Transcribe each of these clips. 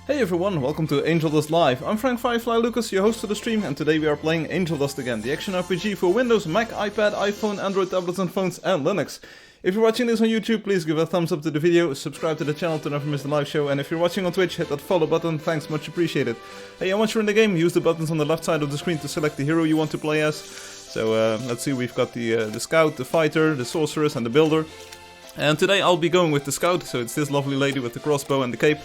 Hey everyone, welcome to Angeldust Live. I'm Firefly Lucas, your host for the stream, and today we are playing Angeldust again, the action RPG for Windows, Mac, iPad, iPhone, Android tablets and phones, and Linux. If you're watching this on YouTube, please give a thumbs up to the video, subscribe to the channel to never miss the live show, and if you're watching on Twitch, hit that follow button, thanks, much appreciated. Hey, and once you're in the game, use the buttons on the left side of the screen to select the hero you want to play as. So let's see, we've got the scout, the fighter, the sorceress, and the builder. And today I'll be going with the scout, so it's this lovely lady with the crossbow and the cape.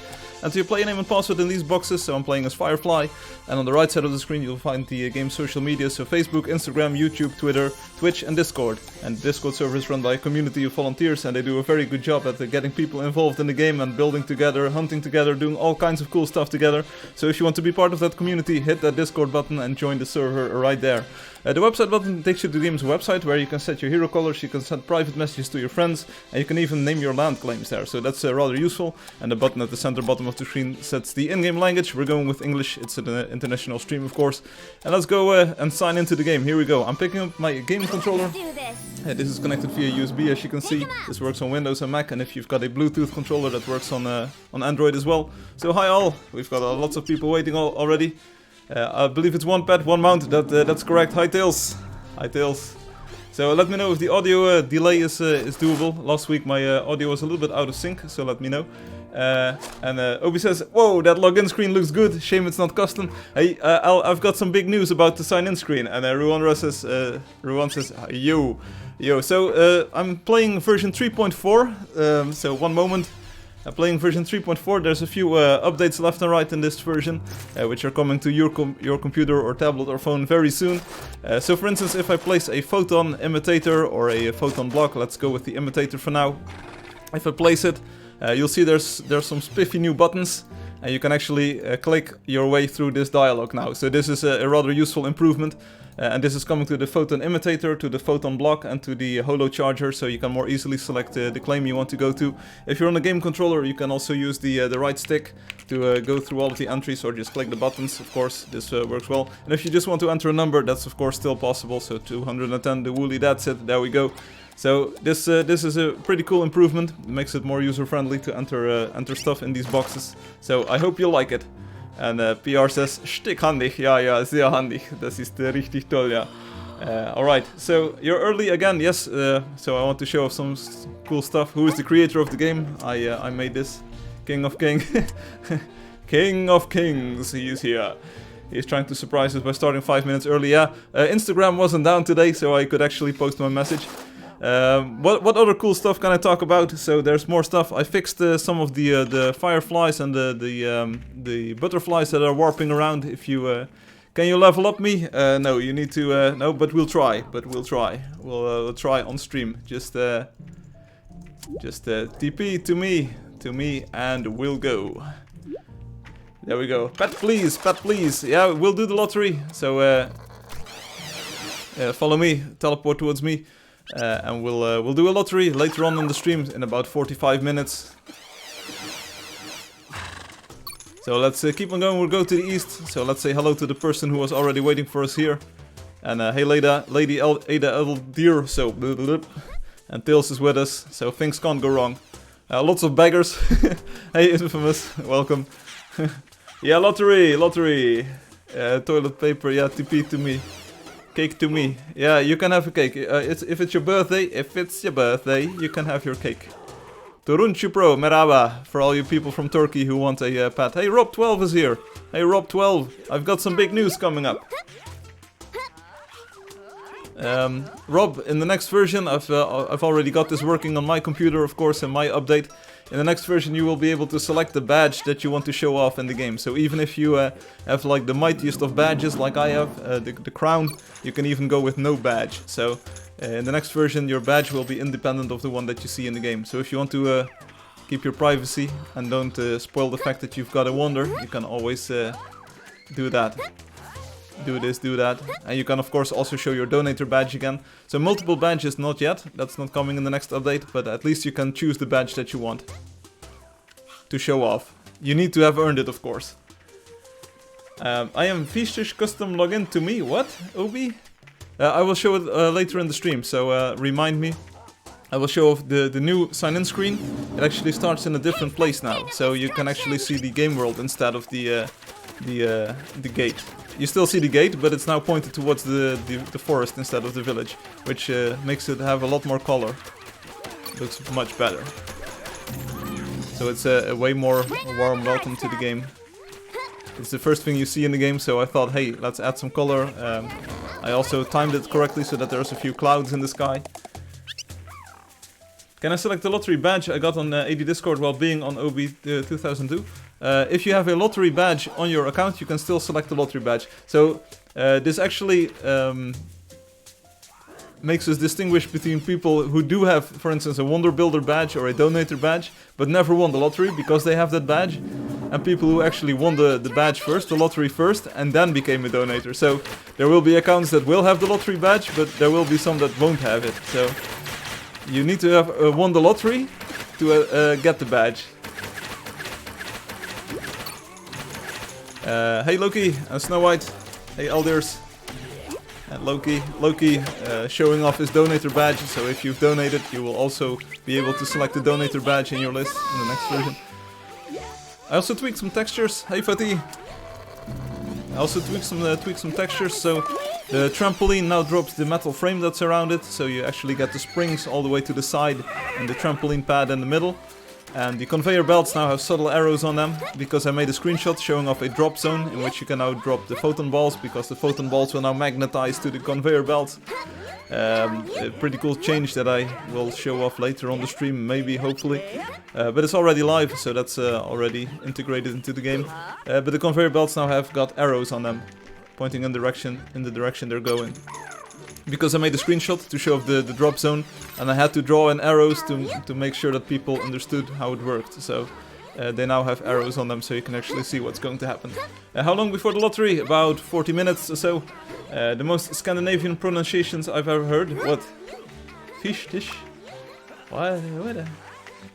And to play name and password in these boxes, so I'm playing as Firefly. And on the right side of the screen you'll find the game's social media, so Facebook, Instagram, YouTube, Twitter, Twitch and Discord. And the Discord server is run by a community of volunteers, and they do a very good job at getting people involved in the game and building together, hunting together, doing all kinds of cool stuff together. So if you want to be part of that community, hit that Discord button and join the server right there. The website button takes you to the game's website, where you can set your hero colors, you can send private messages to your friends, and you can even name your land claims there, so that's rather useful. And the button at the center bottom of the screen sets the in-game language. We're going with English, it's an international stream of course. And let's go and sign into the game. Here we go. I'm picking up my game controller. This is connected via USB, as you can see. This works on Windows and Mac, and if you've got a Bluetooth controller, that works on Android as well. So hi all, we've got lots of people waiting already. I believe it's one pet, one mount, that's correct. Hi Tails. Hi Tails. So let me know if the audio delay is doable. Last week my audio was a little bit out of sync, so let me know. And Obi says, whoa, that login screen looks good, shame it's not custom. Hey, I've got some big news about the sign-in screen. And Ruan says, yo. So I'm playing version 3.4, so one moment. Playing version 3.4, there's a few updates left and right in this version, which are coming to your computer or tablet or phone very soon. So for instance, if I place a photon imitator or a photon block, let's go with the imitator for now. If I place it, you'll see there's some spiffy new buttons, and you can actually click your way through this dialog now. So this is a rather useful improvement. And this is coming to the photon imitator, to the photon block, and to the holo charger, so you can more easily select the claim you want to go to. If you're on a game controller, you can also use the right stick to go through all of the entries, or just click the buttons. Of course, this works well. And if you just want to enter a number, that's of course still possible. So 210, the woolly, that's it. There we go. So this is a pretty cool improvement. It makes it more user-friendly to enter stuff in these boxes. So I hope you like it. And PR says, stickhandig, ja, sehr handig, das ist richtig toll, ja. Alright, so you're early again, yes, so I want to show off some cool stuff. Who is the creator of the game? I made this. King of King. King of Kings, he is here. He's trying to surprise us by starting 5 minutes early, yeah. Instagram wasn't down today, so I could actually post my message. What other cool stuff can I talk about? So there's more stuff. I fixed some of the fireflies and the butterflies that are warping around. If you can you level up me? No, you need to no, but we'll try. We'll try on stream. Just TP to me, and we'll go. There we go. Pet please. Yeah, we'll do the lottery. So follow me, teleport towards me. And we'll do a lottery later on in the stream in about 45 minutes. So let's keep on going. We'll go to the east. So let's say hello to the person who was already waiting for us here. And hey, Lady Ada Eldeer. So and Tails is with us. So things can't go wrong. Lots of beggars. Hey, Infamous, welcome. Yeah, lottery. Toilet paper. Yeah, TP to me. Cake to me. Yeah, you can have a cake. If it's your birthday, you can have your cake. Turuncu Pro, merhaba, for all you people from Turkey who want a pet. Hey, Rob12 is here. Hey, Rob12, I've got some big news coming up. Rob, in the next version, I've already got this working on my computer, of course, in my update. In the next version you will be able to select the badge that you want to show off in the game. So even if you have like the mightiest of badges like I have, the crown, you can even go with no badge. So in the next version your badge will be independent of the one that you see in the game. So if you want to keep your privacy and don't spoil the fact that you've got a wonder, you can always do that. Do this, do that. And you can of course also show your donator badge again. So multiple badges not yet, that's not coming in the next update, but at least you can choose the badge that you want to show off. You need to have earned it, of course. I am Fisch's custom login to me. What, Obi? I will show it later in the stream, so remind me. I will show off the new sign-in screen. It actually starts in a different place now, so you can actually see the game world instead of the gate. You still see the gate, but it's now pointed towards the forest instead of the village, which makes it have a lot more color. Looks much better. So it's a way more warm welcome to the game. It's the first thing you see in the game, so I thought, hey, let's add some color. I also timed it correctly so that there's a few clouds in the sky. Can I select the lottery badge I got on AD Discord while being on OB 2002? If you have a lottery badge on your account, you can still select the lottery badge. So this actually makes us distinguish between people who do have, for instance, a Wonder Builder badge or a Donator badge, but never won the lottery because they have that badge, and people who actually won the badge first, the lottery first, and then became a Donator. So there will be accounts that will have the lottery badge, but there will be some that won't have it. So you need to have won the lottery to get the badge. Hey Loki and Snow White. Hey Elders. And Loki showing off his donator badge, so if you've donated you will also be able to select the donator badge in your list in the next version. I also tweaked some textures. Hey Fatih! I also tweaked some textures, so the trampoline now drops the metal frame that's around it, so you actually get the springs all the way to the side and the trampoline pad in the middle. And the conveyor belts now have subtle arrows on them, because I made a screenshot showing off a drop zone in which you can now drop the photon balls, because the photon balls will now magnetize to the conveyor belts. A pretty cool change that I will show off later on the stream, maybe, hopefully. But it's already live, so that's already integrated into the game. But the conveyor belts now have got arrows on them, pointing in the direction they're going. Because I made a screenshot to show off the drop zone, and I had to draw in arrows to make sure that people understood how it worked. So they now have arrows on them, so you can actually see what's going to happen. How long before the lottery? About 40 minutes or so. The most Scandinavian pronunciations I've ever heard. What? Fish, dish? What?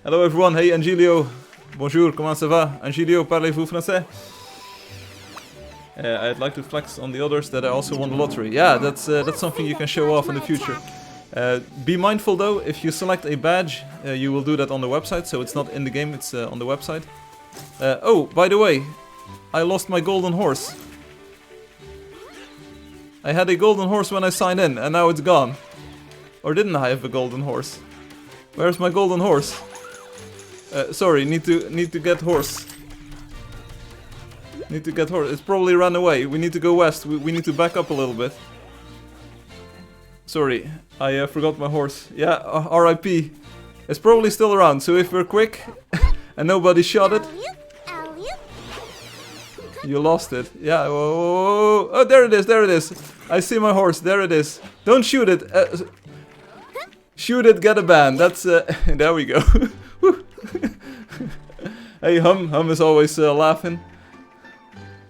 Hello everyone, hey Angelio. Bonjour, comment ça va? Angelio, parlez-vous français? I'd like to flex on the others that I also won the lottery. Yeah, that's something you can show off in the future. Be mindful though, if you select a badge, you will do that on the website, so it's not in the game, it's on the website. Oh, by the way, I lost my golden horse. I had a golden horse when I signed in, and now it's gone. Or didn't I have a golden horse? Where's my golden horse? Sorry, need to get horse. Need to get horse. It's probably run away. We need to go west. We need to back up a little bit. Sorry, I forgot my horse. Yeah, RIP. It's probably still around, so if we're quick and nobody shot it. You lost it. Yeah, whoa. Oh, there it is. I see my horse, there it is. Don't shoot it. Shoot it, get a ban. That's, there we go. Hey, Hum is always laughing.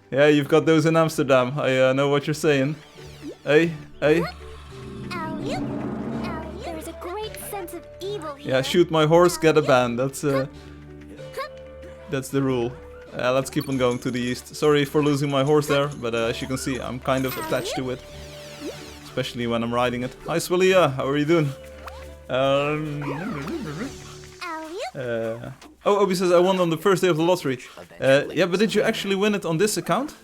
Yeah, you've got those in Amsterdam. I know what you're saying. Hey. There's a great sense of evil here. Yeah, shoot my horse, get a ban. That's the rule. Let's keep on going to the east. Sorry for losing my horse there, but as you can see, I'm kind of attached to it. Especially when I'm riding it. Hi Swilia, how are you doing? Oh, Obi says I won on the first day of the lottery. Yeah, but did you actually win it on this account?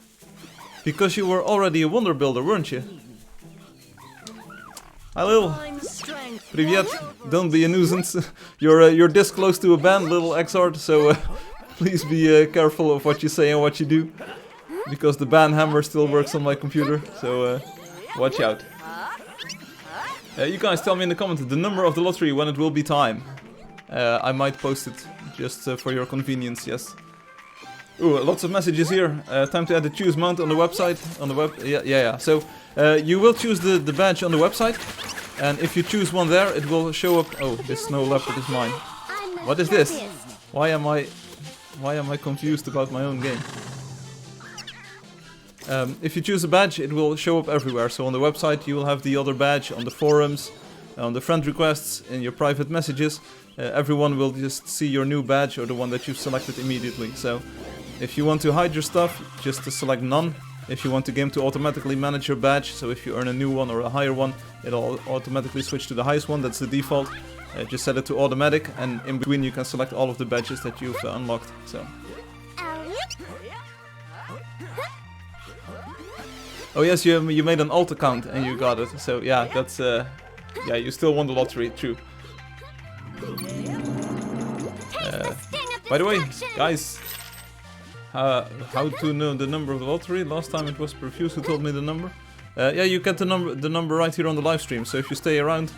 Because you were already a Wonder Builder, weren't you? Hi Lil. Привет. Don't be a nuisance. You're this close to a ban, little Xard, so please be careful of what you say and what you do. Because the ban hammer still works on my computer, so watch out. You guys tell me in the comments the number of the lottery when it will be time. I might post it just for your convenience, yes. Ooh, lots of messages here. Time to add the choose mount on the website. On the web, yeah. So you will choose the badge on the website, and if you choose one there, it will show up. Oh, this snow leopard is mine. What is this? Why am I confused about my own game? If you choose a badge, it will show up everywhere. So on the website, you will have the other badge, on the forums, on the friend requests, in your private messages. Everyone will just see your new badge or the one that you've selected immediately. So if you want to hide your stuff, just to select none, If you want the game to automatically manage your badge, so if you earn a new one or a higher one, it'll automatically switch to the highest one. That's the default. Just set it to automatic, and in between you can select all of the badges that you've unlocked. So. Oh yes, you made an alt account and you got it. So yeah, that's yeah, you still won the lottery, true. By the way, guys, how to know the number of the lottery? Last time it was Perfuse who told me the number. Yeah, you get the number right here on the live stream. So if you stay around,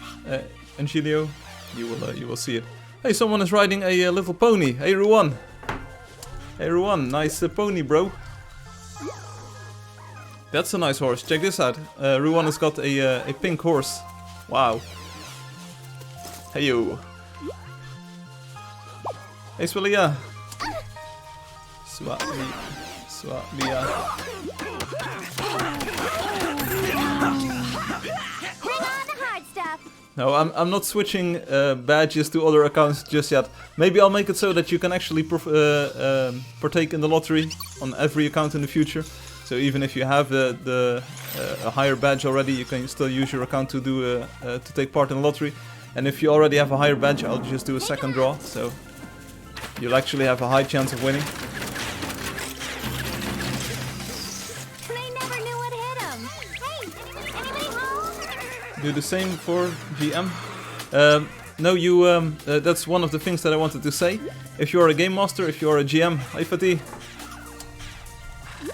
Angelio, you will see it. Hey, someone is riding a little pony. Hey, Ruan. Hey, Ruan, nice pony, bro. That's a nice horse. Check this out. Ruan has got a pink horse. Wow. Hey, you. Hey, Swalia. Swalia. No, I'm not switching badges to other accounts just yet. Maybe I'll make it so that you can actually partake in the lottery on every account in the future. So even if you have a higher badge already, you can still use your account to do to take part in the lottery. And if you already have a higher badge, I'll just do a second draw. So you'll actually have a high chance of winning. They never knew what hit 'em. Hey, anybody home? Do the same for GM. No, that's one of the things that I wanted to say. If you're a game master, if you're a GM, hi Fatih.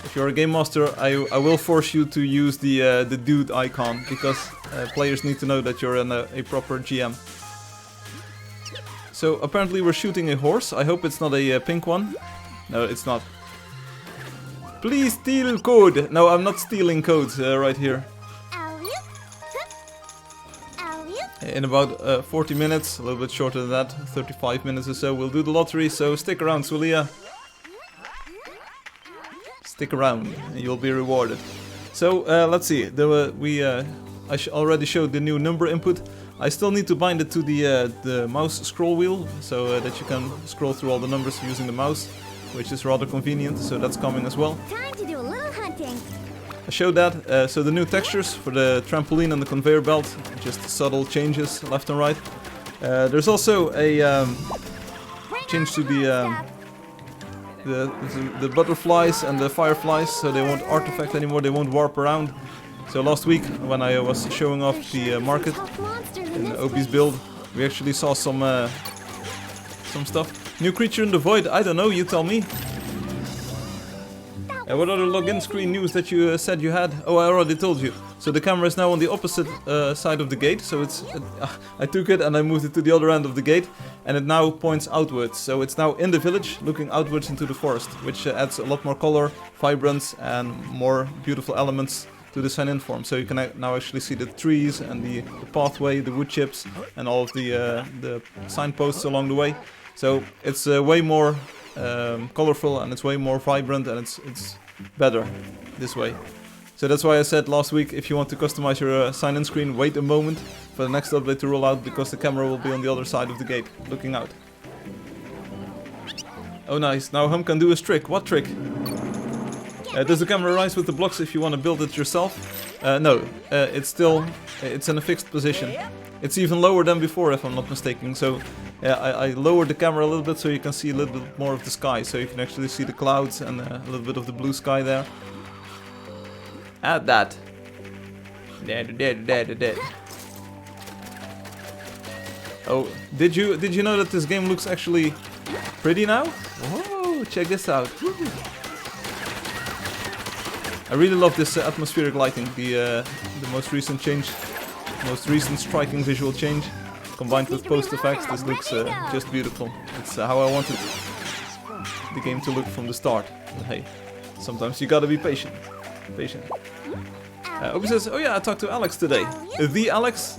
If you're a game master, I will force you to use the dude icon, because players need to know that you're a proper GM. So apparently we're shooting a horse. I hope it's not a pink one. No, it's not. Please steal code. No, I'm not stealing codes right here. In about 40 minutes, a little bit shorter than that, 35 minutes or so, we'll do the lottery. So stick around, Swalia. Stick around, and you'll be rewarded. So let's see. I already showed the new number input. I still need to bind it to the mouse scroll wheel, so that you can scroll through all the numbers using the mouse, which is rather convenient. So that's coming as well. Time to do a little hunting. I showed that. So the new textures for the trampoline and the conveyor belt, just subtle changes left and right. There's also a change to the butterflies and the fireflies, so they won't artifact anymore, they won't warp around. So last week, when I was showing off the market in OB's build, we actually saw some stuff. New creature in the void, I don't know, you tell me. What other login screen news that you said you had? Oh, I already told you. So the camera is now on the opposite side of the gate. So it's I took it and I moved it to the other end of the gate, and it now points outwards. So it's now in the village, looking outwards into the forest, which adds a lot more color, vibrance, and more beautiful elements to the sign-in form. So you can now actually see the trees and the pathway, the wood chips, and all of the signposts along the way. So it's way more colorful, and it's way more vibrant, and it's better this way. So that's why I said last week, if you want to customize your sign-in screen, wait a moment for the next update to roll out, because the camera will be on the other side of the gate, looking out. Oh nice, now Hum can do his trick. What trick? Does the camera rise with the blocks if you want to build it yourself? No, it's in a fixed position. It's even lower than before, if I'm not mistaken. So yeah, I lowered the camera a little bit so you can see a little bit more of the sky. So you can actually see the clouds and a little bit of the blue sky there. Add that. Oh, did you know that this game looks actually pretty now? Whoa, check this out. I really love this atmospheric lighting, the most recent change, most recent striking visual change, combined with post effects. This looks just beautiful. It's how I wanted the game to look from the start. But hey, sometimes you gotta be patient. Obi says, oh yeah, I talked to Alex today. The Alex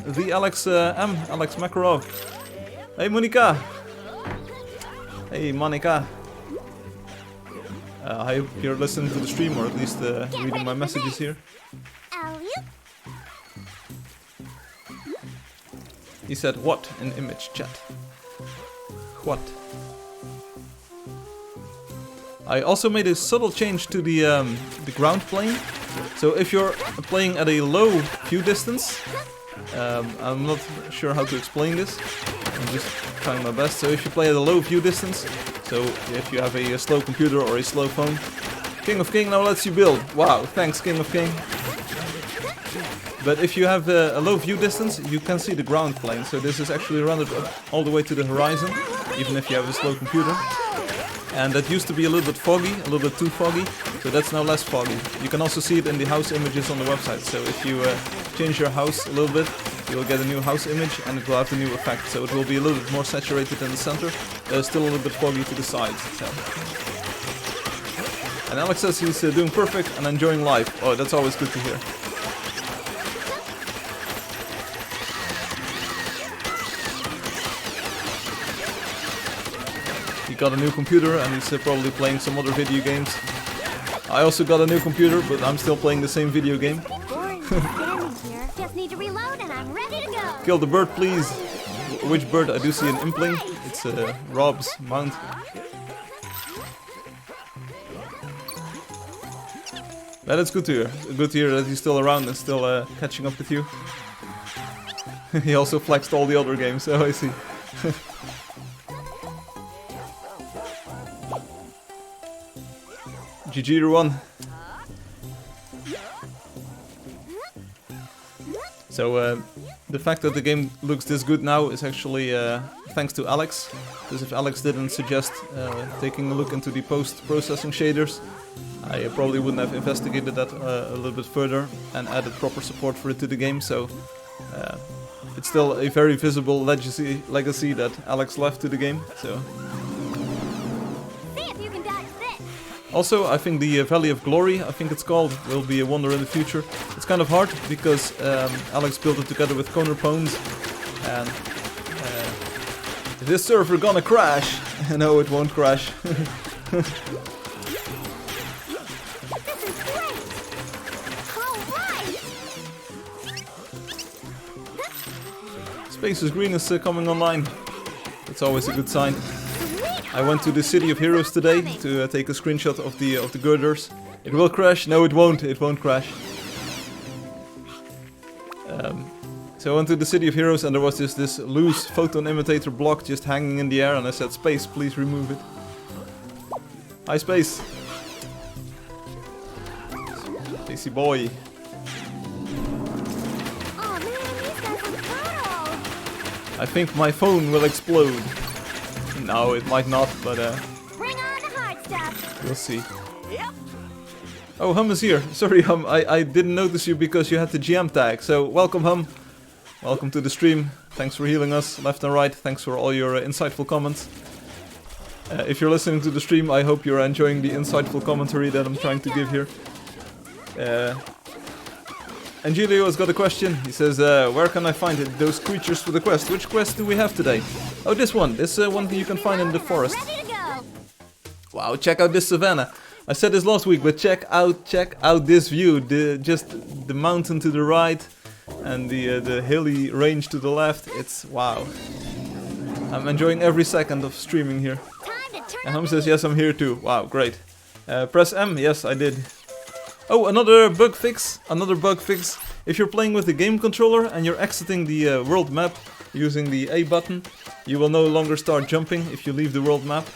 M, Alex Makarov. Hey Monica. Hey Monica. I hope you're listening to the stream, or at least reading my messages here. He said, what in image chat? What? I also made a subtle change to the ground plane. So if you're playing at a low view distance, I'm not sure how to explain this. I'm just trying my best. So if you play at a low view distance, so if you have a slow computer or a slow phone, King of King now lets you build. Wow, thanks King of King. But if you have a low view distance, you can see the ground plane. So this is actually rendered up all the way to the horizon, even if you have a slow computer. And that used to be a little bit foggy, a little bit too foggy, so that's now less foggy. You can also see it in the house images on the website. So if you change your house a little bit, you will get a new house image and it will have the new effect. So it will be a little bit more saturated in the center, still a little bit foggy to the sides. So. And Alex says he's doing perfect and enjoying life. Oh, that's always good to hear. He got a new computer and he's probably playing some other video games. I also got a new computer, but I'm still playing the same video game. Just need to reload and I'm ready to go. Kill the bird, please. Which bird? I do see an impling. It's Rob's mount. That is good to hear. Good to hear that he's still around and still catching up with you. He also flexed all the other games, so I see. GG everyone. So the fact that the game looks this good now is actually thanks to Alex. Because if Alex didn't suggest taking a look into the post-processing shaders, I probably wouldn't have investigated that a little bit further and added proper support for it to the game. So it's still a very visible legacy that Alex left to the game. So. Also, I think the Valley of Glory, I think it's called, will be a wonder in the future. It's kind of hard because Alex built it together with Counterpones, and is this server gonna crash? No, it won't crash. Space is Green is coming online. It's always a good sign. I went to the City of Heroes today to take a screenshot of the girders. It will crash. No, it won't. It won't crash. So I went to the City of Heroes and there was this loose photon imitator block just hanging in the air, and I said, "Space, please remove it." Hi, Space. Spacey boy. Oh man, these guys are brutal. I think my phone will explode. No, it might not, but Bring on the hard stuff. we'll see. Oh, Hum is here. Sorry, Hum, I didn't notice you because you had the GM tag. So, welcome, Hum. Welcome to the stream. Thanks for healing us left and right. Thanks for all your insightful comments. If you're listening to the stream, I hope you're enjoying the insightful commentary that I'm trying to give here. Angelio has got a question. He says, where can I find those creatures for the quest? Which quest do we have today? Oh, this one. This one you can find in the forest. Ready to go. Wow, check out this savanna. I said this last week, but check out this view. Just the mountain to the right and the hilly range to the left. It's wow. I'm enjoying every second of streaming here. Time to turn And Hum says, yes, I'm here too. Wow, great. Press M. Yes, I did. Oh, another bug fix. If you're playing with the game controller and you're exiting the world map using the A button, you will no longer start jumping if you leave the world map.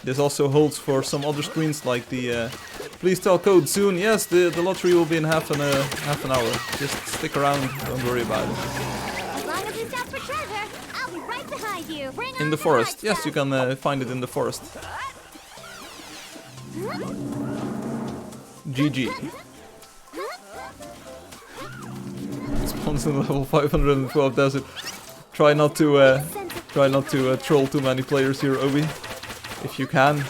This also holds for some other screens like the please tell code soon. Yes, the lottery will be in half an hour. Just stick around, don't worry about it. As long as you stop for treasure, I'll be right behind you. Bring In on the forest. hard Yes, you stuff. can find it in the forest. GG. Spawns in level 512 desert. Try not to troll too many players here, Obi, if you can.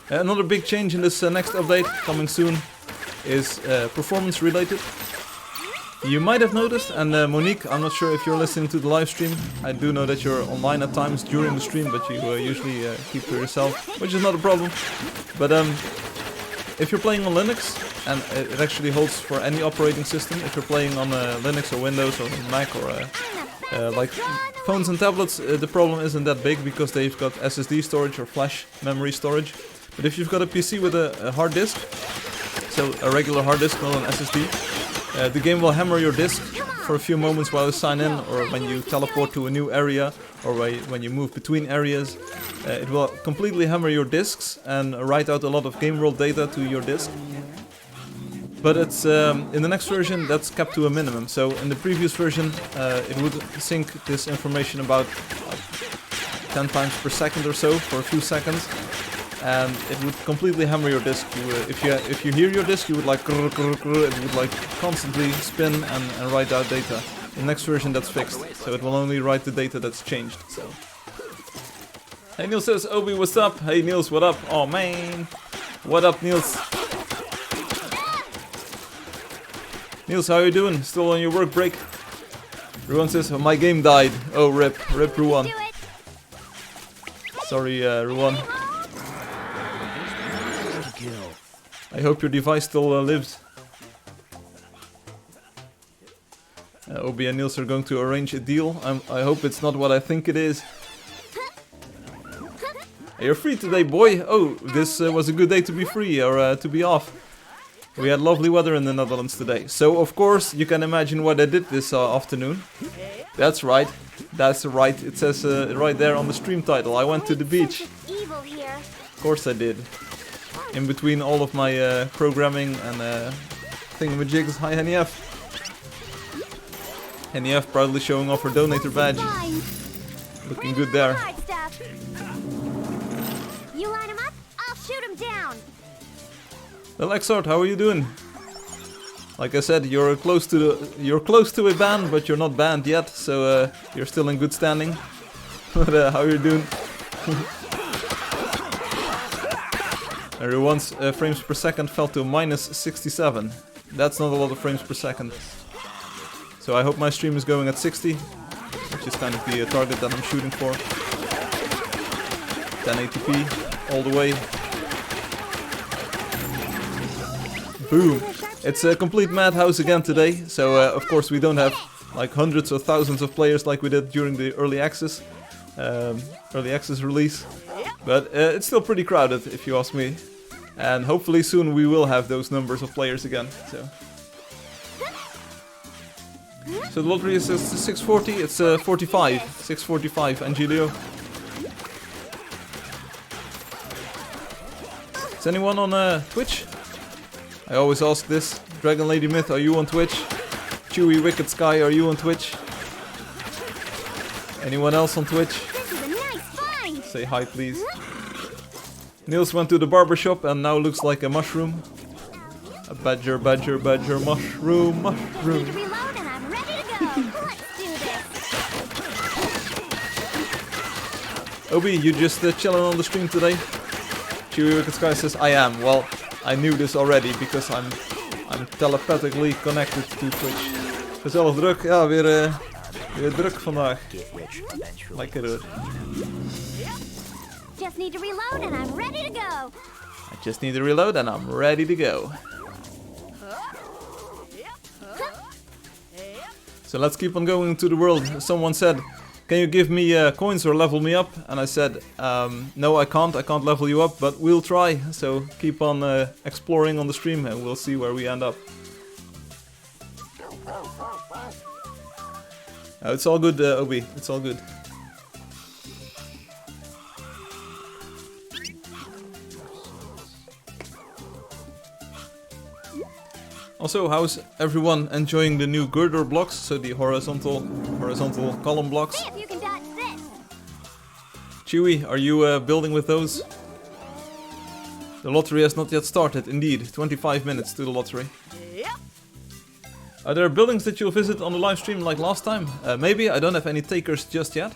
Another big change in this next update coming soon is performance related. You might have noticed, and Monique, I'm not sure if you're listening to the live stream. I do know that you're online at times during the stream, but you usually keep to yourself, which is not a problem. But if you're playing on Linux, and it actually holds for any operating system, if you're playing on Linux or Windows or Mac or Like phones and tablets, the problem isn't that big because they've got SSD storage or flash memory storage. But if you've got a PC with a hard disk, so a regular hard disk, not an SSD, the game will hammer your disk for a few moments while you sign in, or when you teleport to a new area, or when you move between areas. It will completely hammer your disks and write out a lot of game world data to your disk. But it's in the next version that's kept to a minimum. So in the previous version it would sync this information about like 10 times per second or so for a few seconds, and it would completely hammer your disk. If you hear your disk, you would like it would like constantly spin and write out data. In the next version that's fixed, so it will only write the data that's changed. So. Hey, Niels says, Obi, what's up? Hey Niels, what up? Oh man, what up, Niels? Niels, how you doing? Still on your work break? Ruan says, oh, my game died. Oh, rip Ruan. Sorry, Ruan. I hope your device still lives. Obi and Niels are going to arrange a deal. I hope it's not what I think it is. Hey, you're free today, boy. Oh, this was a good day to be free or to be off. We had lovely weather in the Netherlands today. So, of course, you can imagine what I did this afternoon. That's right. That's right. It says right there on the stream title. I went to the beach. Of course I did. In between all of my programming and thingamajigs. Hi, NEF. NEF proudly showing off her donator badge. Looking good there. You line him up, I'll shoot him down. Well, Exart, how are you doing? Like I said, you're close to a ban, but you're not banned yet, so you're still in good standing. But how are you doing? Everyone's frames per second fell to minus 67. That's not a lot of frames per second. So I hope my stream is going at 60, which is kind of the target that I'm shooting for. 1080p all the way. Boom! It's a complete madhouse again today, so of course we don't have like hundreds or thousands of players like we did during the early access release, but it's still pretty crowded if you ask me, and hopefully soon we will have those numbers of players again. So the lottery is 640, it's 45, 645, Angelio. Is anyone on Twitch? I always ask this. Dragon Lady Myth, are you on Twitch? Chewy Wicked Sky, are you on Twitch? Anyone else on Twitch? This is a nice find. Say hi, please. Niels went to the barbershop and now looks like a mushroom. A badger, mushroom. Need to reload and I'm ready to go. Let's do this. Obi, you just chilling on the stream today? Chewy Wicked Sky says, I am. Well, I knew this already because I'm telepathically connected to Twitch. Gezellig druk, ja, weer druk vandaag. Lekker hoor. Just need to reload and I'm ready to go. I just need to reload and I'm ready to go. So let's keep on going into the world. Someone said, can you give me coins or level me up? And I said, no, I can't level you up, but we'll try. So keep on exploring on the stream and we'll see where we end up. It's all good, Obi, it's all good. Also, how's everyone enjoying the new girder blocks? So the horizontal column blocks. See if you can dodge this. Chewy, are you building with those? The lottery has not yet started, indeed. 25 minutes to the lottery. Are there buildings that you'll visit on the live stream like last time? Maybe, I don't have any takers just yet.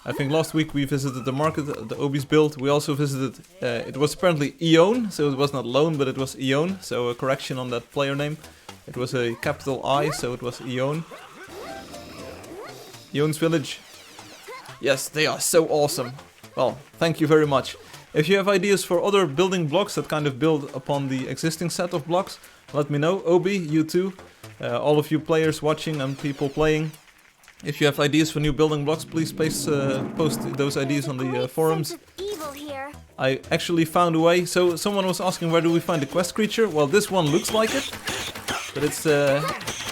I think last week we visited the market, the Obi's build. We also visited, it was apparently Eon, so it was not Lone, but it was Eon. So a correction on that player name. It was a capital I, so it was Eon. Eon's village. Yes, they are so awesome. Well, thank you very much. If you have ideas for other building blocks that kind of build upon the existing set of blocks, let me know. Obi, you too. All of you players watching and people playing. If you have ideas for new building blocks, please post those ideas on the forums. I actually found a way. So someone was asking where do we find the quest creature? Well, this one looks like it, but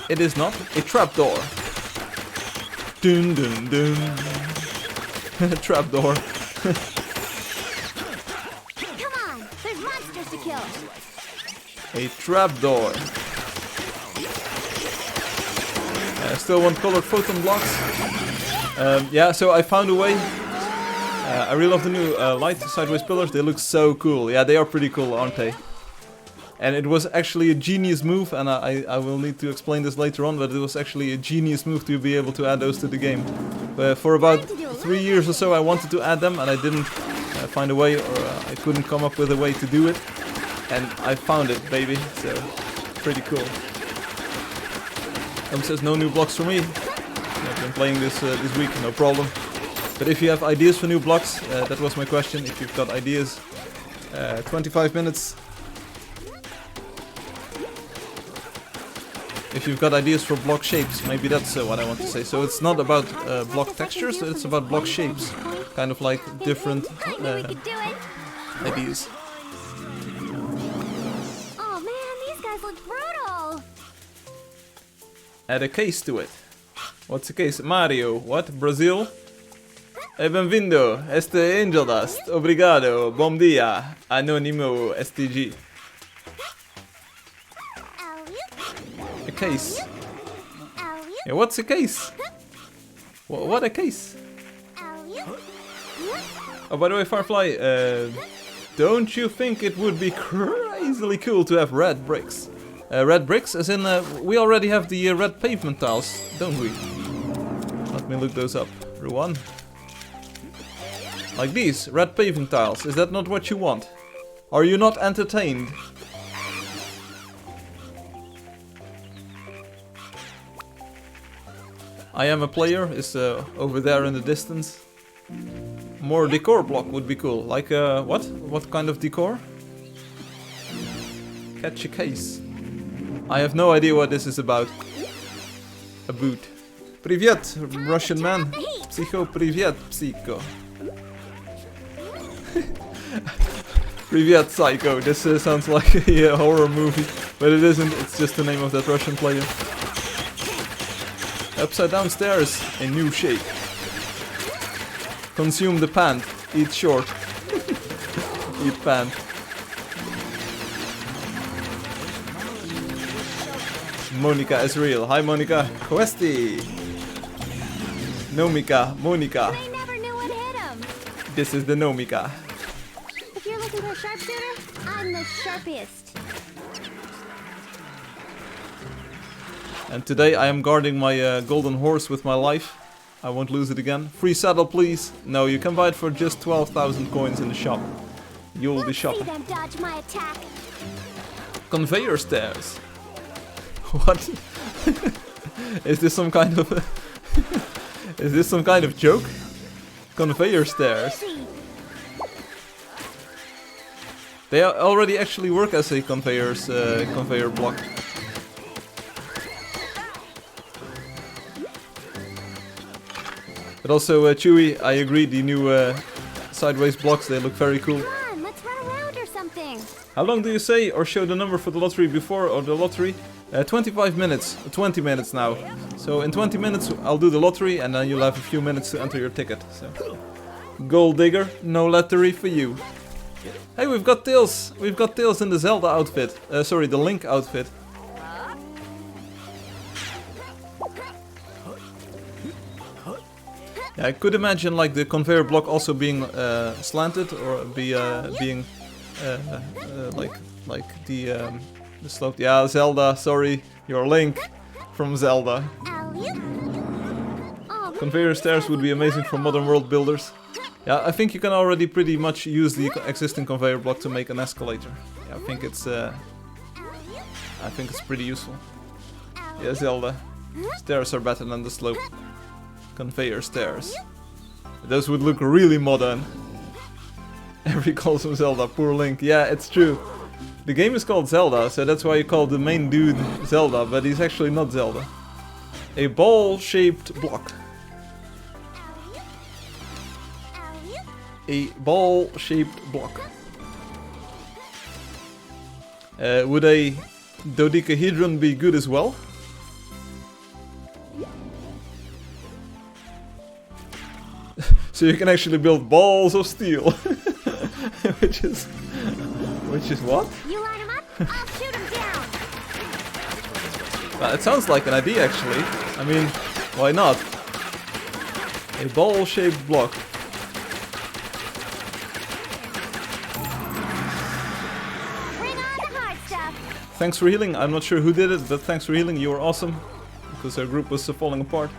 it is not a trapdoor. Dun dun dun. Trapdoor. Come on, there's monsters to kill. A trapdoor. I still want colored photon blocks. Yeah, so I found a way. I really love the new light sideways pillars. They look so cool. Yeah, they are pretty cool, aren't they? And it was actually a genius move, and I will need to explain this later on, but it was actually a genius move to be able to add those to the game. For about 3 years or so I wanted to add them, and I didn't find a way, or I couldn't come up with a way to do it. And I found it, baby, so pretty cool. Says no new blocks for me. I've been playing this week, no problem. But if you have ideas for new blocks, that was my question. If you've got ideas, 25 minutes. If you've got ideas for block shapes, maybe that's what I want to say. So it's not about block textures, it's about block shapes. Kind of like different ideas. Oh man, these guys look brutal. Add a case to it. What's the case? Mario. What? Brazil? Benvindo. Este Angeldust. Obrigado. Bom dia. Anonimo STG. A case. Yeah, what's a case? What a case? Oh, by the way, Firefly, don't you think it would be crazily cool to have red bricks? Red bricks, as in, we already have the red pavement tiles, don't we? Let me look those up. Ruan. Like these, red pavement tiles. Is that not what you want? Are you not entertained? I am a player is over there in the distance. More decor block would be cool. Like what? What kind of decor? Catch a case. I have no idea what this is about. A boot. Привет, Russian man. Psycho, привет, psycho. Привет, psycho. This sounds like a horror movie, but it isn't. It's just the name of that Russian player. Upside down stairs, a new shape. Consume the pant, eat short. Eat pant. Monica is real. Hi Monica. Questi. Nomika. Monica. They never knew what hit 'em. This is the Nomika. If you're looking for a sharpshooter, I'm the sharpiest. And today I am guarding my golden horse with my life. I won't lose it again. Free saddle, please. No, you can buy it for just 12,000 coins in the shop. You'll be shopping. See them dodge my attack. Conveyor stairs. What? Is this some kind of is this some kind of joke? Conveyor stairs. They already actually work as a conveyor block. But also, Chewy, I agree, the new sideways blocks, they look very cool. Come on, let's run around or something. How long do you say or show the number for the lottery before or the lottery? 25 minutes, 20 minutes now. So in 20 minutes I'll do the lottery and then you'll have a few minutes to enter your ticket. So, Gold digger, no lottery for you. Hey, we've got Tails. We've got Tails in the Zelda outfit. Sorry, the Link outfit. Yeah, I could imagine like the conveyor block also being slanted or being like the slope. Yeah, Zelda. Sorry, you're Link from Zelda. Conveyor stairs would be amazing for modern world builders. Yeah, I think you can already pretty much use the existing conveyor block to make an escalator. Yeah, I think it's pretty useful. Yeah, Zelda. Stairs are better than the slope. Conveyor stairs. Those would look really modern. Every calls him Zelda, poor Link. Yeah, it's true. The game is called Zelda, so that's why you call the main dude Zelda, but he's actually not Zelda. A ball-shaped block. A ball-shaped block. Would a dodecahedron be good as well? So you can actually build balls of steel. Which is what? You line him up, I'll shoot him down. It sounds like an idea actually. I mean, why not? A ball-shaped block. Bring on the hard stuff. Thanks for healing. I'm not sure who did it, but thanks for healing. You were awesome. Because our group was falling apart.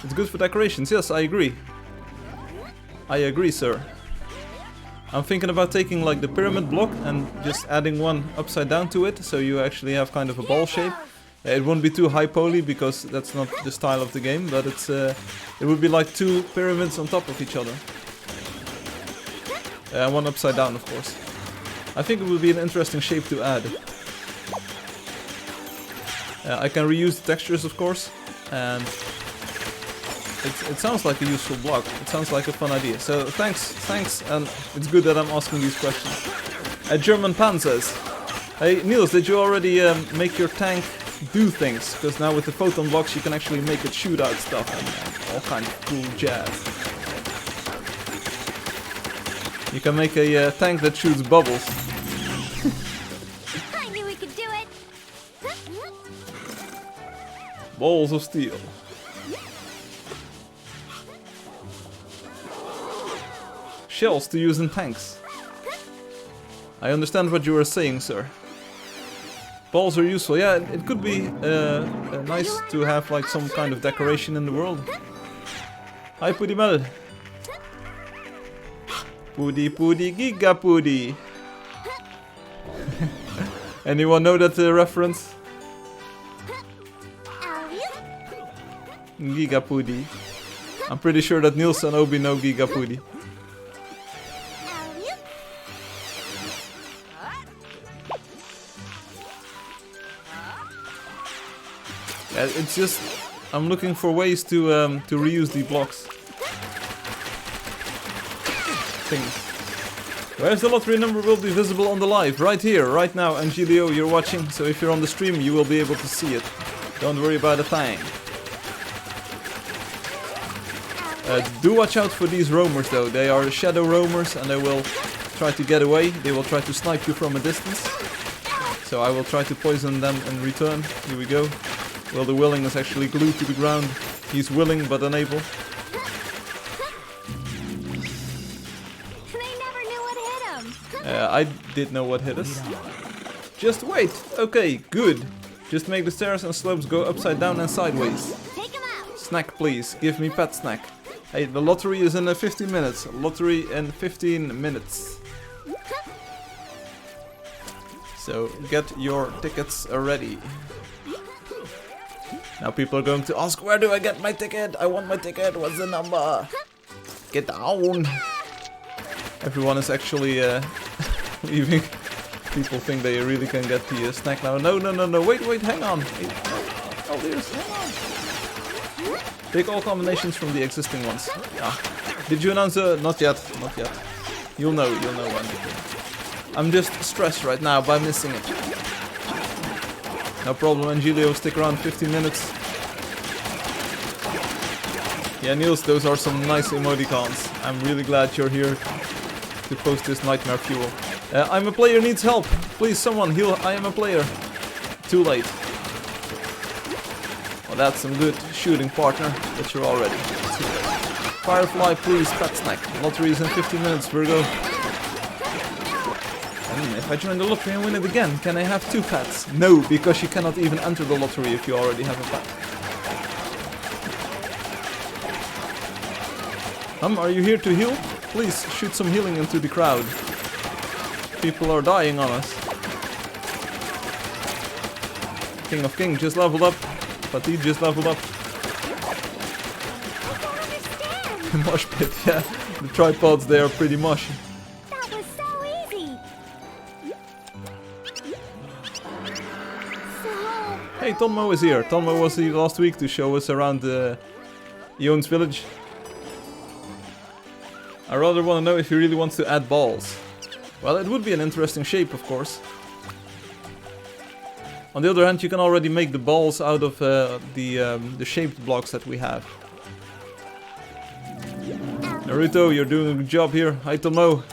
It's good for decorations. Yes, I agree. I agree, sir. I'm thinking about taking like the pyramid block and just adding one upside down to it, so you actually have kind of a ball shape. It won't be too high poly because that's not the style of the game, but it's it would be like two pyramids on top of each other. And one upside down, of course. I think it would be an interesting shape to add. I can reuse the textures, of course, and it sounds like a useful block. It sounds like a fun idea. So thanks, and it's good that I'm asking these questions. German Pan says, hey Niels, did you already make your tank do things? Because now with the photon blocks you can actually make it shoot out stuff and all kind of cool jazz. You can make a tank that shoots bubbles. I knew we could do it. Balls of steel. Shells to use in tanks. I understand what you were saying, sir. Balls are useful. Yeah, it could be nice to have like some kind of decoration in the world. Hi, Puddy Mel. Puddy Puddy Giga Puddy. Anyone know that reference? Giga Puddy. I'm pretty sure that Niels and Obi know Giga Puddy. It's just I'm looking for ways to reuse the blocks. Things. Where's the lottery number will be visible on the live? Right here, right now, Angelio, you're watching, so if you're on the stream you will be able to see it. Don't worry about a thing. Do watch out for these roamers though, they are shadow roamers and they will try to get away, they will try to snipe you from a distance. So I will try to poison them in return. Here we go. Well, the willing is actually glued to the ground. He's willing but unable. They never knew what hit him. I did know what hit us. Just wait. Okay, good. Just make the stairs and slopes go upside down and sideways. Take him out. Snack, please. Give me pet snack. Hey, the lottery is in 15 minutes. Lottery in 15 minutes. So get your tickets ready. Now people are going to ask, where do I get my ticket? I want my ticket, what's the number? Get down! Everyone is actually leaving. People think they really can get the snack now. No, wait, hang on. Oh, there's, hang on. Take all combinations from the existing ones. Yeah. Did you announce not yet. You'll know when. I'm just stressed right now by missing it. No problem, Angelio, stick around 15 minutes. Yeah, Niels, those are some nice emoticons. I'm really glad you're here to post this nightmare fuel. I'm a player needs help. Please, someone heal. I am a player. Too late. Well, that's some good shooting, partner, but you're already too late. Firefly, please, pet snack. Lottery is in 15 minutes, Virgo. If I join the lottery and win it again, can I have 2 pets? No, because you cannot even enter the lottery if you already have a pet. Are you here to heal? Please shoot some healing into the crowd. People are dying on us. King of King just leveled up. Fatih just leveled up. Mosh pit, yeah. The tripods, they are pretty mushy. That was so easy. So, Hey, Tonmo is here. Tonmo was here last week to show us around Ion's village. I rather want to know if he really wants to add balls. Well, it would be an interesting shape, of course. On the other hand, you can already make the balls out of the shaped blocks that we have. Naruto, you're doing a good job here. Hi, Tomo.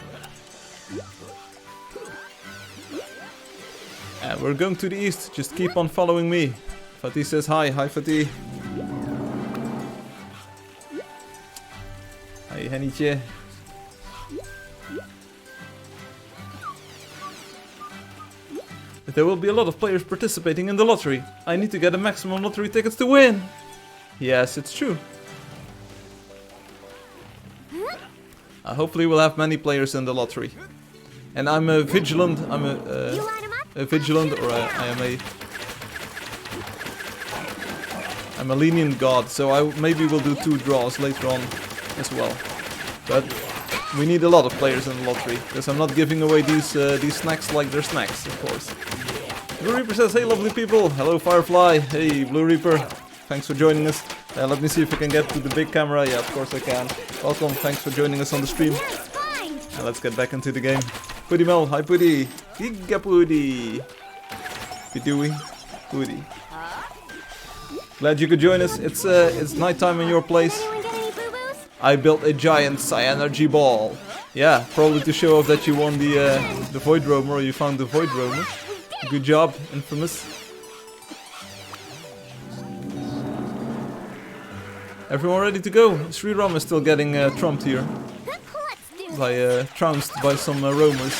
And we're going to the east. Just keep on following me. Fatih says hi. Hi, Fatih. Hi, Heniche. There will be a lot of players participating in the lottery. I need to get a maximum lottery tickets to win. Yes, it's true. Hopefully we'll have many players in the lottery. And I'm a vigilant. I'm a vigilant, or I'm a lenient god. So maybe we'll do 2 draws later on as well. But we need a lot of players in the lottery, because I'm not giving away these snacks like they're snacks, of course. Blue Reaper says, hey lovely people, hello Firefly, hey Blue Reaper, thanks for joining us. Let me see if I can get to the big camera, yeah of course I can. Welcome, thanks for joining us on the stream. Let's get back into the game. Puddy Mel, hi Puddy, Giga Puddy. Pidooey, Puddy. Glad you could join us, it's nighttime in your place. I built a giant Psy-Energy ball. Yeah, probably to show off that you won the Void Roamer, or you found the Void Roamer. Good job, Infamous. Everyone ready to go? Sriram is still getting trumped here. Trounced by some roamers.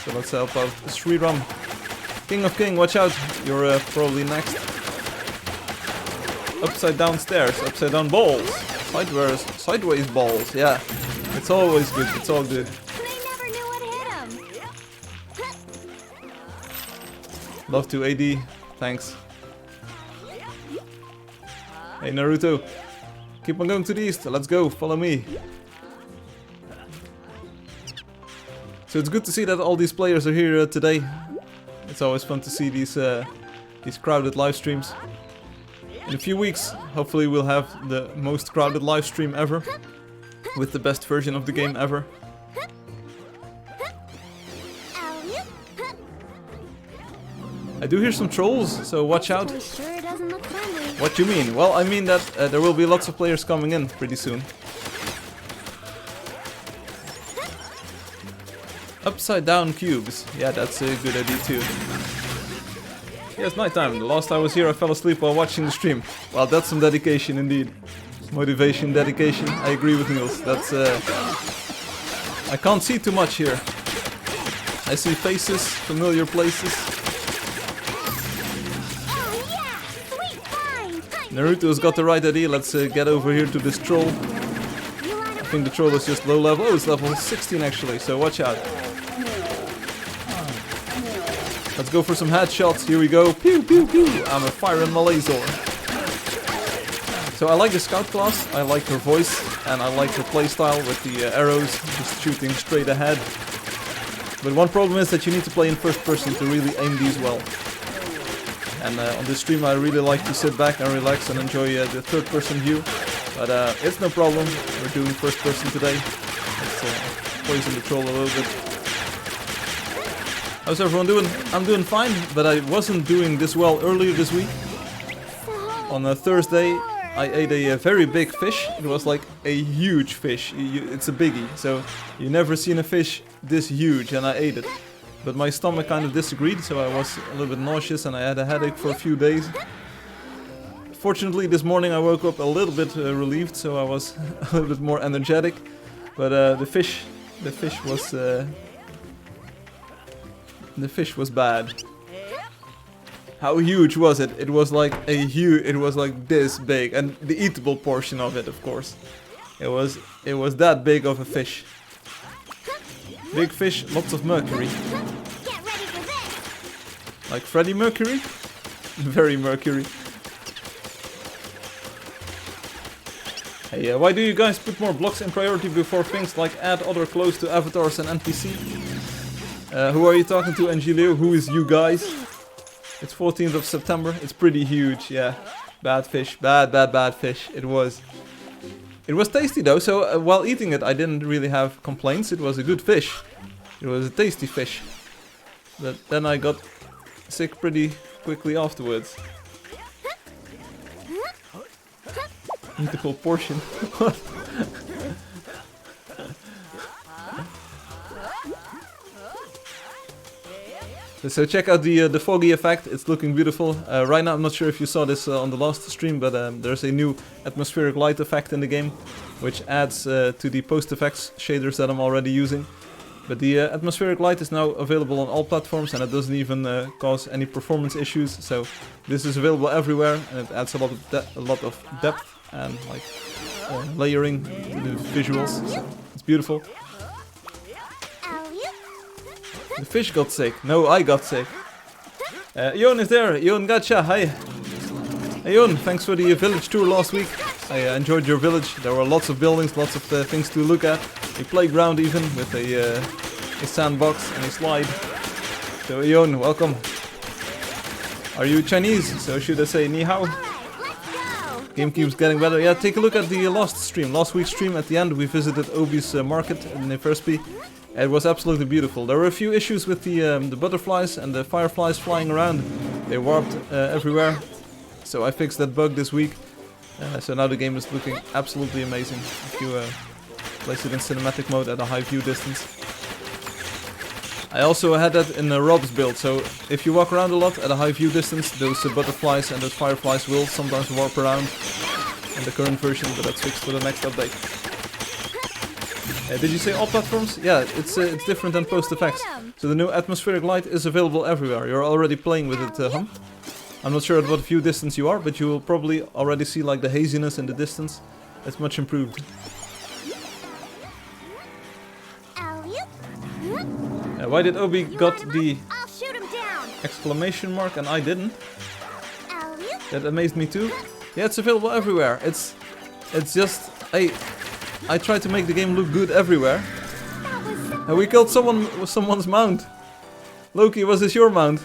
So let's help out Sriram. King of King, watch out. You're probably next. Upside down stairs, upside down balls. Sideways balls, yeah. It's always good, it's all good. they never knew what hit 'em. Love to AD, thanks. Hey Naruto, keep on going to the east, let's go, follow me. So it's good to see that all these players are here today. It's always fun to see these crowded live streams. In a few weeks, hopefully we'll have the most crowded live stream ever, with the best version of the game ever. I do hear some trolls, so watch out. Sure doesn't look friendly. What do you mean? Well, I mean that there will be lots of players coming in pretty soon. Upside down cubes. Yeah, that's a good idea too. Yes, nighttime. The last I was here I fell asleep while watching the stream. Well, that's some dedication indeed. Motivation, dedication. I agree with Niels. That's I can't see too much here. I see faces, familiar places. Oh yeah! Sweet find! Naruto's got the right idea. Let's get over here to this troll. I think the troll is just low level. Oh, it's level 16 actually, so watch out. Let's go for some headshots. Here we go. Pew, pew, pew. I'm a firing my laser. So I like the scout class. I like her voice. And I like her playstyle with the arrows just shooting straight ahead. But one problem is that you need to play in first person to really aim these well. And on this stream I really like to sit back and relax and enjoy the third person view. But it's no problem. We're doing first person today. Let's poison the troll a little bit. How's everyone doing? I'm doing fine, but I wasn't doing this well earlier this week. On a Thursday, I ate a very big fish. It was like a huge fish. It's a biggie, so you never seen a fish this huge, and I ate it. But my stomach kind of disagreed, so I was a little bit nauseous and I had a headache for a few days. Fortunately, this morning I woke up a little bit relieved, so I was a little bit more energetic. But the fish was bad. How huge was it? It was like it was like this big, and the eatable portion of it, of course. It was that big of a fish. Big fish, lots of mercury. Get ready for this. Like Freddie Mercury? Very Mercury. Hey, why do you guys put more blocks in priority before things like add other clothes to avatars and NPC? Who are you talking to, Angelio? Who is you guys? It's 14th of September. It's pretty huge, yeah. Bad fish. Bad fish. It was. It was tasty though, so while eating it I didn't really have complaints. It was a good fish. It was a tasty fish. But then I got sick pretty quickly afterwards. Eatable portion. What? So check out the foggy effect. It's looking beautiful. Right now I'm not sure if you saw this on the last stream, but there's a new atmospheric light effect in the game, which adds to the post effects shaders that I'm already using. But the atmospheric light is now available on all platforms, and it doesn't even cause any performance issues. So this is available everywhere, and it adds a lot of depth and like layering to the visuals. So it's beautiful. The fish got sick. No, I got sick. Jon is there. Jon, gotcha. Hi. Hey Jon, thanks for the village tour last week. I enjoyed your village. There were lots of buildings, lots of things to look at. A playground even, with a sandbox and a slide. So Jon, welcome. Are you Chinese? So should I say ni hao? Game keeps getting better. Yeah, take a look at the last stream. Last week's stream at the end we visited Obi's market in Neversby. It was absolutely beautiful. There were a few issues with the butterflies and the fireflies flying around. They warped everywhere. So I fixed that bug this week. So now the game is looking absolutely amazing. If you place it in cinematic mode at a high view distance. I also had that in Rob's build. So if you walk around a lot at a high view distance, those butterflies and those fireflies will sometimes warp around in the current version, but that's fixed for the next update. Did you say all platforms? Yeah, it's different than post effects. So the new atmospheric light is available everywhere. You're already playing with it, Hum. I'm not sure at what view distance you are, but you will probably already see like the haziness in the distance. It's much improved. Why did Obi got the exclamation mark and I didn't? That amazed me too. Yeah, it's available everywhere. It's just I try to make the game look good everywhere. And we killed someone's mount. Loki, was this your mount?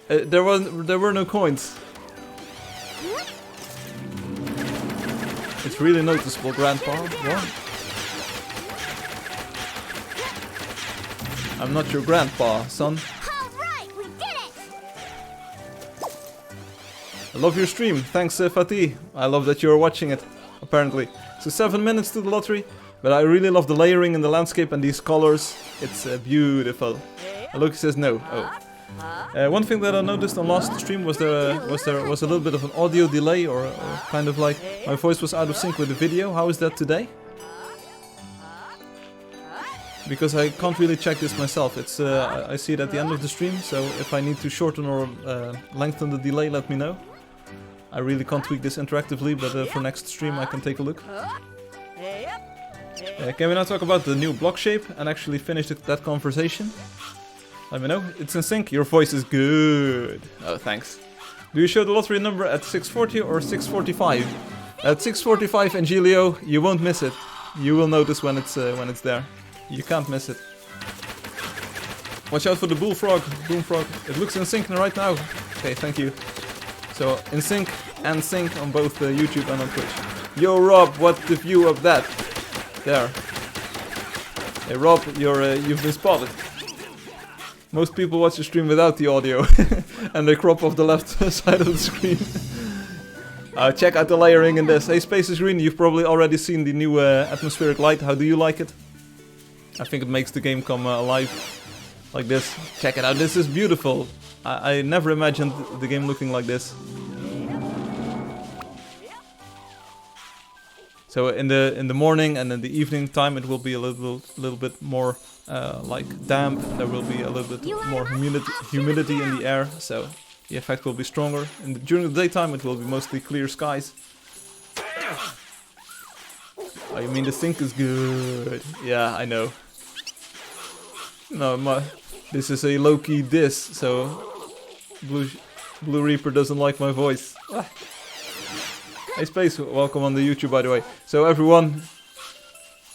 There were no coins. It's really noticeable, Grandpa. What? I'm not your grandpa, son. Alright, we did it! I love your stream. Thanks, Fatih. I love that you're watching it, apparently. So 7 minutes to the lottery, but I really love the layering in the landscape and these colors. It's beautiful. Loki says no. Oh. One thing that I noticed on last stream was there was a little bit of an audio delay, or kind of like my voice was out of sync with the video. How is that today? Because I can't really check this myself. It's I see it at the end of the stream, so if I need to shorten or lengthen the delay, let me know. I really can't tweak this interactively, but for next stream I can take a look. Can we now talk about the new block shape and actually finish that conversation? Let me know. It's in sync. Your voice is good. Oh, thanks. Do you show the lottery number at 6:40 or 6:45? At 6:45, Angelio, you won't miss it. You will notice when it's there. You can't miss it. Watch out for the bullfrog, boomfrog. It looks in sync right now. Okay, thank you. So in sync and sync on both YouTube and on Twitch. Yo, Rob, what's the view of that? There. Hey, Rob, you've been spotted. Most people watch the stream without the audio, and they crop off the left side of the screen. Check out the layering in this. Hey, Space is Green, you've probably already seen the new atmospheric light. How do you like it? I think it makes the game come alive like this. Check it out, this is beautiful. I never imagined the game looking like this. So in the morning and in the evening time it will be a little bit more like damp. There will be a little bit more humidity in the air, so the effect will be stronger. And during the daytime it will be mostly clear skies. Oh, you mean the sync is good? Yeah, I know. No, this is a low-key diss, so Blue Reaper doesn't like my voice. Hey Space, welcome on the YouTube by the way. So everyone,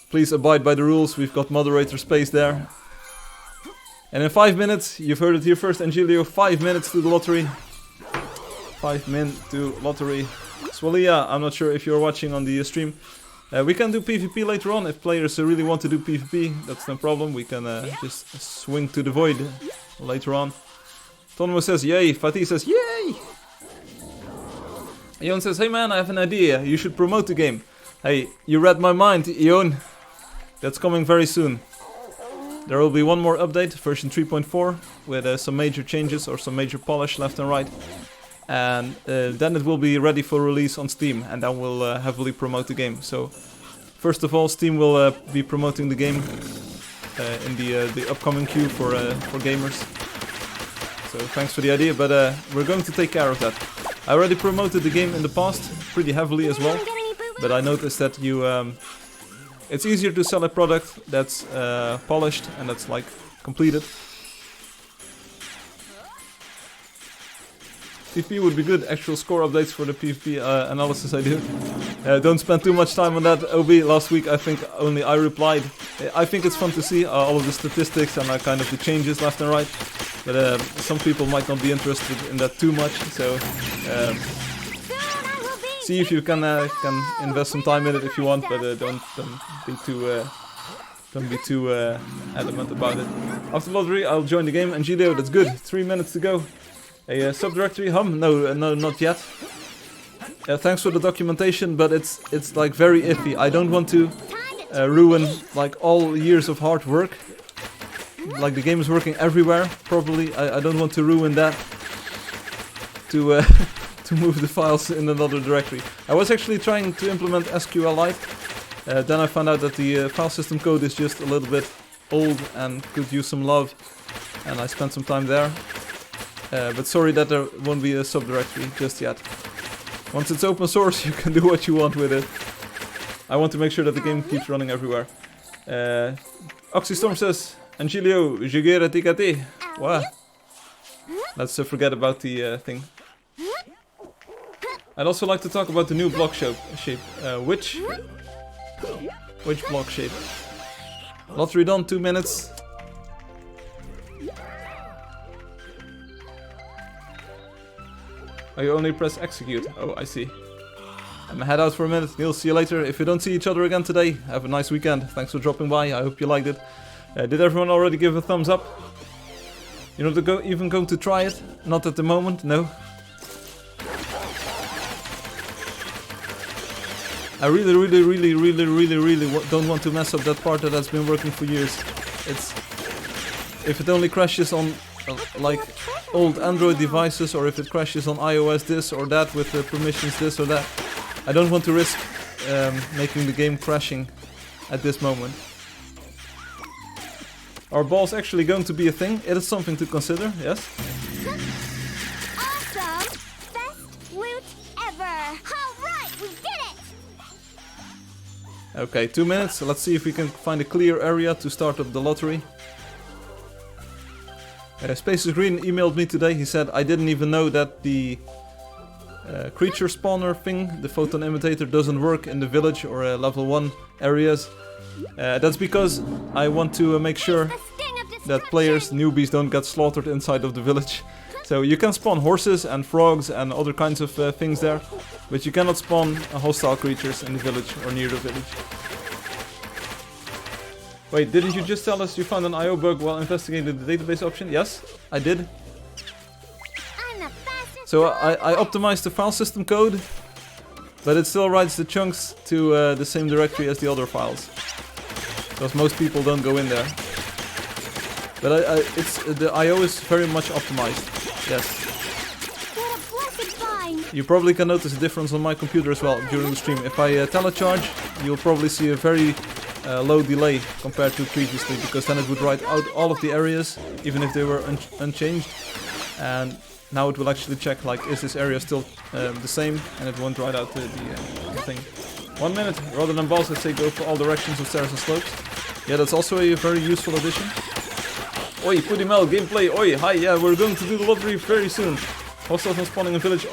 please abide by the rules. We've got moderator Space there. And in 5 minutes, you've heard it here first, Angelio, 5 minutes to the lottery. 5 minutes to lottery. Swalia, I'm not sure if you're watching on the stream. We can do PvP later on if players really want to do PvP. That's no problem. We can just swing to the void later on. Tonmo says yay. Fatih says yay. Ion says, hey man, I have an idea. You should promote the game. Hey, you read my mind, Ion. That's coming very soon. There will be one more update, version 3.4, with some major changes or some major polish left and right. And then it will be ready for release on Steam, and then we'll heavily promote the game. So, first of all, Steam will be promoting the game in the upcoming queue for gamers. So thanks for the idea, but we're going to take care of that. I already promoted the game in the past, pretty heavily as well, but I noticed that it's easier to sell a product that's polished and that's like completed. PvP would be good, actual score updates for the PvP analysis I do. Don't spend too much time on that, OB. Last week I think only I replied. I think it's fun to see all of the statistics and kind of the changes left and right. But some people might not be interested in that too much, so see if you can invest some time in it if you want, but don't be too adamant about it. After lottery, I'll join the game. Angelio, that's good. 3 minutes to go. A subdirectory hum? No, not yet. Thanks for the documentation, but it's like very iffy. I don't want to ruin like all years of hard work. Like the game is working everywhere, probably. I don't want to ruin that to to move the files in another directory. I was actually trying to implement SQLite. Then I found out that the file system code is just a little bit old and could use some love, and I spent some time there. But sorry that there won't be a subdirectory just yet. Once it's open source, you can do what you want with it. I want to make sure that the game keeps running everywhere. Oxystorm says, Angelio, jugere tikati. Wow. Let's forget about the thing. I'd also like to talk about the new block shape. Which block shape? Lottery done, 2 minutes. Oh, you only press execute. Oh, I see. I'm gonna head out for a minute. Neil, see you later. If we don't see each other again today, have a nice weekend. Thanks for dropping by. I hope you liked it. Did everyone already give a thumbs up? You're not even going to try it? Not at the moment, no. I really don't want to mess up that part that has been working for years. If it only crashes on like old Android devices, or if it crashes on iOS this or that with the permissions this or that. I don't want to risk making the game crashing at this moment. Are balls actually going to be a thing? It is something to consider, yes? Awesome! Best loot ever! Alright, we did it! Okay, 2 minutes. Let's see if we can find a clear area to start up the lottery. Spaces Green emailed me today. He said, I didn't even know that the creature spawner thing, the photon imitator, doesn't work in the village or level 1 areas. That's because I want to make sure that players, newbies, don't get slaughtered inside of the village. So you can spawn horses and frogs and other kinds of things there, but you cannot spawn hostile creatures in the village or near the village. Wait, didn't you just tell us you found an IO bug while investigating the database option? Yes, I did. So I optimized the file system code, but it still writes the chunks to the same directory as the other files. Because most people don't go in there. But the IO is very much optimized. Yes. You probably can notice a difference on my computer as well during the stream. If I telecharge, you'll probably see a very low delay compared to previously, because then it would write out all of the areas, even if they were unchanged. And now it will actually check, like, is this area still the same, and it won't write out the thing. 1 minute, rather than balls, let's say go for all directions of stairs and slopes. Yeah, that's also a very useful addition. Oi, Pudimel, gameplay, oi, hi, yeah, we're going to do the lottery very soon. Hostiles not spawning in village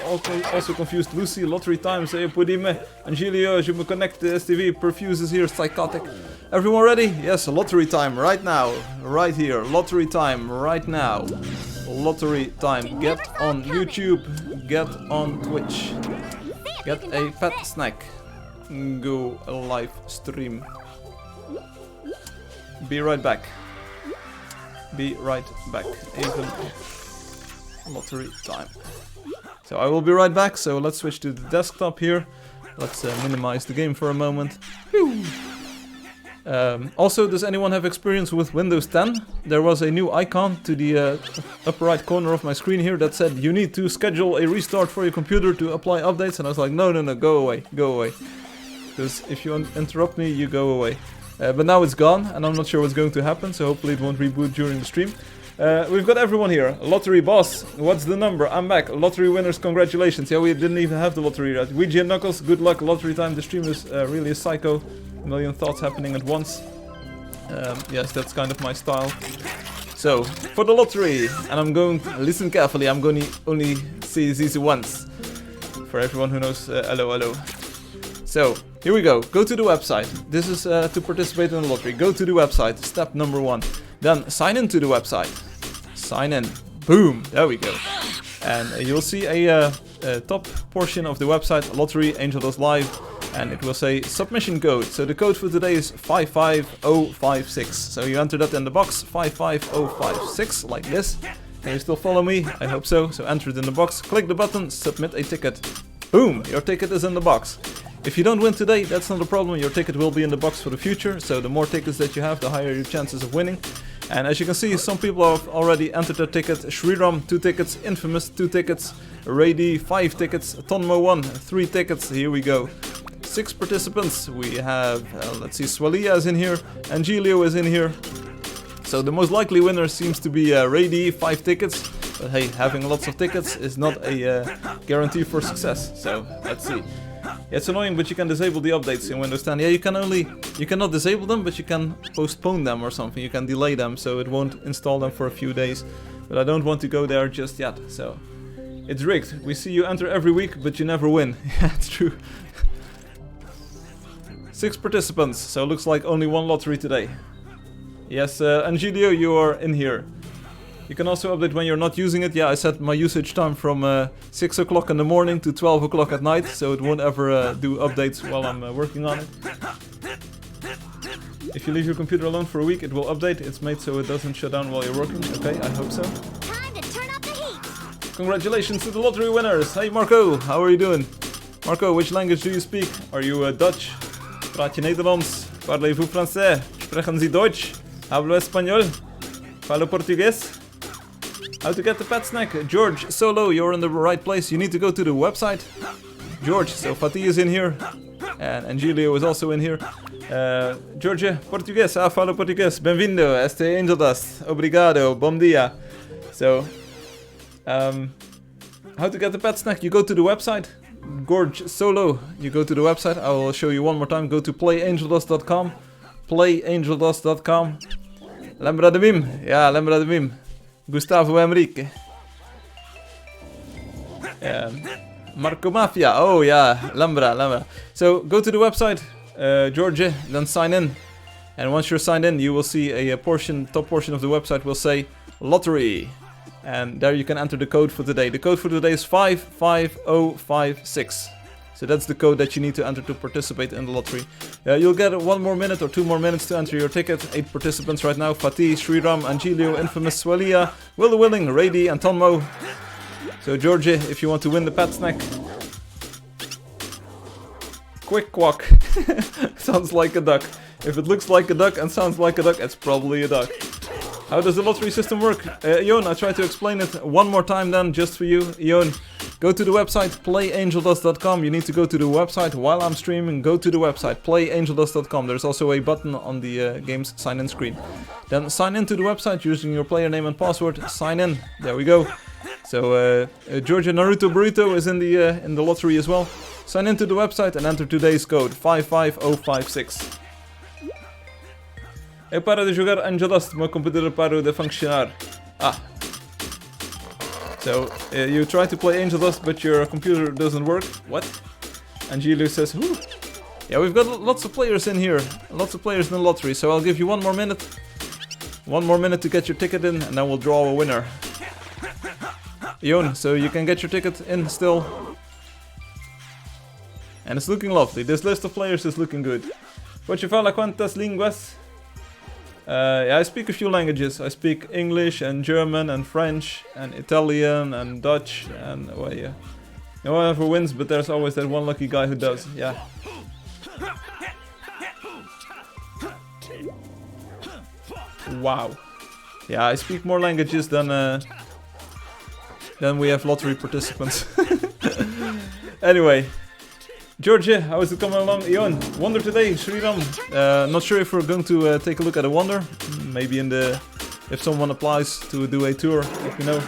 also confused Lucy, lottery time, say Pudime, Angelio, je me connect to STV, Perfuse is here, psychotic. Everyone ready? Yes, lottery time right now, right here, lottery time right now. Lottery time, get on YouTube, get on Twitch, get a pet snack, go live stream. Be right back. Be right back. Even lottery time. So I will be right back, so let's switch to the desktop here. Let's minimize the game for a moment. Also, does anyone have experience with Windows 10? There was a new icon to the upper right corner of my screen here that said you need to schedule a restart for your computer to apply updates, and I was like, no, go away, because if you interrupt me, you go away. But now it's gone, and I'm not sure what's going to happen, so hopefully it won't reboot during the stream. We've got everyone here. Lottery boss, what's the number? I'm back. Lottery winners, congratulations. Yeah, we didn't even have the lottery yet. Ouija and Knuckles, good luck. Lottery time. The stream is really a psycho. A million thoughts happening at once. Yes, that's kind of my style. So, for the lottery, and I'm going to listen carefully. I'm going to only say this once. For everyone who knows hello. So, here we go. Go to the website. This is to participate in the lottery. Go to the website. Step number 1. Then sign in to the website. Sign in. Boom. There we go. And you'll see a top portion of the website, Lottery Angeldust Live, and it will say submission code. So the code for today is 55056. So you enter that in the box, 55056, like this. Can you still follow me? I hope so. So enter it in the box, click the button, submit a ticket. Boom. Your ticket is in the box. If you don't win today, that's not a problem. Your ticket will be in the box for the future. So the more tickets that you have, the higher your chances of winning. And as you can see, some people have already entered their ticket. Shriram, 2 tickets. Infamous, 2 tickets. Rady, 5 tickets. Tonmo, 1, 3 tickets. Here we go. 6 participants. We have, let's see, Swalia is in here. Angelio is in here. So the most likely winner seems to be Rady, 5 tickets. But hey, having lots of tickets is not a guarantee for success. So let's see. Yeah, it's annoying, but you can disable the updates in Windows 10. Yeah, you cannot disable them, but you can postpone them or something. You can delay them, so it won't install them for a few days. But I don't want to go there just yet, so it's rigged. We see you enter every week, but you never win. Yeah, it's true. 6 participants, so looks like only 1 lottery today. Yes, Angelio, you are in here. You can also update when you're not using it. Yeah, I set my usage time from 6 o'clock in the morning to 12 o'clock at night, so it won't ever do updates while I'm working on it. If you leave your computer alone for a week, it will update. It's made so it doesn't shut down while you're working. Okay, I hope so. Time to turn up the heat. Congratulations to the lottery winners. Hey Marco, how are you doing? Marco, which language do you speak? Are you Dutch? Praat je Nederlands? Parlez-vous français? Sprechen Sie Deutsch? Hablo español? Falo portugués? How to get the pet snack? George, Solo, you're in the right place. You need to go to the website. George, so Fatih is in here. And Angelio is also in here. George, Português, falo português. Bem-vindo, este Angeldust. Obrigado, bom dia. So, how to get the pet snack? You go to the website. George, Solo, you go to the website. I will show you one more time. Go to playangeldust.com. Playangeldust.com. Lembra de mim? Yeah, lembra de mim. Gustavo Henrique. Marco Mafia. Oh yeah, lembra. So go to the website, George, then sign in. And once you're signed in, you will see a top portion of the website will say lottery. And there you can enter the code for today. The code for today is 55056. So that's the code that you need to enter to participate in the lottery. You'll get 1 more minute or 2 more minutes to enter your ticket. 8 participants right now. Fatih, Sriram, Angelio, Infamous, Swalia, Will the Willing, Rady, and Tonmo. So Georgie, if you want to win the pet snack. Quick quack. Sounds like a duck. If it looks like a duck and sounds like a duck, it's probably a duck. How does the lottery system work? Ion, I try to explain it 1 more time then, just for you. Ion, go to the website, playangeldust.com. You need to go to the website while I'm streaming. Go to the website, playangeldust.com. There's also a button on the game's sign-in screen. Then sign into the website using your player name and password. Sign in. There we go. So Georgia Naruto Burrito is in the lottery as well. Sign into the website and enter today's code 55056. Eu paro de jogar Angeldust, meu computador parou de funcionar. So you try to play Angeldust, but your computer doesn't work. What? Angeldust says, "Whoo." Yeah, we've got lots of players in here. Lots of players in the lottery. So I'll give you 1 more minute. 1 more minute to get your ticket in, and then we'll draw a winner. Ion, so you can get your ticket in still. And it's looking lovely. This list of players is looking good. Voce fala quantas linguas? Yeah, I speak a few languages. I speak English and German and French and Italian and Dutch and well, yeah. No one ever wins, but there's always that one lucky guy who does. Yeah. Wow. Yeah, I speak more languages than we have lottery participants. Anyway. Georgia, how is it coming along? Ion, Wonder today, Sriram. Not sure if we're going to take a look at a Wonder. Maybe if someone applies to do a tour, let me know.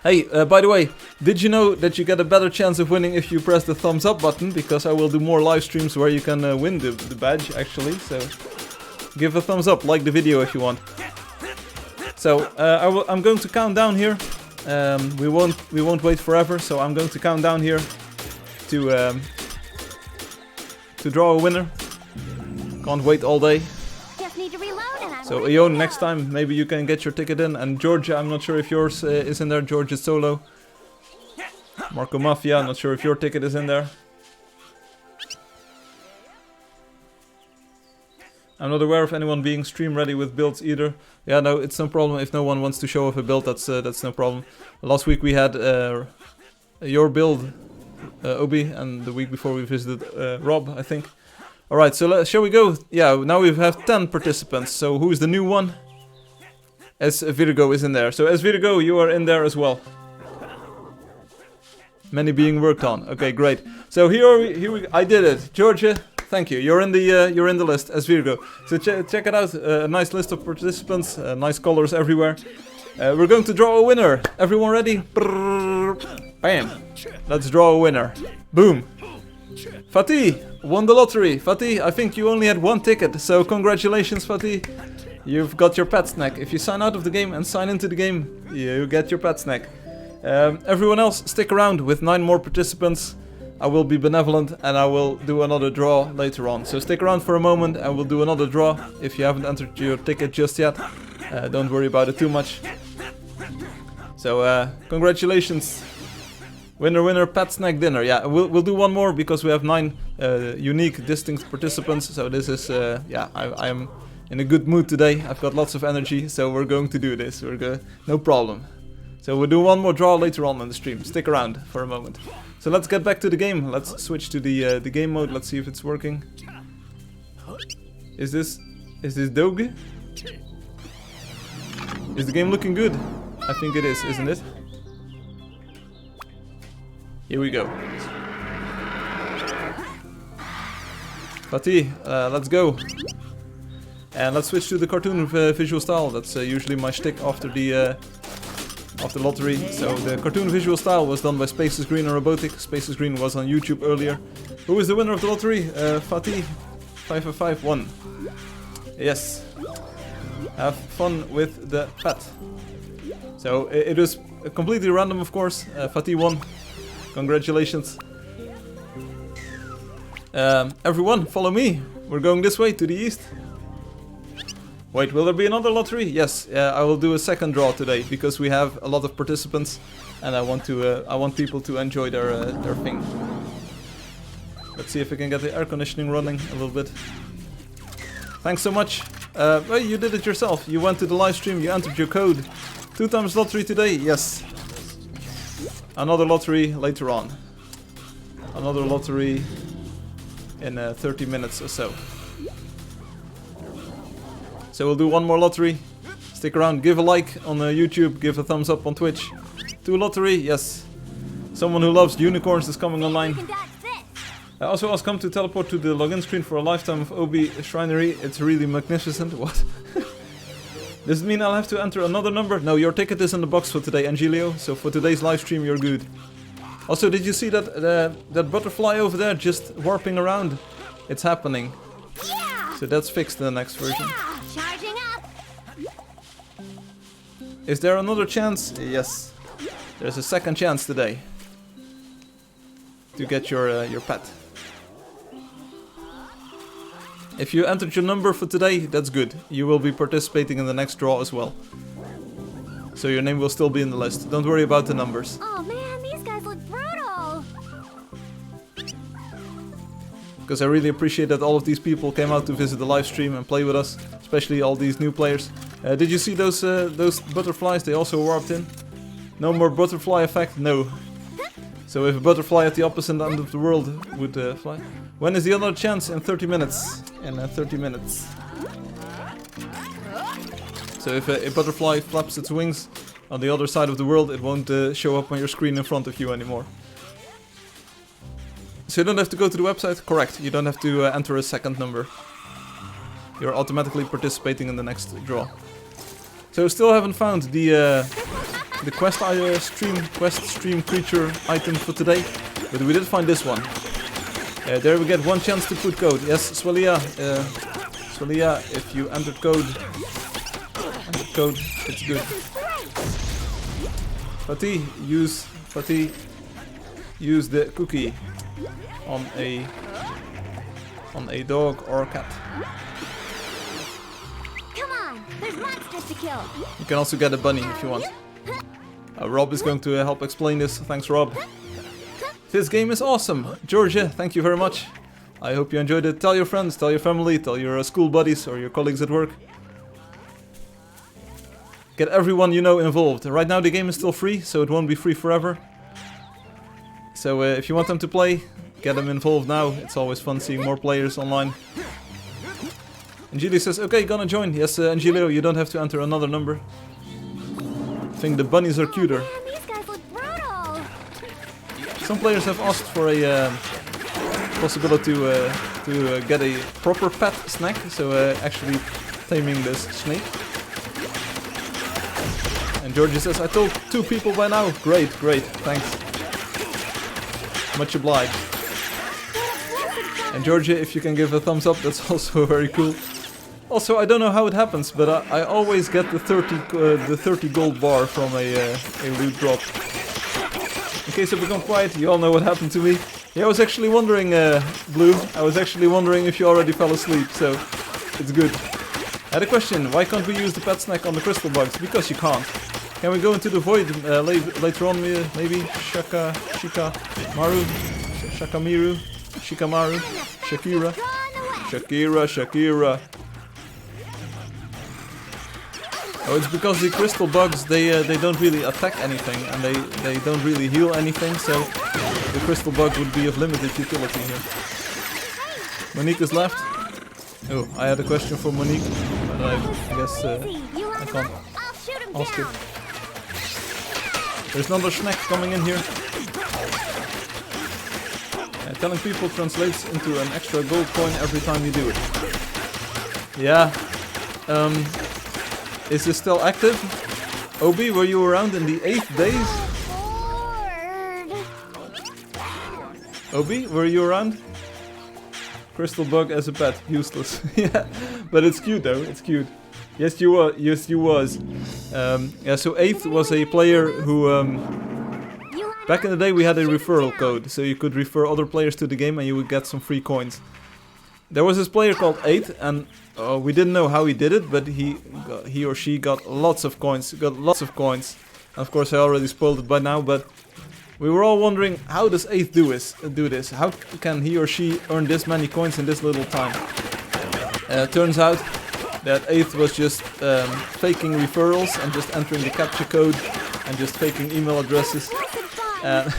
Hey, by the way, did you know that you get a better chance of winning if you press the thumbs up button? Because I will do more live streams where you can win the badge, actually. So give a thumbs up, like the video if you want. So I'm going to count down here. We won't wait forever, so I'm going to count down here to draw a winner. Can't wait all day. Just need to reload and I'm So Ion, next time maybe you can get your ticket in. And Georgia, I'm not sure if yours is in there. Georgia Solo. Marco Mafia, not sure if your ticket is in there. I'm not aware of anyone being stream ready with builds either. Yeah, no, it's no problem if no one wants to show off a build. That's no problem. Last week we had your build, Obi, and the week before we visited Rob, I think. Alright, so shall we go? Yeah, now we have 10 participants. So who is the new one? As Virgo is in there. So as Virgo, you are in there as well. Many being worked on. Okay, great. So here we I did it. Georgia, thank you. You're in the list as Virgo. So check it out. A nice list of participants. Nice colors everywhere. We're going to draw a winner. Everyone ready? Brrr, bam. Let's draw a winner. Boom. Fatih won the lottery. Fatih, I think you only had 1 ticket. So congratulations, Fatih. You've got your pet snack. If you sign out of the game and sign into the game, you get your pet snack. Everyone else, stick around with 9 more participants. I will be benevolent and I will do another draw later on. So stick around for a moment and we'll do another draw. If you haven't entered your ticket just yet, don't worry about it too much. So congratulations. Winner, winner, pet snack dinner. Yeah, we'll do one more because we have 9 unique, distinct participants. So this is, yeah, I am in a good mood today. I've got lots of energy, so we're going to do this. No problem. So we'll do one more draw later on in the stream. Stick around for a moment. So let's get back to the game. Let's switch to the game mode. Let's see if it's working. Is this Doge? Is the game looking good? I think it is, isn't it? Here we go. Fatih, let's go. And let's switch to the cartoon visual style. That's usually my shtick after the lottery. So the cartoon visual style was done by Spaces Green and Robotic. Spaces Green was on YouTube earlier. Who is the winner of the lottery? Fatih 5551. Yes. Have fun with the pet. So it was completely random, of course. Fatih won. Congratulations. Everyone, follow me. We're going this way to the east. Wait, will there be another lottery? Yes, I will do a second draw today because we have a lot of participants, and I want people to enjoy their thing. Let's see if we can get the air conditioning running a little bit. Thanks so much. Well, you did it yourself. You went to the live stream. You entered your code. 2 times lottery today. Yes. Another lottery later on. Another lottery in 30 minutes or so. So we'll do one more lottery. Stick around, give a like on YouTube, give a thumbs up on Twitch. 2 lottery, yes. Someone who loves unicorns is coming online. I also asked come to teleport to the login screen for a lifetime of Obi Shrinery. It's really magnificent. What? Does it mean I'll have to enter another number? No, your ticket is in the box for today, Angelio. So for today's live stream, you're good. Also, did you see that butterfly over there just warping around? It's happening. Yeah! So that's fixed in the next version. Yeah! Charging up! Is there another chance? Yes. There's a second chance today to get your pet. If you entered your number for today, that's good. You will be participating in the next draw as well. So your name will still be in the list. Don't worry about the numbers. Oh man, these guys look brutal. Because I really appreciate that all of these people came out to visit the live stream and play with us. Especially all these new players. Did you see those butterflies? They also warped in. No more butterfly effect? No. So if a butterfly at the opposite end of the world would fly. When is the other chance? In 30 minutes. In 30 minutes. So if a butterfly flaps its wings on the other side of the world, it won't show up on your screen in front of you anymore. So you don't have to go to the website? Correct. You don't have to enter a second number. You're automatically participating in the next draw. So still haven't found the quest stream creature item for today, but we did find this one. There we get one chance to put code. Yes, Swalia, if you entered code, it's good. Fatih, use the cookie on a dog or a cat. Come on, there's monsters to kill. You can also get a bunny if you want. Rob is going to help explain this. Thanks, Rob. This game is awesome. Georgia, thank you very much. I hope you enjoyed it. Tell your friends, tell your family, tell your school buddies or your colleagues at work. Get everyone you know involved. Right now the game is still free, so it won't be free forever. So if you want them to play, get them involved now. It's always fun seeing more players online. Angelio says, okay, gonna join. Yes, Angelio, you don't have to enter another number. I think the bunnies are cuter. Man, these guys look brutal. Some players have asked for a possibility to get a proper pet snack, so actually taming this snake. And Georgie says, I told 2 people by now. Great, thanks. Much obliged. And Georgia, if you can give a thumbs up, that's also very cool. Also, I don't know how it happens, but I always get the 30 gold bar from a loot drop. In case I become quiet, you all know what happened to me. Yeah, I was actually wondering, Blue, I was actually wondering if you already fell asleep, so it's good. I had a question, why can't we use the pet snack on the crystal bugs? Because you can't. Can we go into the void later on, maybe? Shikamaru? Shakira. Oh, it's because the crystal bugs, they don't really attack anything, and they don't really heal anything, so the crystal bug would be of limited utility here. Monique is left. Oh, I had a question for Monique, but I guess I can't ask it. There's another snack coming in here. Telling people translates into an extra gold coin every time you do it. Yeah. Is this still active? Obi, were you around in the 8th days? Obi, were you around? Crystal bug as a pet, useless. Yeah, but it's cute though, it's cute. Yes, you were. Yes, you was. Yeah, so 8th was a player who... back in the day we had a referral code, so you could refer other players to the game and you would get some free coins. There was this player called 8th, and we didn't know how he did it, but he or she got lots of coins. And of course I already spoiled it by now, but we were all wondering, how does 8th do this? How can he or she earn this many coins in this little time? Turns out that 8th was just faking referrals and just entering the captcha code and just faking email addresses and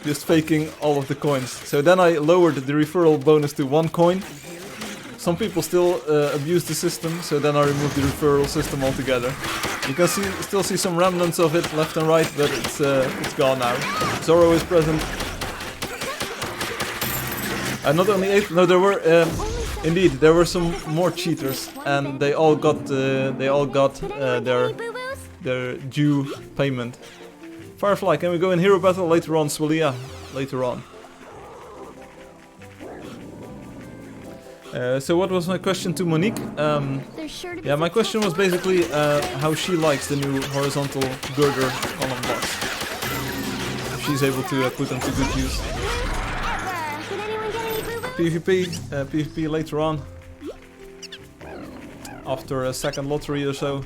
just faking all of the coins. So then I lowered the referral bonus to 1 coin. Some people still abuse the system, so then I removed the referral system altogether. You can still see some remnants of it left and right, but it's gone now. Zoro is present. Not only 8, no, there were indeed there were some more cheaters, and they all got their due payment. Firefly, can we go in hero battle later on, Swalia? Later on. So what was my question to Monique? There's sure to be Yeah, my some question was helpful basically ways. how she likes the new horizontal girder column blocks. If she's able to put them to good use. Did anyone get any boo-boos? PvP later on. After a second lottery or so.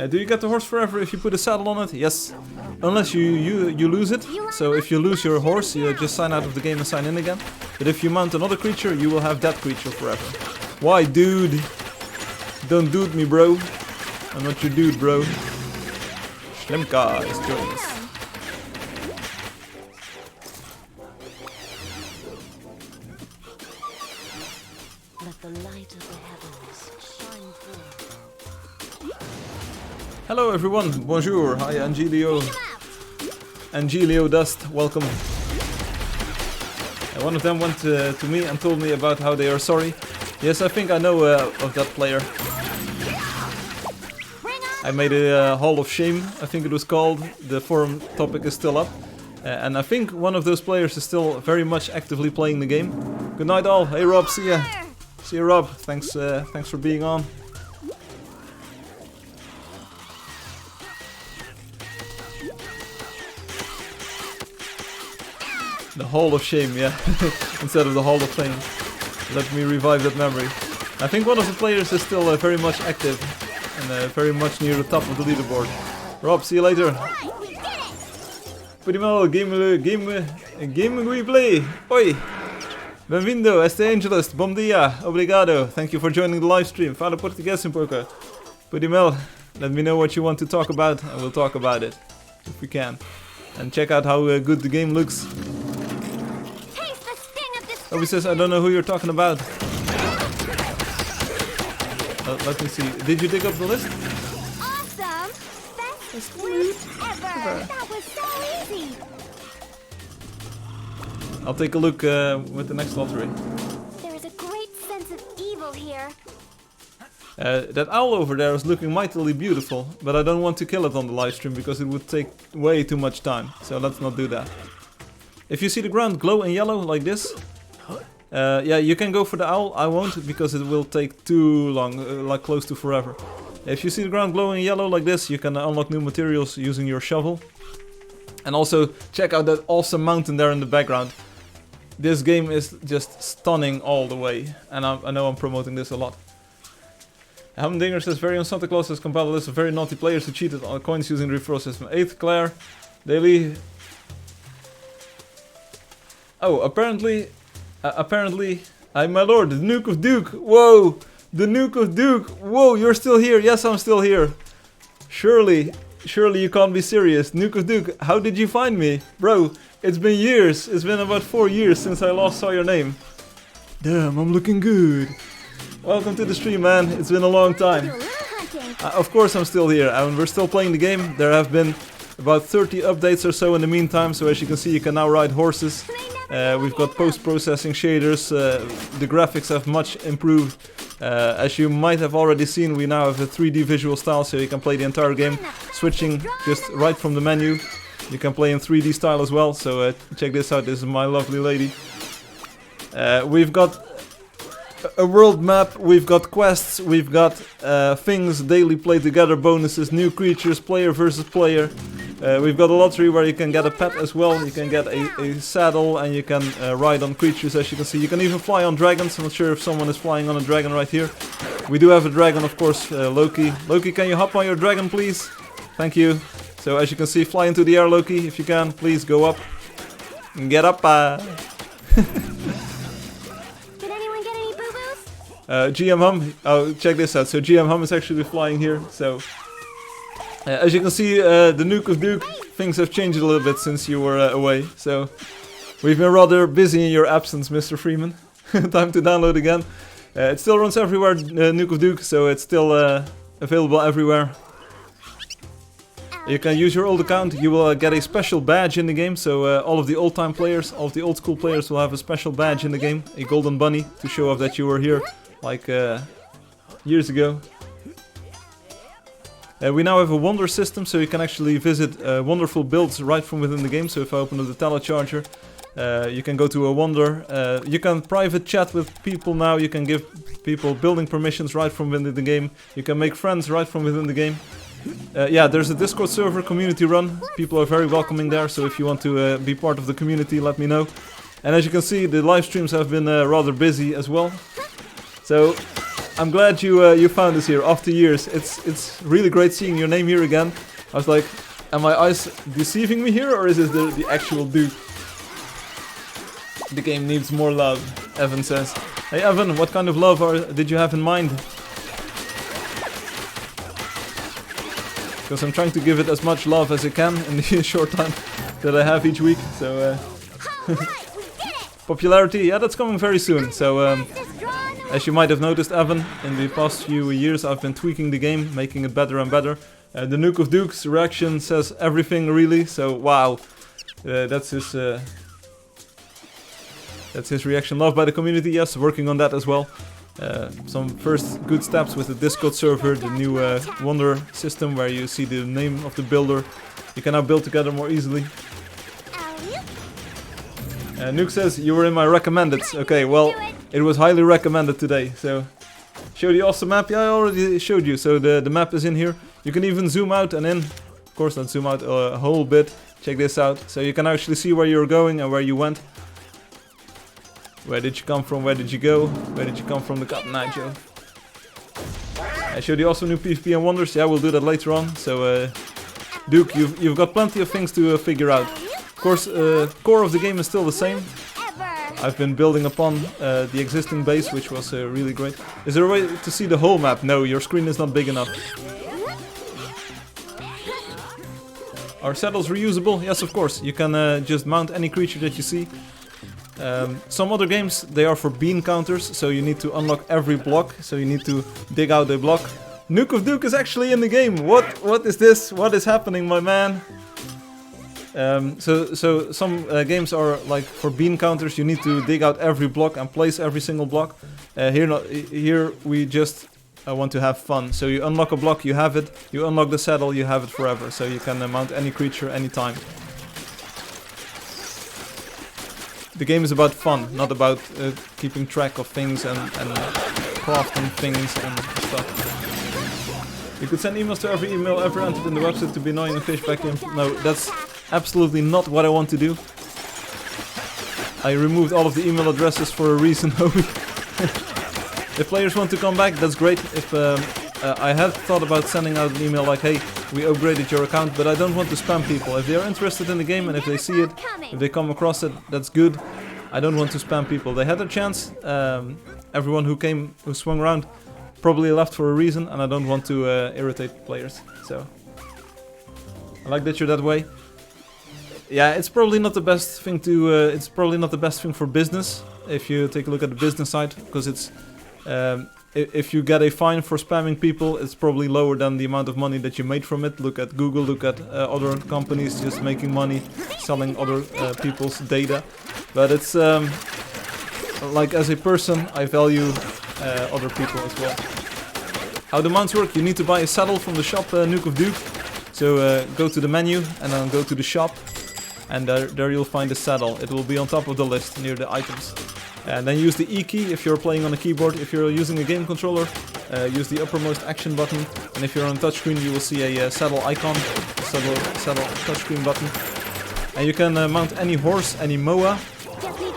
Do you get the horse forever if you put a saddle on it? Yes. Unless you lose it. So if you lose your horse, you just sign out of the game and sign in again. But if you mount another creature, you will have that creature forever. Why, dude? Don't dude me, bro. I'm not your dude, bro. Schlemka is joining us. Let the light of the heavens shine through. Hello everyone, bonjour, hi Angelio. Angeldust, welcome. One of them went to me and told me about how they are sorry. Yes, I think I know of that player. I made a Hall of Shame, I think it was called. The forum topic is still up. And I think one of those players is still very much actively playing the game. Good night all, hey Rob, see ya. See you Rob, thanks for being on. The Hall of Shame, yeah, instead of the Hall of Fame. Let me revive that memory. I think one of the players is still very much active and very much near the top of the leaderboard. Rob, see you later. Primo, game we play. Oi! Benvindo, este Angeldust, bom dia, obrigado. Thank you for joining the live stream. Fala português um pouco. Primo, let me know what you want to talk about and we'll talk about it, if we can. And check out how good the game looks. Obi says, I don't know who you're talking about. Let me see. Did you dig up the list? Awesome! Best loot ever! That was so easy! I'll take a look with the next lottery. There is a great sense of evil here. That owl over there is looking mightily beautiful, but I don't want to kill it on the live stream because it would take way too much time. So let's not do that. If you see the ground glow in yellow like this, yeah, you can go for the owl. I won't because it will take too long, like close to forever. If you see the ground glowing yellow like this, you can unlock new materials using your shovel. And also check out that awesome mountain there in the background. This game is just stunning all the way, and I know I'm promoting this a lot. Hamdinger says, very on Santa Claus has compiled a list of very naughty players who cheated on coins using the referral system. 8th Claire, Daily. Oh, apparently, my lord, the Nuke of Duke. Whoa, the Nuke of Duke. Whoa, you're still here. Yes, I'm still here. Surely you can't be serious. Nuke of Duke, how did you find me? Bro, it's been years. It's been about 4 years since I last saw your name. Damn, I'm looking good. Welcome to the stream, man. It's been a long time. Of course I'm still here, and we're still playing the game. There have been about 30 updates or so in the meantime, so as you can see, you can now ride horses. We've got post-processing shaders. The graphics have much improved. As you might have already seen, we now have a 3D visual style, so you can play the entire game switching just right from the menu. You can play in 3D style as well, so check this out. This is my lovely lady. We've got a world map, we've got quests, we've got things, daily play together bonuses, new creatures, player versus player. We've got a lottery where you can get a pet as well. You can get a saddle and you can ride on creatures, as you can see. You can even fly on dragons. I'm not sure if someone is flying on a dragon right here. We do have a dragon, of course, Loki. Loki, can you hop on your dragon, please? Thank you. So as you can see, fly into the air, Loki, if you can. Please go up. Get up. GM Hum, oh, check this out. So GM Hum is actually flying here. So as you can see, the Nuke of Duke, things have changed a little bit since you were away. So we've been rather busy in your absence, Mr. Freeman. Time to download again. It still runs everywhere, Nuke of Duke, so it's still available everywhere. You can use your old account. You will get a special badge in the game. So all of the old-time players, all of the old-school players will have a special badge in the game, a golden bunny, to show off that you were here. Like years ago. We now have a wonder system, so you can actually visit wonderful builds right from within the game. So if I open up the telecharger, You can go to a Wonder. You can private chat with people now. You can give people building permissions right from within the game. You can make friends right from within the game. Yeah, there's a Discord server, community run. People are very welcoming there, so if you want to be part of the community, let me know. And as you can see, the live streams have been rather busy as well. So I'm glad you found us here after years. It's really great seeing your name here again. I was like, am my eyes deceiving me here, or is this the actual Duke? The game needs more love, Evan says. Hey Evan, what kind of love did you have in mind? Because I'm trying to give it as much love as I can in the short time that I have each week. So popularity, yeah, that's coming very soon. So as you might have noticed, Evan, in the past few years I've been tweaking the game, making it better and better. The Nuke of Dukes reaction says everything really. So wow, that's his reaction. Loved by the community, yes, working on that as well. Some first good steps with the Discord server, the new Wonder system where you see the name of the builder. You can now build together more easily. Nuke says, you were in my recommended. Okay, well, it was highly recommended today, so... Show the awesome map? Yeah, I already showed you, so the map is in here. You can even zoom out and in. Of course, not zoom out a whole bit. Check this out. So you can actually see where you're going and where you went. Where did you come from? Where did you go? Where did you come from? The Cat Night Joe. I showed you also new PvP and Wonders. Yeah, we'll do that later on. So, Duke, you've got plenty of things to figure out. Of course, core of the game is still the same. I've been building upon the existing base, which was really great. Is there a way to see the whole map? No, your screen is not big enough. Are saddles reusable? Yes, of course. You can just mount any creature that you see. Some other games, they are for bean counters, so you need to unlock every block, so you need to dig out a block. Nuke of Duke is actually in the game! What is this? What is happening, my man? So some games are like for bean counters, you need to dig out every block and place every single block. Here we just want to have fun. So you unlock a block, you have it. You unlock the saddle, you have it forever. So you can mount any creature anytime. The game is about fun, not about keeping track of things and crafting things and stuff. You could send emails to every email ever entered in the website to be annoying and fish back in. No, that's absolutely not what I want to do. I removed all of the email addresses for a reason. If players want to come back, that's great. If I had thought about sending out an email like, hey, we upgraded your account, but I don't want to spam people. If they are interested in the game and if they see it, if they come across it, that's good. I don't want to spam people. They had their chance. Everyone who swung around probably left for a reason, and I don't want to irritate players. So I like that you're that way. Yeah, it's probably not the best thing to. It's probably not the best thing for business if you take a look at the business side, because it's. If you get a fine for spamming people, it's probably lower than the amount of money that you made from it. Look at Google, look at other companies just making money selling other people's data. But it's like, as a person, I value other people as well. How the mounts work? You need to buy a saddle from the shop, Nuke of Duke. So go to the menu and then go to the shop, and there you'll find the saddle. It will be on top of the list near the items. And then use the E key if you're playing on a keyboard. If you're using a game controller, use the uppermost action button. And if you're on touchscreen, you will see a saddle icon, saddle touchscreen button. And you can mount any horse, any moa.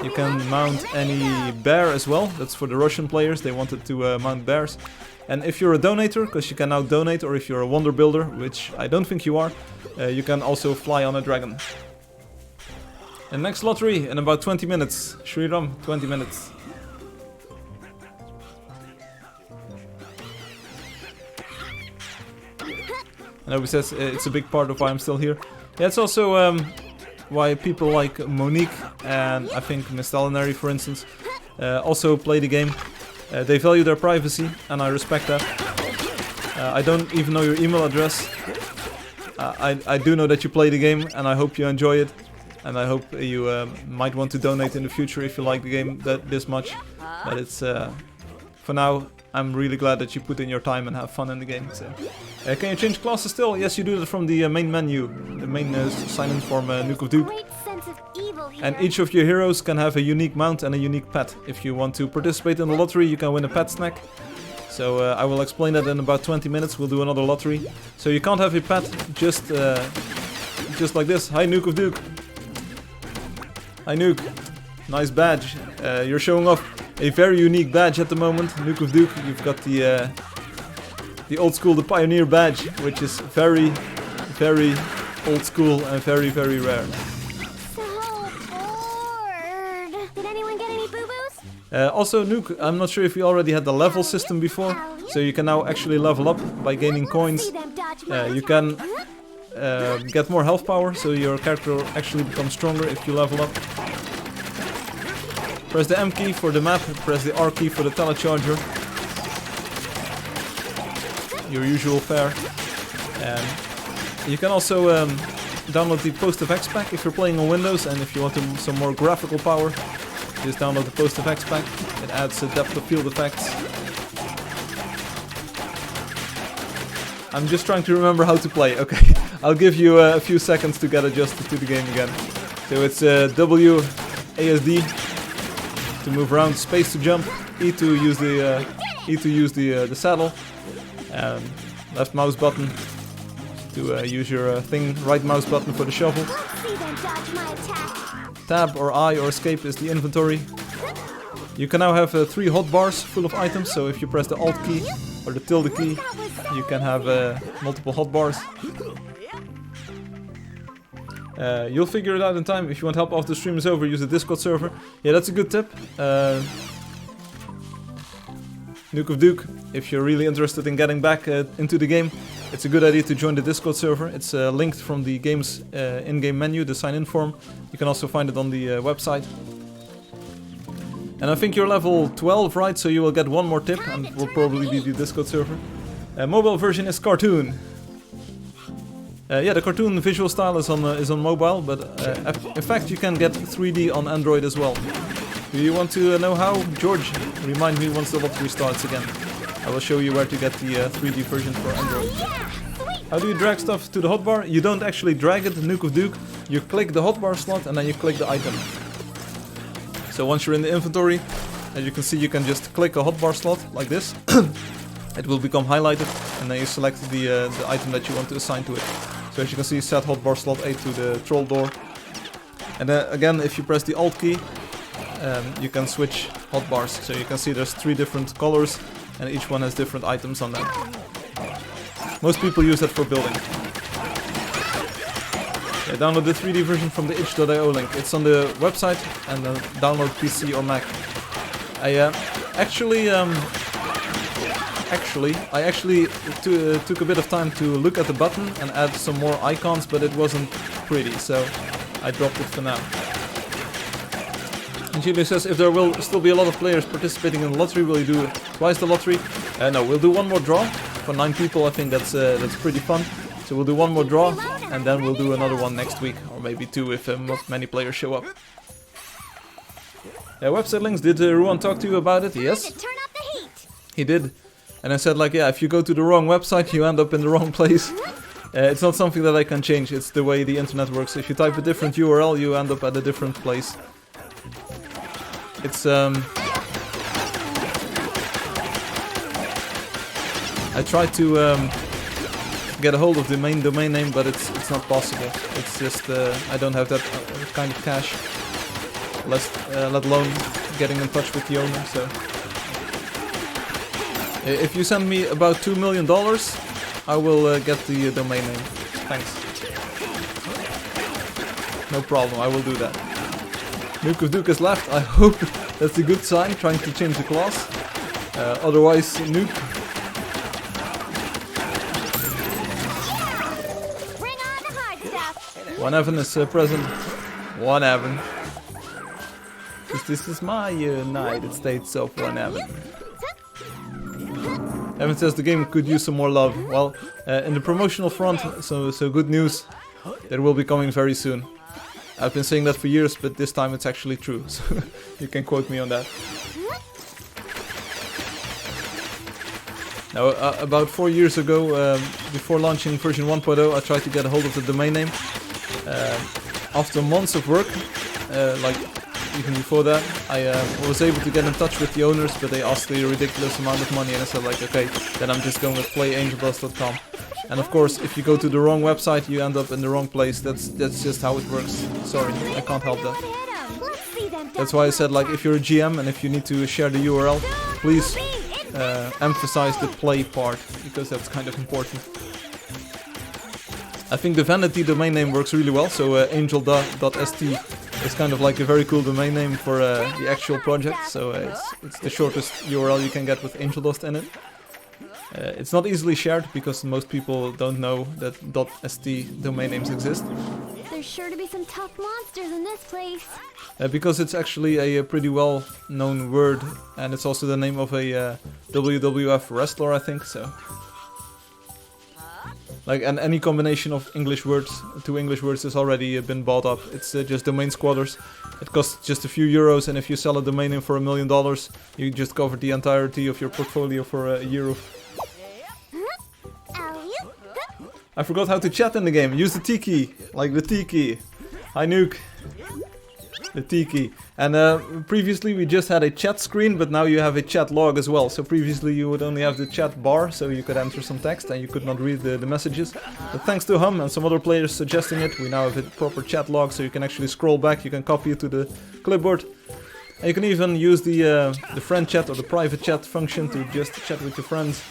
You can mount any bear as well. That's for the Russian players. They wanted to mount bears. And if you're a donator, because you can now donate, or if you're a wonder builder, which I don't think you are, you can also fly on a dragon. And next lottery in about 20 minutes. Shriram, 20 minutes. And Obi says it's a big part of why I'm still here. Yeah, it's also why people like Monique and I think Mistallinary, for instance, also play the game. They value their privacy, and I respect that. I don't even know your email address. I do know that you play the game, and I hope you enjoy it. And I hope you might want to donate in the future if you like the game this much. But it's, for now, I'm really glad that you put in your time and have fun in the game. So, can you change classes still? Yes, you do that from the main menu, the main silent form Nuke of Duke. And each of your heroes can have a unique mount and a unique pet. If you want to participate in the lottery, you can win a pet snack. So I will explain that in about 20 minutes. We'll do another lottery. So you can't have a pet just like this. Hi, Nuke of Duke. Hi, Nuke. Nice badge. You're showing off a very unique badge at the moment. Nuke of Duke, you've got the old school, the Pioneer badge, which is very, very old school and very, very rare. So bored. Did anyone get any boo-boos? Also, Nuke, I'm not sure if you already had the level system before, so you can now actually level up by gaining coins. See them dodge my You can get more health power, so your character actually becomes stronger if you level up. Press the M key for the map, press the R key for the telecharger. Your usual fare. You can also download the Post-Effects pack if you're playing on Windows, and if you want some more graphical power, just download the Post-Effects pack. It adds a depth of field effects. I'm just trying to remember how to play. Okay, I'll give you a few seconds to get adjusted to the game again. So it's WASD to move around, space to jump, E to use the saddle, left mouse button to use your thing, right mouse button for the shovel. See them dodge my attack. Tab or I or escape is the inventory. You can now have 3 hotbars full of items, so if you press the Alt key or the tilde key, you can have multiple hotbars. You'll figure it out in time. If you want help after the stream is over, use the Discord server. Yeah, that's a good tip. Nuke of Duke, if you're really interested in getting back into the game, it's a good idea to join the Discord server. It's linked from the game's in-game menu, the sign-in form. You can also find it on the website. And I think you're level 12, right? So you will get one more tip, and will probably be the Discord server. Mobile version is cartoon. Yeah, the cartoon visual style is on mobile, but in fact you can get 3D on Android as well. Do you want to know how? George, remind me once the lottery starts again. I will show you where to get the 3D version for Android. How do you drag stuff to the hotbar? You don't actually drag it, Nuke of Duke. You click the hotbar slot and then you click the item. So once you're in the inventory, as you can see, you can just click a hotbar slot like this. It will become highlighted, and then you select the item that you want to assign to it. So as you can see, set hotbar slot 8 to the troll door. And then again, if you press the Alt key, you can switch hotbars. So you can see there's 3 different colors, and each one has different items on them. Most people use that for building. Yeah, download the 3D version from the itch.io link. It's on the website, and then download PC or Mac. I actually took a bit of time to look at the button and add some more icons, but it wasn't pretty, so I dropped it for now. And Julia says, if there will still be a lot of players participating in the lottery, will you do twice the lottery? No, we'll do one more draw. For 9 people, I think that's pretty fun. So we'll do one more draw, and then we'll do another one next week, or maybe 2 if not many players show up. Website links, did Ruan talk to you about it? Yes. Turn up the heat. He did. And I said, like, yeah, if you go to the wrong website, you end up in the wrong place. It's not something that I can change, it's the way the internet works. If you type a different URL, you end up at a different place. It's, I tried to get a hold of the main domain name, but it's not possible. It's just, I don't have that kind of cash. Let alone getting in touch with the owner, so... If you send me about $2 million, I will get the domain name. Thanks. No problem, I will do that. Nuke of Duke has left. I hope that's a good sign, trying to change the class. Otherwise, Nuke. Bring on the hard stuff. One Evan is present. One Evan. This is my United States of One Evan. Evan says the game could use some more love. Well, in the promotional front, so good news. That will be coming very soon. I've been saying that for years, but this time it's actually true. So you can quote me on that. Now, about 4 years ago, before launching version 1.0, I tried to get a hold of the domain name. After months of work, like even before that, I was able to get in touch with the owners, but they asked a ridiculous amount of money, and I said like, okay, then I'm just going with playangeldust.com. And of course, if you go to the wrong website, you end up in the wrong place. That's just how it works. Sorry, I can't help that. That's why I said like, if you're a GM and if you need to share the URL, please emphasize the play part, because that's kind of important. I think the vanity domain name works really well, so angeldust.st is kind of like a very cool domain name for the actual project, so it's the shortest URL you can get with Angeldust in it. It's not easily shared because most people don't know that .st domain names exist. There's sure to be some tough monsters in this place. Because it's actually a pretty well-known word, and it's also the name of a WWF wrestler, I think, so... Like, and any combination of English words, 2 English words, has already been bought up. It's just domain squatters. It costs just a few euros, and if you sell a domain name for $1 million, you just cover the entirety of your portfolio for a year of... I forgot how to chat in the game. Use the T key, like the T key. Hi Nuke. The T key. And previously we just had a chat screen, but now you have a chat log as well. So previously you would only have the chat bar, so you could enter some text and you could not read the messages. But thanks to Hum and some other players suggesting it, we now have a proper chat log, so you can actually scroll back, you can copy it to the clipboard. And you can even use the friend chat or the private chat function to just chat with your friends.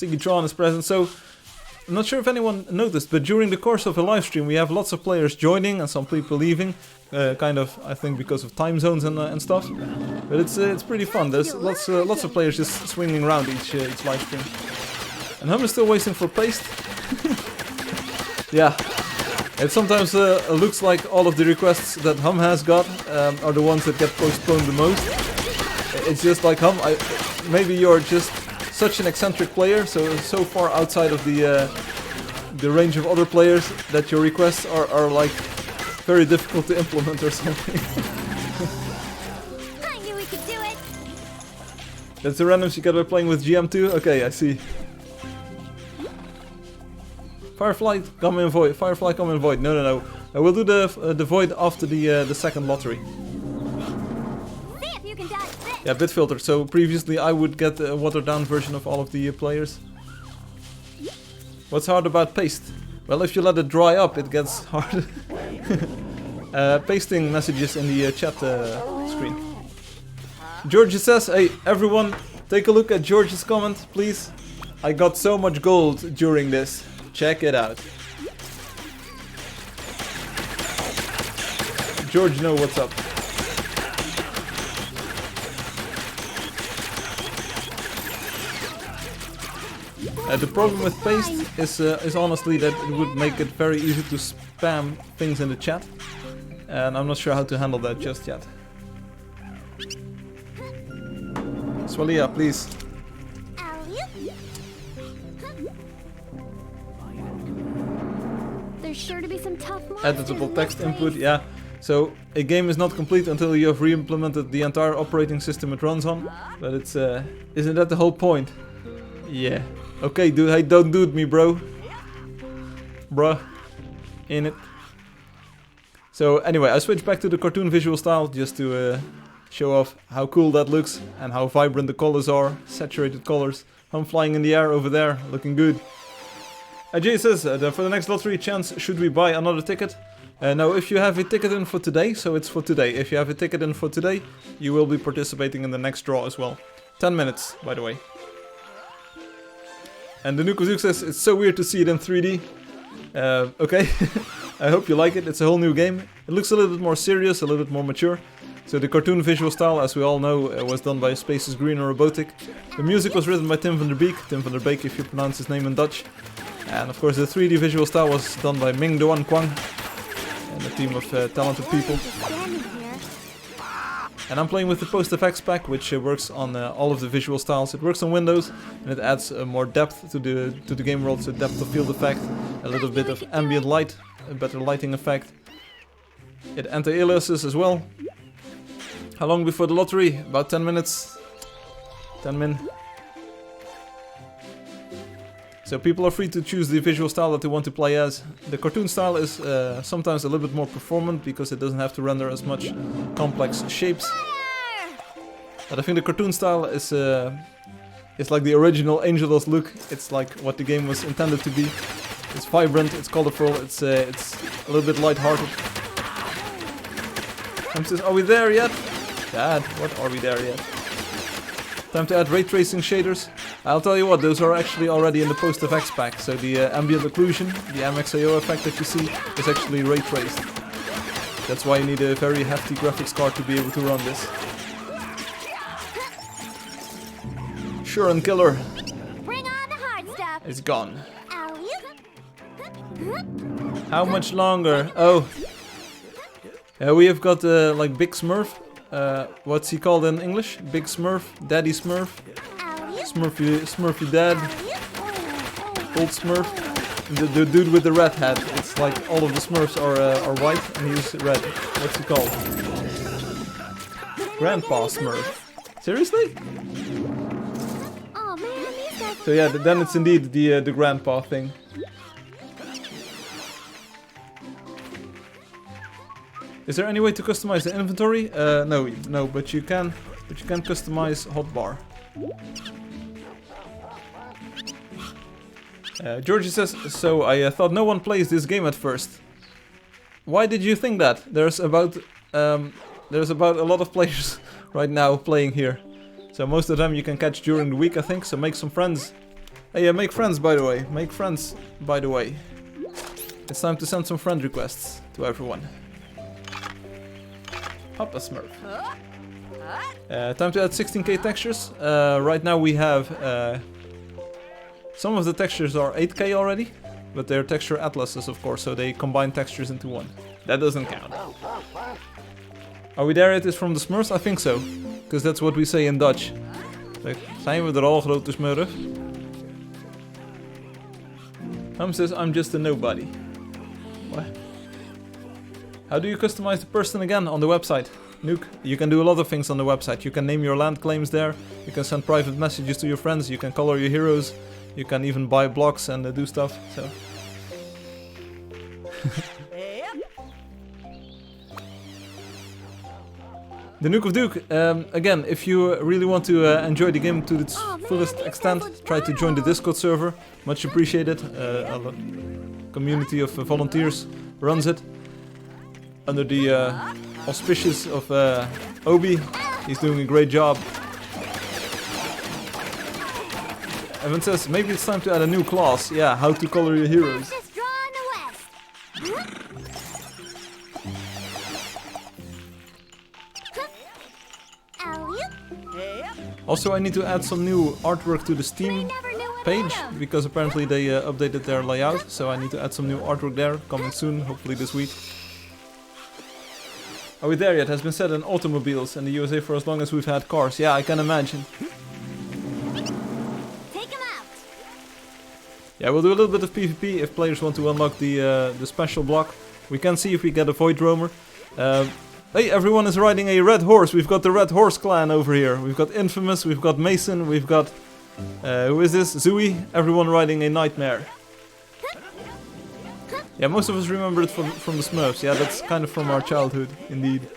Sigitron is present, so I'm not sure if anyone noticed, but during the course of a live stream we have lots of players joining and some people leaving, kind of, I think, because of time zones and stuff. But it's pretty fun. There's lots of players just swinging around each live stream. And Hum is still waiting for paste. Yeah, it sometimes looks like all of the requests that Hum has got are the ones that get postponed the most. It's just like, Hum, maybe you're just such an eccentric player, so far outside of the range of other players that your requests are like very difficult to implement or something. I knew we could do it. That's the randoms you get by playing with GM2? Okay, I see. Firefly, come in void. Firefly, come in void. No. We'll do the void after the second lottery. See if you can dodge this. Yeah, bit filter. So previously I would get a watered down version of all of the players. What's hard about paste? Well, if you let it dry up, it gets hard. Pasting messages in the chat screen. George says, hey everyone, take a look at George's comment, please. I got so much gold during this. Check it out. George, know what's up. The problem with paste is honestly that it would make it very easy to spam things in the chat, and I'm not sure how to handle that just yet. Swalia, please. There's sure to be some tough monsters Editable in text this input, place. yeah. So a game is not complete until you have re-implemented the entire operating system it runs on, but it's isn't that the whole point? Yeah. Okay, dude, hey, don't do it me, bro. Bruh. In it. So anyway, I switched back to the cartoon visual style just to show off how cool that looks and how vibrant the colors are. Saturated colors. I'm flying in the air over there, looking good. Jay says, for the next lottery chance, should we buy another ticket? No, if you have a ticket in for today, so it's for today. If you have a ticket in for today, you will be participating in the next draw as well. 10 minutes, by the way. And the Nukozuk says, it's so weird to see it in 3D. Okay, I hope you like it. It's a whole new game. It looks a little bit more serious, a little bit more mature. So the cartoon visual style, as we all know, was done by Spaces Green or Robotic. The music was written by Tim van der Beek. Tim van der Beek, if you pronounce his name in Dutch. And of course the 3D visual style was done by Ming Doan Kwang. And a team of talented people. And I'm playing with the Post Effects pack, which works on all of the visual styles. It works on Windows, and it adds more depth to the game world, so depth of field effect, a little bit of ambient light, a better lighting effect. It anti-aliases as well. How long before the lottery? About 10 minutes. 10 min. So people are free to choose the visual style that they want to play as. The cartoon style is sometimes a little bit more performant because it doesn't have to render as much complex shapes. But I think the cartoon style is like the original Angeldust look. It's like what the game was intended to be. It's vibrant, it's colorful, it's a little bit light-hearted. Time says, are we there yet? Dad, what are we there yet? Time to add ray tracing shaders. I'll tell you what, those are actually already in the post-effects pack. So the ambient occlusion, the MXAO effect that you see, is actually ray traced. That's why you need a very hefty graphics card to be able to run this. Sure and killer. Bring on the hard stuff. It's gone. Alley-oop. How much longer? Oh. We have got like Big Smurf. What's he called in English? Big Smurf, Daddy Smurf, Smurfy Dad, Old Smurf. The dude with the red hat. It's like all of the Smurfs are white and he's red. What's he called? Grandpa Smurf. Seriously? Oh man, these guys. So yeah, then it's indeed the grandpa thing. Is there any way to customize the inventory? No, but you can customize hotbar. Georgie says, so I thought no one plays this game at first. Why did you think that? There's about a lot of players right now playing here. So most of them you can catch during the week, I think. So make some friends. Hey, make friends, by the way. Make friends, by the way. It's time to send some friend requests to everyone. Papa Smurf. Time to add 16K textures. Right now we have some of the textures are 8K already, but they're texture atlases, of course, so they combine textures into one. That doesn't count. Are we there? It is from the Smurfs? I think so, because that's what we say in Dutch. Like, zijn we er al, grote smurf? Says, I'm just a nobody. What? How do you customize the person again on the website? Nuke, you can do a lot of things on the website. You can name your land claims there, you can send private messages to your friends, you can color your heroes, you can even buy blocks and do stuff, so... The Nuke of Duke, again, if you really want to enjoy the game to its fullest extent, try to join the Discord server, much appreciated. A community of volunteers runs it. Under the auspices of Obi, he's doing a great job. Evan says, maybe it's time to add a new class. Yeah, how to color your heroes. Just draw in the west. Also, I need to add some new artwork to the Steam page, because apparently they updated their layout, so I need to add some new artwork there, coming soon, hopefully this week. Are we there yet? Has been said in automobiles in the USA for as long as we've had cars. Yeah, I can imagine. Take him out. Yeah, we'll do a little bit of PvP if players want to unlock the special block. We can see if we get a Void Roamer. Hey, everyone is riding a red horse. We've got the Red Horse clan over here. We've got Infamous, we've got Mason, we've got... who is this? Zooey. Everyone riding a Nightmare. Yeah, most of us remember it from the Smurfs. Yeah, that's kind of from our childhood, indeed.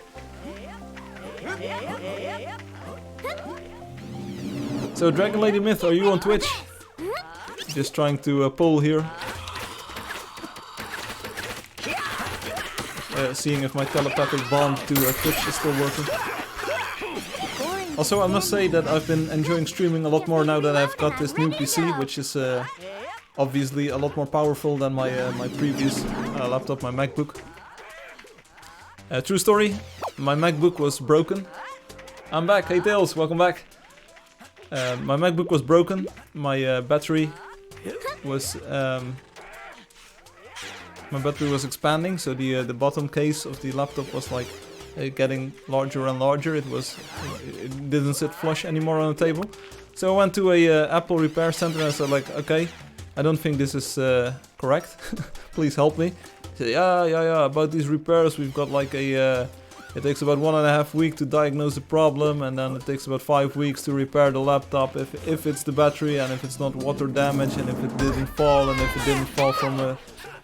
So, Dragon Lady Myth, are you on Twitch? Just trying to poll here. Seeing if my telepathic bond to Twitch is still working. Also, I must say that I've been enjoying streaming a lot more now that I've got this new PC, which is obviously a lot more powerful than my previous laptop, my MacBook. True story, my MacBook was broken. I'm back, hey Tails, welcome back. My MacBook was broken, my battery was expanding, so the bottom case of the laptop was like getting larger and larger. It didn't sit flush anymore on the table. So I went to a Apple repair center and I said like, okay, I don't think this is correct. Please help me. He said, yeah, about these repairs, we've got like a It takes about 1.5 weeks to diagnose the problem, and then it takes about 5 weeks to repair the laptop if it's the battery, and if it's not water damage, and if it didn't fall, and if it didn't fall from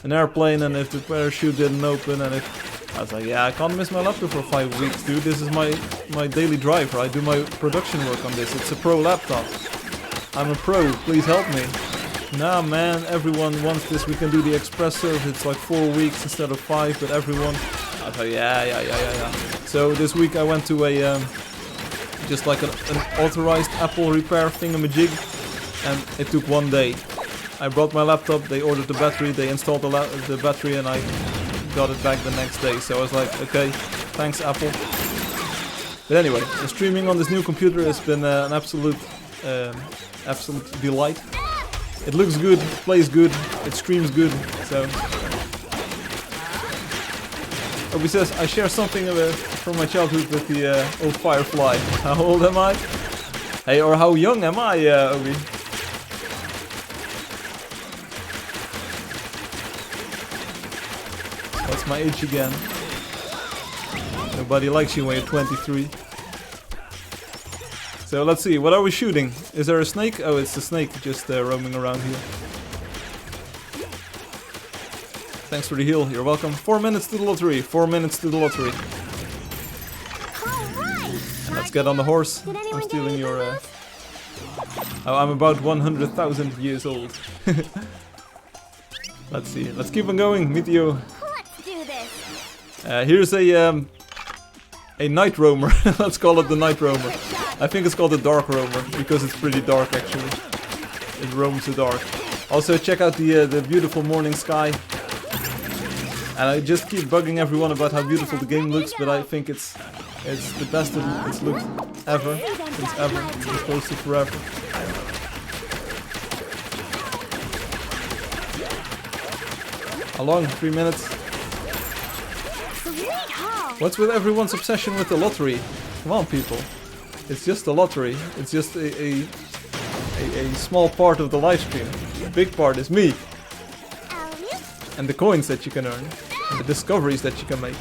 an airplane, and if the parachute didn't open, and if... I was like, yeah, I can't miss my laptop for 5 weeks, dude. This is my daily driver. I do my production work on this. It's a pro laptop. I'm a pro. Please help me. Nah, man, everyone wants this. We can do the express service. It's like 4 weeks instead of 5, but everyone... I thought, yeah. So this week I went to a just like an authorized Apple repair thingamajig, and it took 1 day. I brought my laptop, they ordered the battery, they installed the battery, and I got it back the next day. So I was like, okay, thanks Apple. But anyway, the streaming on this new computer has been an absolute delight. It looks good, it plays good, it streams good, so... Obi says, I share something from my childhood with the old Firefly. How old am I? Hey, or how young am I, Obi? What's my age again? Nobody likes you when you're 23. So let's see, what are we shooting? Is there a snake? Oh, it's the snake just roaming around here. Thanks for the heal, you're welcome. 4 minutes to the lottery, 4 minutes to the lottery. And let's get on the horse. I'm stealing your... Oh, I'm about 100,000 years old. Let's see, let's keep on going, Meteo. Let's do this. Here's a night roamer. Let's call it the night roamer. I think it's called the dark roamer, because it's pretty dark actually. It roams the dark. Also check out the beautiful morning sky. And I just keep bugging everyone about how beautiful the game looks, but I think it's the best it's looked ever, since ever, as opposed to forever. How long? 3 minutes? What's with everyone's obsession with the lottery? Come on, people. It's just a lottery. It's just a small part of the live stream. The big part is me. And the coins that you can earn. And the discoveries that you can make.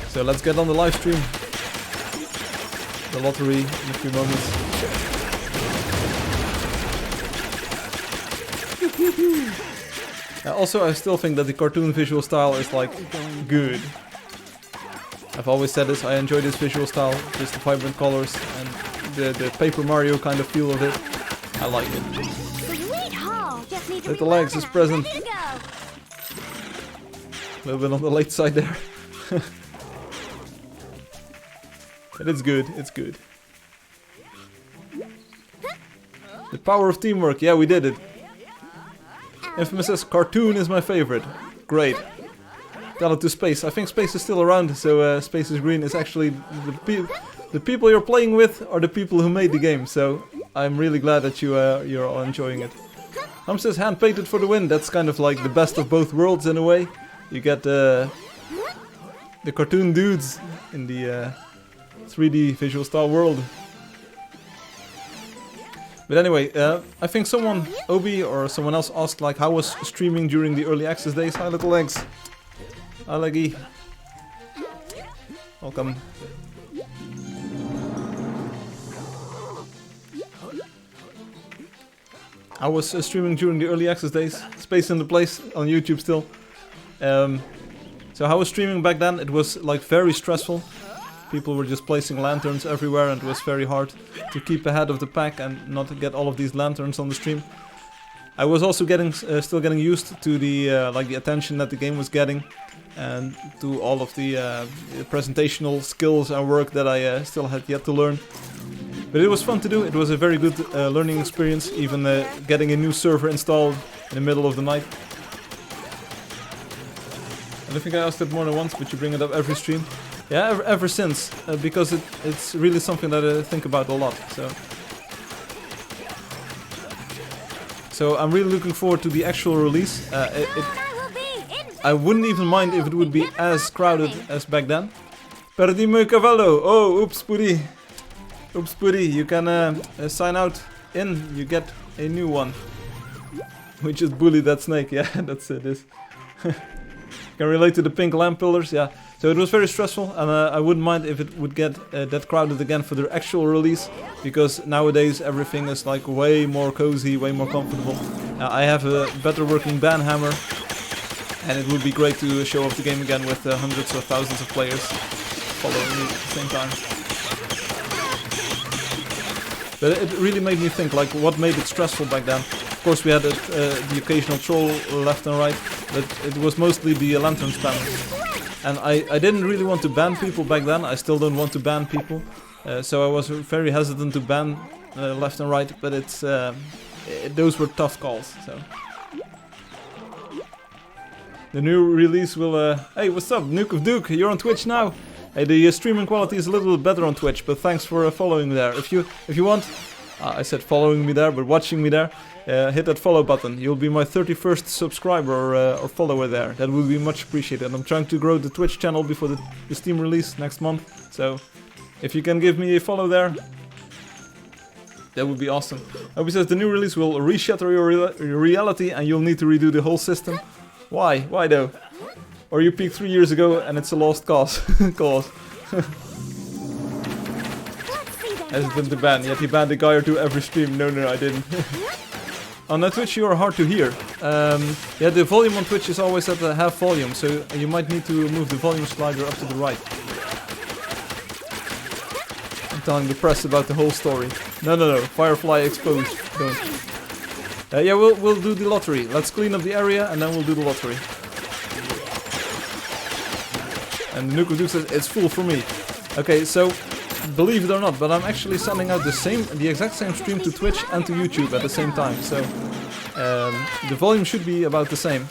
So let's get on the live stream. The lottery in a few moments. Also, I still think that the cartoon visual style is like good. I've always said this, I enjoy this visual style, just the vibrant colors and the Paper Mario kind of feel of it. I like it. Little Alex is present. A little bit on the late side there. But it's good, it's good. The power of teamwork, yeah, we did it. Infamous says, cartoon is my favorite. Great. Tell it to Space. I think Space is still around, so Space is Green is actually the people you're playing with are the people who made the game, so I'm really glad that you're all enjoying it. Says hand painted for the win. That's kind of like the best of both worlds in a way. You get the cartoon dudes in the 3D visual style world. But anyway, I think someone, Obi or someone else asked like how was streaming during the early access days. Hi little legs. Hi leggy. Welcome. I was streaming during the early access days. Space in the place on YouTube still. So how was streaming back then? It was like very stressful. People were just placing lanterns everywhere and it was very hard to keep ahead of the pack and not to get all of these lanterns on the stream. I was also still getting used to the like the attention that the game was getting and to all of the presentational skills and work that I still had yet to learn. But it was fun to do. It was a very good learning experience, even getting a new server installed in the middle of the night. I don't think I asked it more than once, but you bring it up every stream. Yeah, ever since, because it's really something that I think about a lot. So I'm really looking forward to the actual release. I wouldn't even mind if it would be as crowded as back then. Perdime cavallo. Oh, oops, Puri. Oops, Puri. You can sign out in. You get a new one. We just bullied that snake. Yeah, that's it. Can relate to the pink lamp pillars, yeah. So it was very stressful, and I wouldn't mind if it would get that crowded again for their actual release, because nowadays everything is like way more cozy, way more comfortable. I have a better working banhammer, and it would be great to show off the game again with hundreds or thousands of players following me at the same time. But it really made me think, like, what made it stressful back then. Of course, we had the occasional troll left and right, but it was mostly the lantern spammers. And I didn't really want to ban people back then. I still don't want to ban people. So I was very hesitant to ban left and right, but those were tough calls. So the new release will... hey, what's up, Nuke of Duke? You're on Twitch now. Hey, the streaming quality is a little bit better on Twitch, but thanks for following there. If you want, I said following me there, but watching me there, hit that follow button. You'll be my 31st subscriber or follower there. That would be much appreciated. I'm trying to grow the Twitch channel before the Steam release next month. So if you can give me a follow there, that would be awesome. Obi says the new release will reshatter your reality and you'll need to redo the whole system. Why? Why though? Or you peaked 3 years ago and it's a lost cause. Has been the ban. Yet he banned a guy or two every stream. No, I didn't. On Twitch you are hard to hear. Yeah, the volume on Twitch is always at half volume, so you might need to move the volume slider up to the right. I'm telling the press about the whole story. No. Firefly exposed. Don't. Yeah, we'll do the lottery. Let's clean up the area and then we'll do the lottery. And the Nuke says it's full for me. Okay, so believe it or not, but I'm actually sending out the exact same stream to Twitch and to YouTube at the same time. So the volume should be about the same.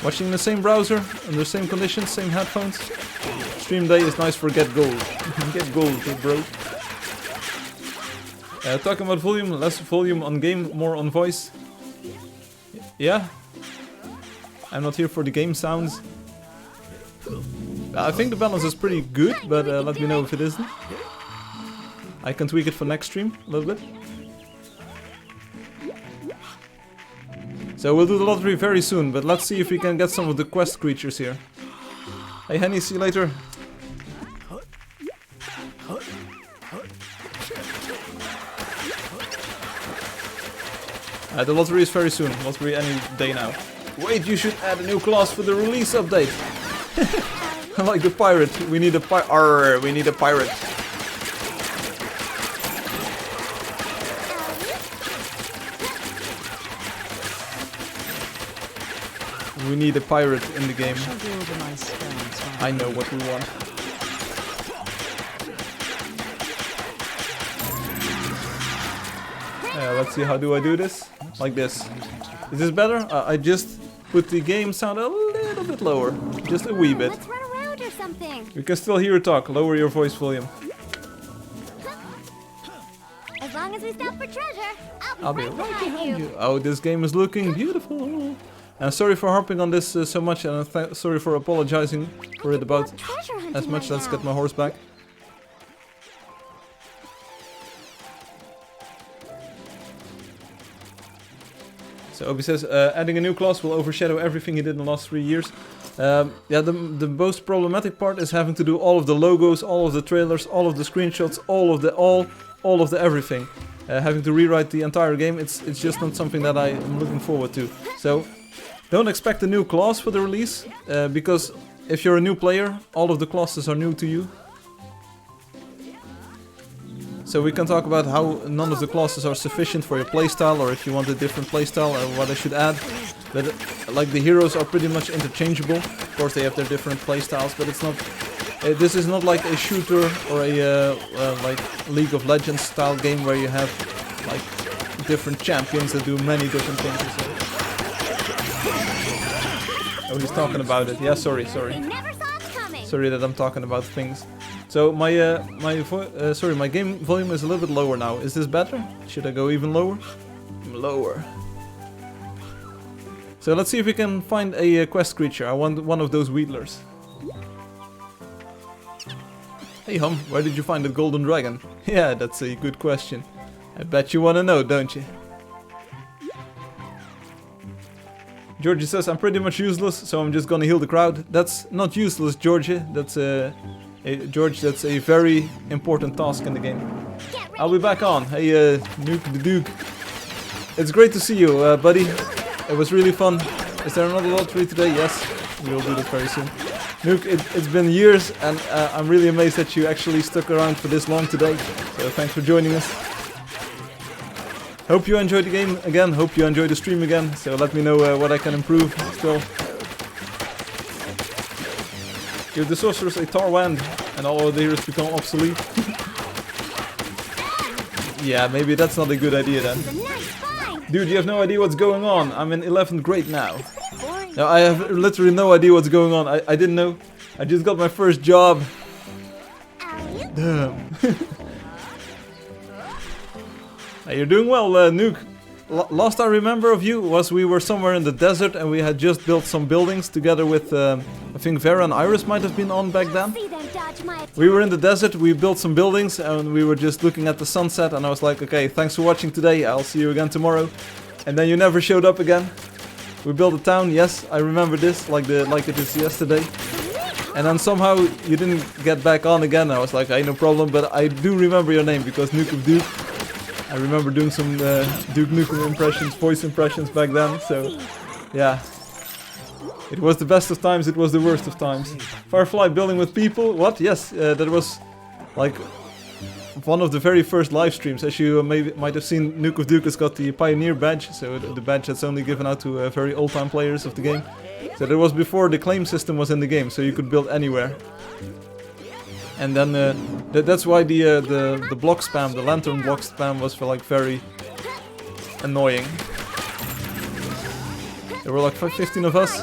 Watching in the same browser, under the same conditions, same headphones. Stream day is nice for get gold. Get gold, bro. Talking about volume, less volume on game, more on voice. Yeah? I'm not here for the game sounds. I think the balance is pretty good, but let me know if it isn't. I can tweak it for next stream a little bit. So we'll do the lottery very soon, but let's see if we can get some of the quest creatures here. Hey Henny, see you later. The lottery is very soon, lottery any day now. Wait, you should add a new class for the release update. I like the pirate. We need a we need a pirate. We need a pirate in the game. I know what we want. Let's see, how do I do this? Like this. Is this better? I just put the game sound a little bit lower. Just a wee bit. Let's run around or something. We can still hear you talk. Lower your voice volume. As long as we stop for treasure, I'll be right behind you. Oh, this game is looking beautiful. And sorry for harping on this so much, and sorry for apologizing for it about as much. Let's get my horse back. So Obi says, adding a new class will overshadow everything he did in the last 3 years. Yeah, the most problematic part is having to do all of the logos, all of the trailers, all of the screenshots, all of the everything. Having to rewrite the entire game, it's just not something that I'm looking forward to. So don't expect a new class for the release, because if you're a new player, all of the classes are new to you. So we can talk about how none of the classes are sufficient for your playstyle, or if you want a different playstyle, or what I should add. But like the heroes are pretty much interchangeable. Of course they have their different playstyles, but it's not. This is not like a shooter or a like League of Legends style game where you have like different champions that do many different things. So. Oh, he's talking about it. Yeah, sorry. Sorry that I'm talking about things. So my game volume is a little bit lower now. Is this better? Should I go even lower? Lower. So let's see if we can find a quest creature. I want one of those wheatlers. Hey Hum, where did you find the golden dragon? Yeah, that's a good question. I bet you want to know, don't you? Georgie says, I'm pretty much useless, so I'm just gonna heal the crowd. That's not useless, Georgie. That's George, that's a very important task in the game. I'll be back on. Hey, Nuke the Duke. It's great to see you, buddy. It was really fun. Is there another lottery today? Yes, we'll do this very soon. Nuke, it's been years, and I'm really amazed that you actually stuck around for this long today. So thanks for joining us. Hope you enjoyed the game again. Hope you enjoyed the stream again. So let me know what I can improve still. Give the sorcerers a tar wand, and all of the heroes become obsolete. Yeah, maybe that's not a good idea then. Dude, you have no idea what's going on. I'm in 11th grade now. No, I have literally no idea what's going on. I didn't know. I just got my first job. Damn. Hey, you're doing well, Nuke. Last I remember of you was we were somewhere in the desert and we had just built some buildings together with, I think Vera and Iris might have been on back then. We were in the desert, we built some buildings and we were just looking at the sunset and I was like, okay, thanks for watching today, I'll see you again tomorrow. And then you never showed up again. We built a town, yes, I remember this, like it is yesterday. And then somehow you didn't get back on again. I was like, hey, no problem, but I do remember your name because Nuke of Duke. I remember doing some Duke Nukem impressions, voice impressions back then, so yeah. It was the best of times, it was the worst of times. Firefly building with people, what? Yes, that was like one of the very first live streams. As you might have seen, Nuke of Duke has got the Pioneer badge, so the badge that's only given out to very old-time players of the game. So that was before the claim system was in the game, so you could build anywhere. And then that's why the block spam, the lantern block spam, was for like very annoying. There were like 15 of us.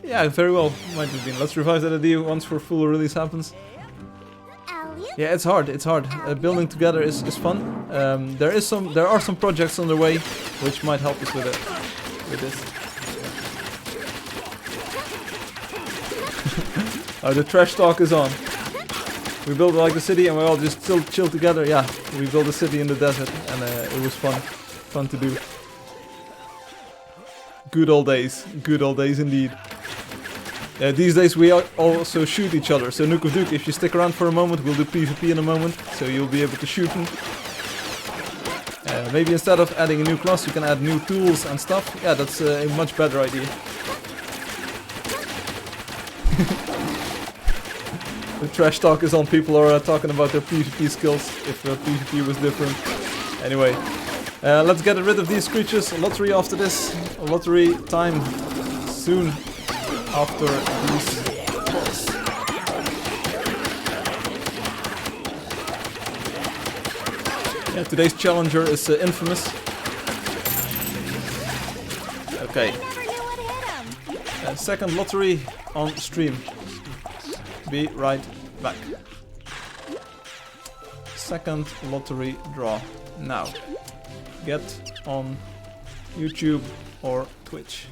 Yeah, very well, might have been. Let's revise that idea once for full release happens. Yeah, it's hard. It's hard. Building together is fun. There are some projects on the way which might help us with it. With this. Oh, the trash talk is on. We built like a city and we all just still chill together. Yeah, we built a city in the desert and it was fun to do. Good old days indeed. These days we also shoot each other. So Nuke of Duke, if you stick around for a moment, we'll do PvP in a moment. So you'll be able to shoot me. Maybe instead of adding a new class, you can add new tools and stuff. Yeah, that's a much better idea. The trash talk is on. People are talking about their PvP skills, if PvP was different. Anyway, let's get rid of these creatures. Lottery after this. Lottery time soon after these blocks. Yeah, today's challenger is infamous. Okay. Second lottery on stream. Be right back. Second lottery draw now. Get on YouTube or Twitch.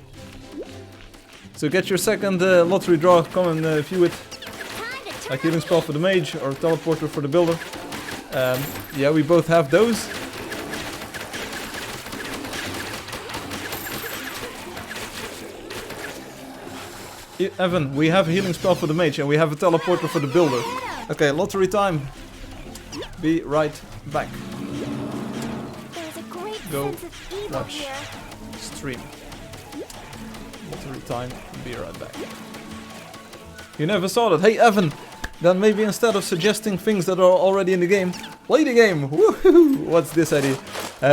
So get your second lottery draw, come and view it. Like healing spell for the mage or teleporter for the builder. Yeah, we both have those. Evan, we have a healing spell for the mage and we have a teleporter for the builder. Okay, lottery time. Be right back. Go watch stream. Lottery time. Be right back. You never saw that. Hey Evan, then maybe instead of suggesting things that are already in the game, play the game. Woohoo! What's this idea?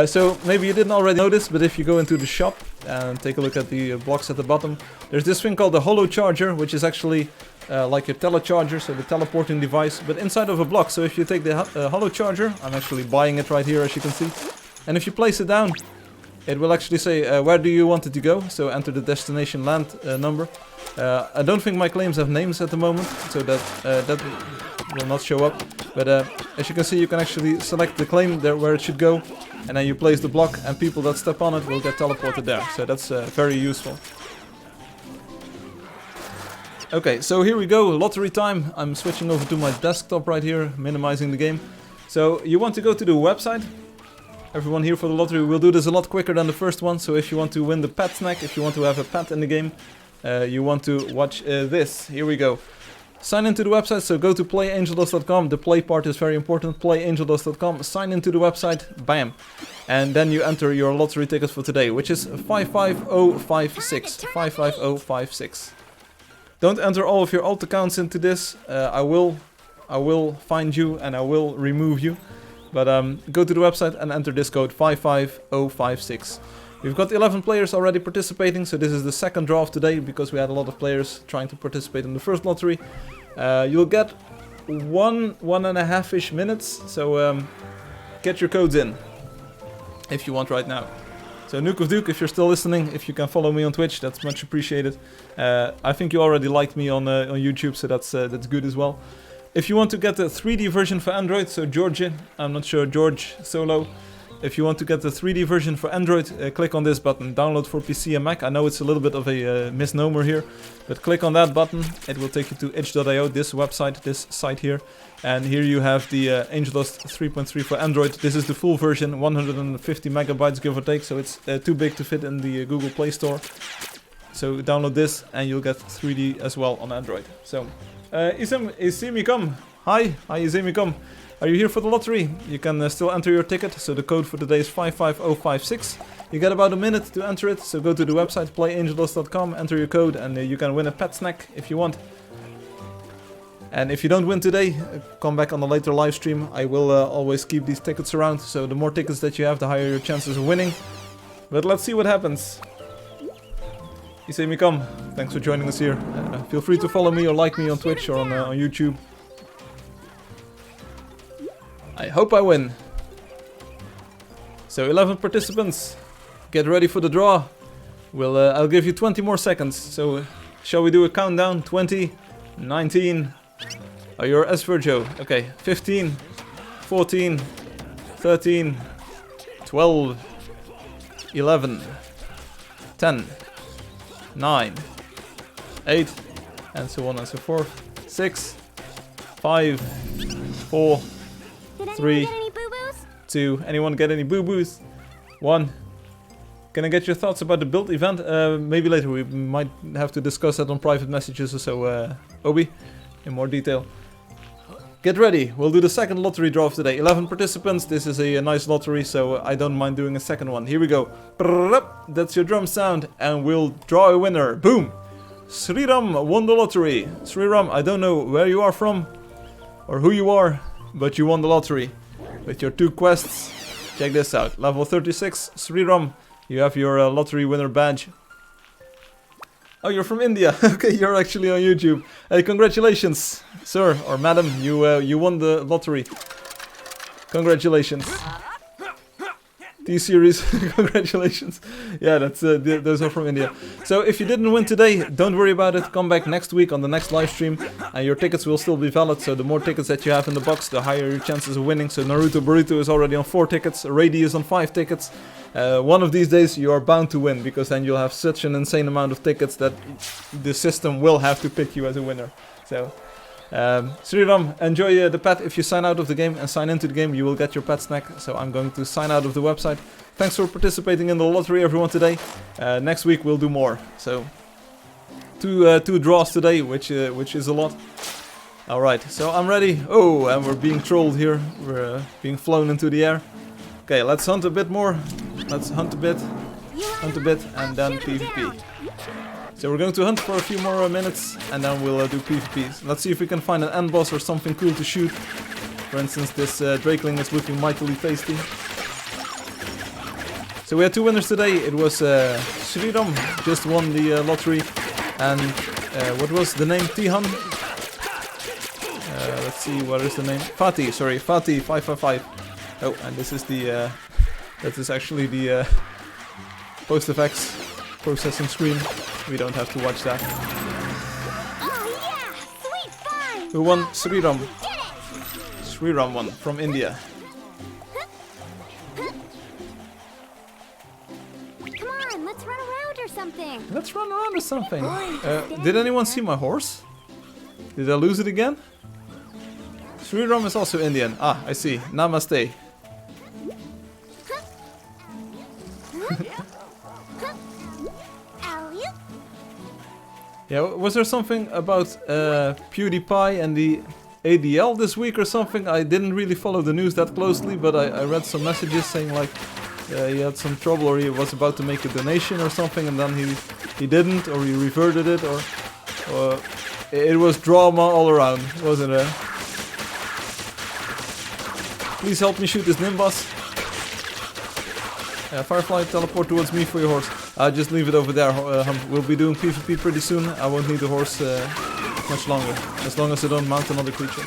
So maybe you didn't already know this, but if you go into the shop and take a look at the blocks at the bottom, there's this thing called the holo charger, which is actually like your telecharger, so the teleporting device, but inside of a block. So if you take the holo charger, I'm actually buying it right here, as you can see, and if you place it down, it will actually say where do you want it to go. So enter the destination land number. I don't think my claims have names at the moment, so that will not show up. But as you can see, you can actually select the claim there where it should go, and then you place the block, and people that step on it will get teleported there. So that's very useful. Okay, so here we go, lottery time. I'm switching over to my desktop right here, minimizing the game. So you want to go to the website. everyone here for the lottery. We'll do this a lot quicker than the first one, so if you want to win the pet snack, if you want to have a pet in the game, you want to watch this. Here we go. Sign into the website, so go to playangeldust.com. The play part is very important. Playangeldust.com. Sign into the website, bam. And then you enter your lottery ticket for today, which is 55056. 55056. Don't enter all of your alt accounts into this. I will find you and I will remove you. But go to the website and enter this code 55056. We've got 11 players already participating, so this is the second draw of today because we had a lot of players trying to participate in the first lottery. You'll get 1.5-ish minutes, so get your codes in if you want right now. So Nuke of Duke, if you're still listening, if you can follow me on Twitch, that's much appreciated. I think you already liked me on YouTube, so that's good as well. If you want to get the 3D version for Android, so George, I'm not sure, George Solo. If you want to get the 3D version for Android, click on this button, download for PC and Mac. I know it's a little bit of a misnomer here, but click on that button. It will take you to itch.io, this website, this site here. And here you have the Angeldust 3.3 for Android. This is the full version, 150 megabytes give or take, so it's too big to fit in the Google Play Store. So download this and you'll get 3D as well on Android. So, Izemi-come. Hi, Izemi-come. Are you here for the lottery? You can still enter your ticket, so the code for today is 55056. You get about a minute to enter it, so go to the website playangeldust.com, enter your code, and you can win a pet snack if you want. And if you don't win today, come back on a later live stream. I will always keep these tickets around, so the more tickets that you have, the higher your chances of winning. But let's see what happens. Izemi-come, thanks for joining us here. Feel free to follow me or like me on Twitch or on YouTube. I hope I win. So 11 participants, get ready for the draw. I'll give you 20 more seconds. So shall we do a countdown? 20, 19. Oh, you're S Virgio. Okay, 15, 14, 13, 12, 11, 10, 9, 8, and so on and so forth. 6, 5, 4. Did 3, anyone get any boo-boos? 2, anyone get any boo-boos? 1. Can I get your thoughts about the build event? Maybe later, we might have to discuss that on private messages or so, Obi, in more detail. Get ready, we'll do the second lottery draw of today. 11 participants, this is a nice lottery, so I don't mind doing a second one. Here we go. That's your drum sound, and we'll draw a winner. Boom! Sriram won the lottery. Sriram, I don't know where you are from, or who you are, but you won the lottery with your 2 quests. Check this out. Level 36, Sriram. You have your lottery winner badge. Oh, you're from India. Okay, you're actually on YouTube. Hey, congratulations, sir or madam. You won the lottery. Congratulations. T-Series, congratulations. Yeah, that's those are from India. So if you didn't win today, don't worry about it. Come back next week on the next live stream, and your tickets will still be valid. So the more tickets that you have in the box, the higher your chances of winning. So Naruto Burrito is already on 4 tickets. Rady is on 5 tickets. One of these days you are bound to win, because then you'll have such an insane amount of tickets that the system will have to pick you as a winner. So Sriram, enjoy the pet. If you sign out of the game and sign into the game, you will get your pet snack. So I'm going to sign out of the website. Thanks for participating in the lottery, everyone, today. Next week we'll do more. So two draws today, which is a lot. All right, so I'm ready. Oh, and we're being trolled here. We're being flown into the air. Okay, let's hunt a bit more. Let's hunt a bit, and then PvP. So we're going to hunt for a few more minutes, and then we'll do PvP. Let's see if we can find an end boss or something cool to shoot. For instance, this Drakeling is looking mightily tasty. So we had 2 winners today. It was Sriram, just won the lottery, and what was the name? Tihan? Let's see, what is the name? Fatih, sorry, Fatih 555. Oh, and this is the, that is actually the post-effects processing screen. We don't have to watch that. Oh yeah! Sweet find! Who won? Sriram. Did it! Sriram won, from India. Come on, let's run around or something. Let's run around or something. Did anyone see my horse? Did I lose it again? Sriram is also Indian. Ah, I see. Namaste. Yeah, was there something about PewDiePie and the ADL this week or something? I didn't really follow the news that closely, but I read some messages saying like he had some trouble or he was about to make a donation or something and then he didn't, or he reverted it, or it was drama all around, wasn't it? Please help me shoot this Nimbus. Firefly, teleport towards me for your horse. Just leave it over there. We'll be doing PvP pretty soon. I won't need the horse much longer, as long as I don't mount another creature.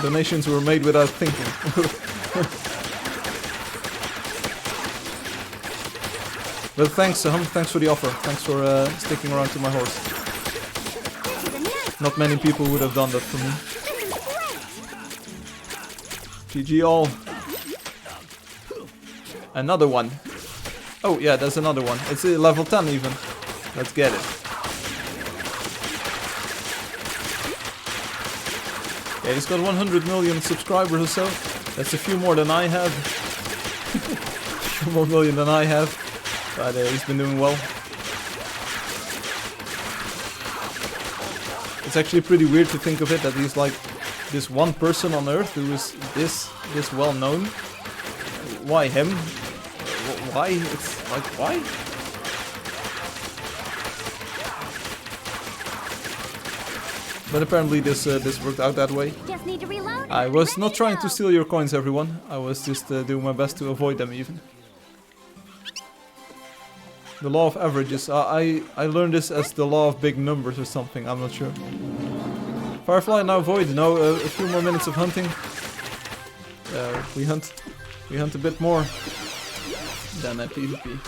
Donations were made without thinking. But thanks, thanks for the offer. Thanks for sticking around to my horse. Not many people would have done that for me. GG all. Another one. Oh yeah, there's another one. It's level 10 even. Let's get it. Yeah, he's got 100 million subscribers or so. That's a few more than I have. A few more million than I have. But he's been doing well. It's actually pretty weird to think of it that he's like this one person on Earth who is this well known. Why him? Why? It's like, why? But apparently this worked out that way. Just need to reload. I was not trying to steal your coins, everyone. I was just doing my best to avoid them even. The law of averages. I learned this as the law of big numbers or something. I'm not sure. Firefly now void. No, a few more minutes of hunting. We hunt a bit more than PvP.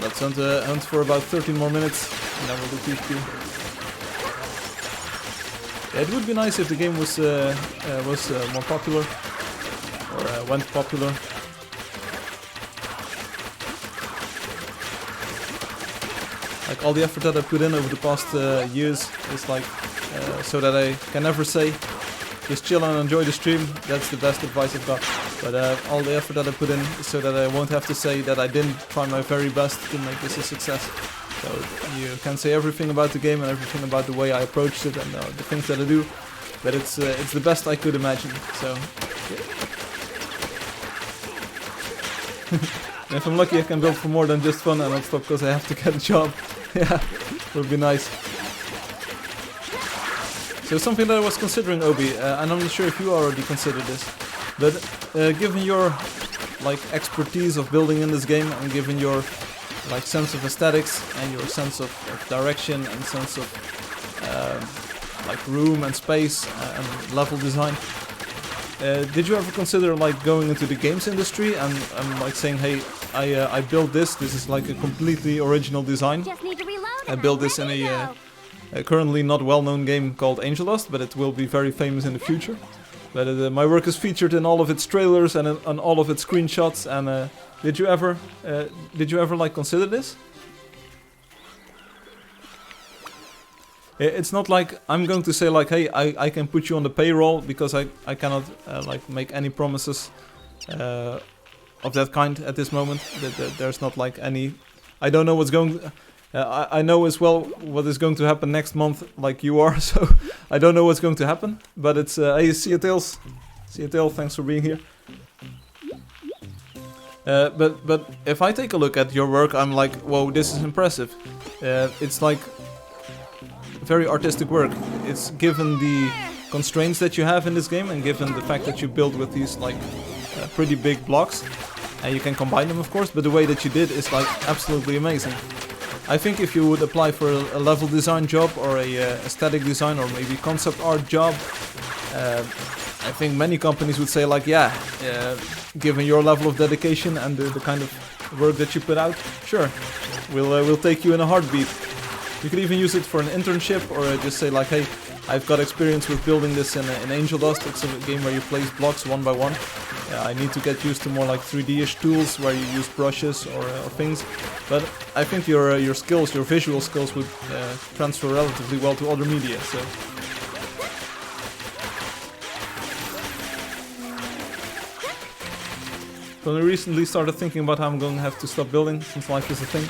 Let's hunt for about 13 more minutes, and then we'll do PvP. Yeah, it would be nice if the game was more popular, or went popular. Like all the effort that I put in over the past years is like so that I can never say just chill and enjoy the stream. That's the best advice I've got. But all the effort that I put in is so that I won't have to say that I didn't try my very best to make this a success. So you can say everything about the game and everything about the way I approached it and the things that I do, but it's the best I could imagine. So yeah. If I'm lucky, I can build for more than just fun and not stop because I have to get a job. Yeah, would be nice. So something that I was considering, Obi, and I'm not sure if you already considered this, but given your like expertise of building in this game and given your like sense of aesthetics and your sense of direction and sense of like room and space and level design, did you ever consider like going into the games industry and like saying, hey, I built this. This is like a completely original design. Just need to reload. I built this in a currently not well-known game called Angeldust, but it will be very famous in the future. But my work is featured in all of its trailers and on all of its screenshots. And did you ever like consider this? It's not like I'm going to say like, hey, I can put you on the payroll, because I cannot like make any promises of that kind at this moment. There's not like any. I don't know what's going. I know as well what is going to happen next month, like you are. So I don't know what's going to happen. But it's hey, see you, Tails. See you, Tails. Thanks for being here. But if I take a look at your work, I'm like, whoa, this is impressive. It's like very artistic work. It's given the constraints that you have in this game, and given the fact that you build with these like pretty big blocks, and you can combine them, of course. But the way that you did is like absolutely amazing. I think if you would apply for a level design job or a aesthetic design or maybe concept art job, I think many companies would say like, yeah, given your level of dedication and the kind of work that you put out, sure, we'll take you in a heartbeat. You could even use it for an internship, or just say like, hey, I've got experience with building this in Angeldust. It's a game where you place blocks one by one. I need to get used to more like 3D-ish tools where you use brushes or things. But I think your skills, your visual skills, would transfer relatively well to other media. So. But I recently started thinking about how I'm going to have to stop building since life is a thing.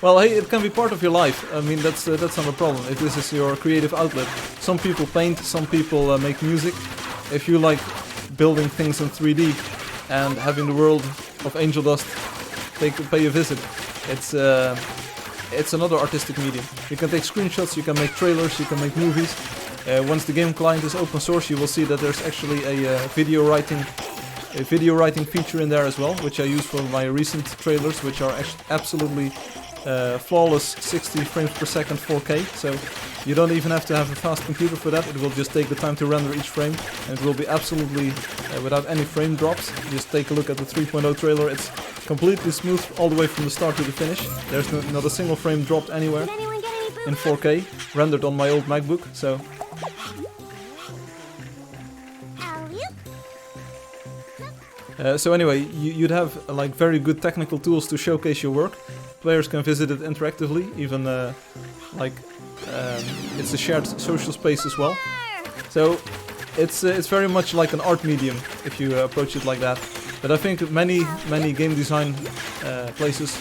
Well, hey, it can be part of your life. I mean, that's not a problem if this is your creative outlet. Some people paint, some people make music. If you like building things in 3D and having the world of Angeldust pay a visit, it's another artistic medium. You can take screenshots, you can make trailers, you can make movies. Once the game client is open source, you will see that there's actually a video writing feature in there as well, which I use for my recent trailers, which are absolutely flawless 60 frames per second 4K. So you don't even have to have a fast computer for that. It will just take the time to render each frame, and it will be absolutely without any frame drops. Just take a look at the 3.0 trailer. It's completely smooth all the way from the start to the finish. There's not a single frame dropped anywhere Did anyone get any food? in 4K, rendered on my old MacBook. So Alley-oop. so anyway, you'd have like very good technical tools to showcase your work. Players can visit it interactively, even it's a shared social space as well. So it's very much like an art medium if you approach it like that. But I think many game design places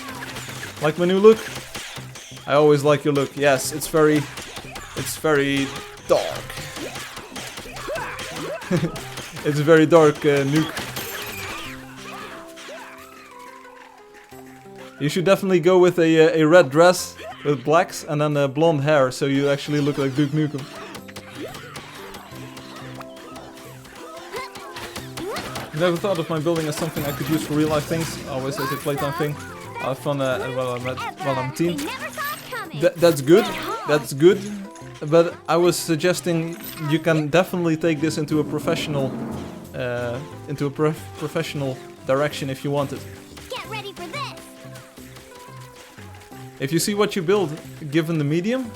like my new look. I always like your look. Yes, it's very dark. It's very dark, Nuke. You should definitely go with a red dress with blacks and then blonde hair, so you actually look like Duke Nukem. I've never thought of my building as something I could use for real life things, always as a playtime thing. I have fun while I'm teen. They never saw it coming. That's good, but I was suggesting you can definitely take this into a professional direction if you want it. Get ready for this. If you see what you build, given the medium,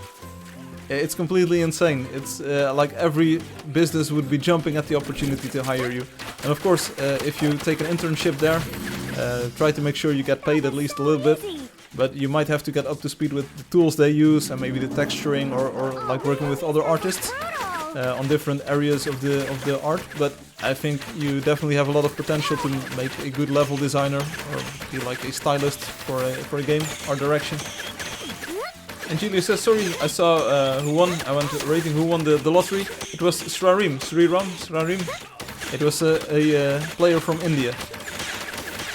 it's completely insane. It's like every business would be jumping at the opportunity to hire you. And of course, if you take an internship there, try to make sure you get paid at least a little bit. But you might have to get up to speed with the tools they use and maybe the texturing or like working with other artists on different areas of the art. But I think you definitely have a lot of potential to make a good level designer or be like a stylist for a game art direction. And Julia says, sorry, I saw who won. I went rating who won the lottery. It was Srarim. It was a player from India.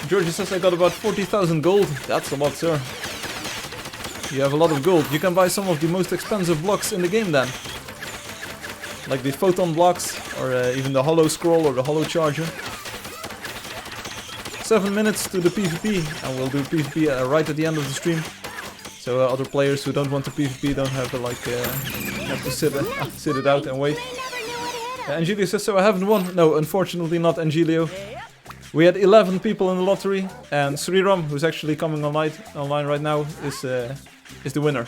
Georgie says I got about 40,000 gold. That's a lot, sir. You have a lot of gold. You can buy some of the most expensive blocks in the game then. Like the photon blocks, or even the hollow scroll or the hollow charger. 7 minutes to the PvP, and we'll do PvP right at the end of the stream. So other players who don't want to PvP don't have to have to sit it out and wait. They never knew what hit 'em. Angelio says, so I haven't won. No, unfortunately not, Angelio. We had 11 people in the lottery, and Sriram, who's actually coming online right now, is the winner.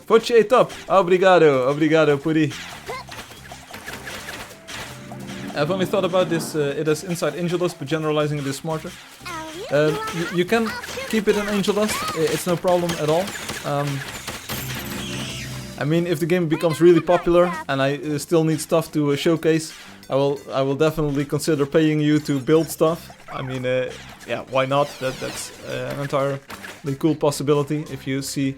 Forte top! Obrigado, Puri. I've only thought about this, it as inside Angeldust, but generalizing it is smarter. Alley-oop. You can keep it in Angeldust, it's no problem at all. I mean, if the game becomes really popular and I still need stuff to showcase, I will definitely consider paying you to build stuff. I mean, yeah, why not? That's an entirely cool possibility. If you see,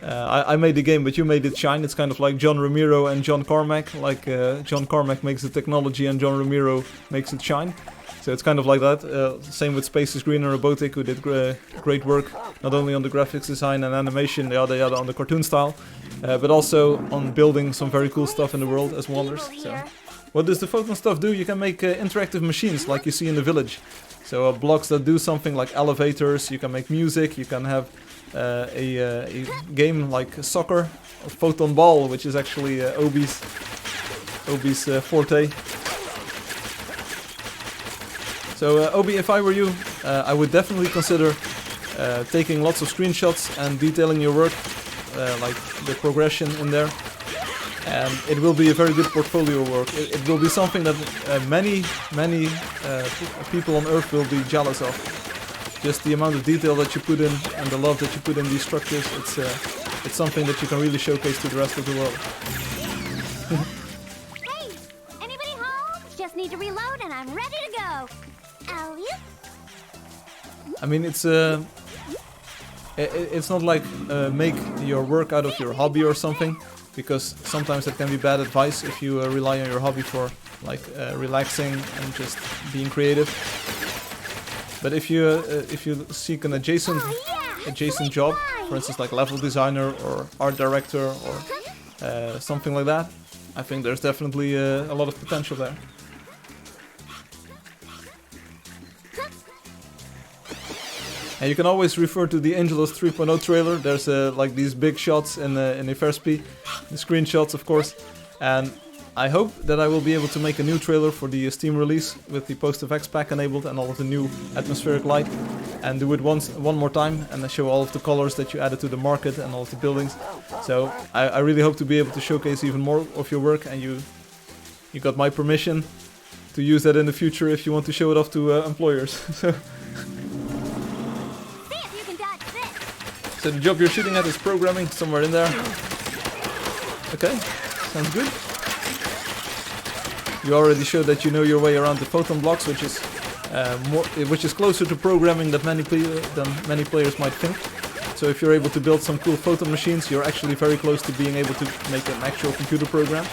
I made the game, but you made it shine. It's kind of like John Romero and John Carmack. Like John Carmack makes the technology and John Romero makes it shine. So it's kind of like that. Same with Space is Green and Robotic, who did great work, not only on the graphics design and animation, yada on the cartoon style, but also on building some very cool stuff in the world as wonders. So, what does the photon stuff do? You can make interactive machines like you see in the village. So blocks that do something like elevators. You can make music. You can have a game like soccer, or photon ball, which is actually Obi's forte. So Obi, if I were you, I would definitely consider taking lots of screenshots and detailing your work, like the progression in there. And it will be a very good portfolio work. It will be something that many people on Earth will be jealous of. Just the amount of detail that you put in and the love that you put in these structures, it's something that you can really showcase to the rest of the world. Hey, anybody home? Just need to reload and I'm ready to go. Alley-oop. I mean, it's not like make your work out of your hobby or something, because sometimes that can be bad advice if you rely on your hobby for like relaxing and just being creative. But if you seek an adjacent job, for instance, like level designer or art director or something like that, I think there's definitely a lot of potential there. And you can always refer to the Angeldust 3.0 trailer. There's like these big shots in the first the screenshots, of course. And I hope that I will be able to make a new trailer for the Steam release with the post-effects pack enabled and all of the new atmospheric light, and do it one more time and show all of the colors that you added to the market and all of the buildings. So I really hope to be able to showcase even more of your work, and you got my permission to use that in the future if you want to show it off to employers. So the job you're shooting at is programming, somewhere in there. Okay, sounds good. You already showed that you know your way around the photon blocks, which is closer to programming than many players might think. So if you're able to build some cool photon machines, you're actually very close to being able to make an actual computer program.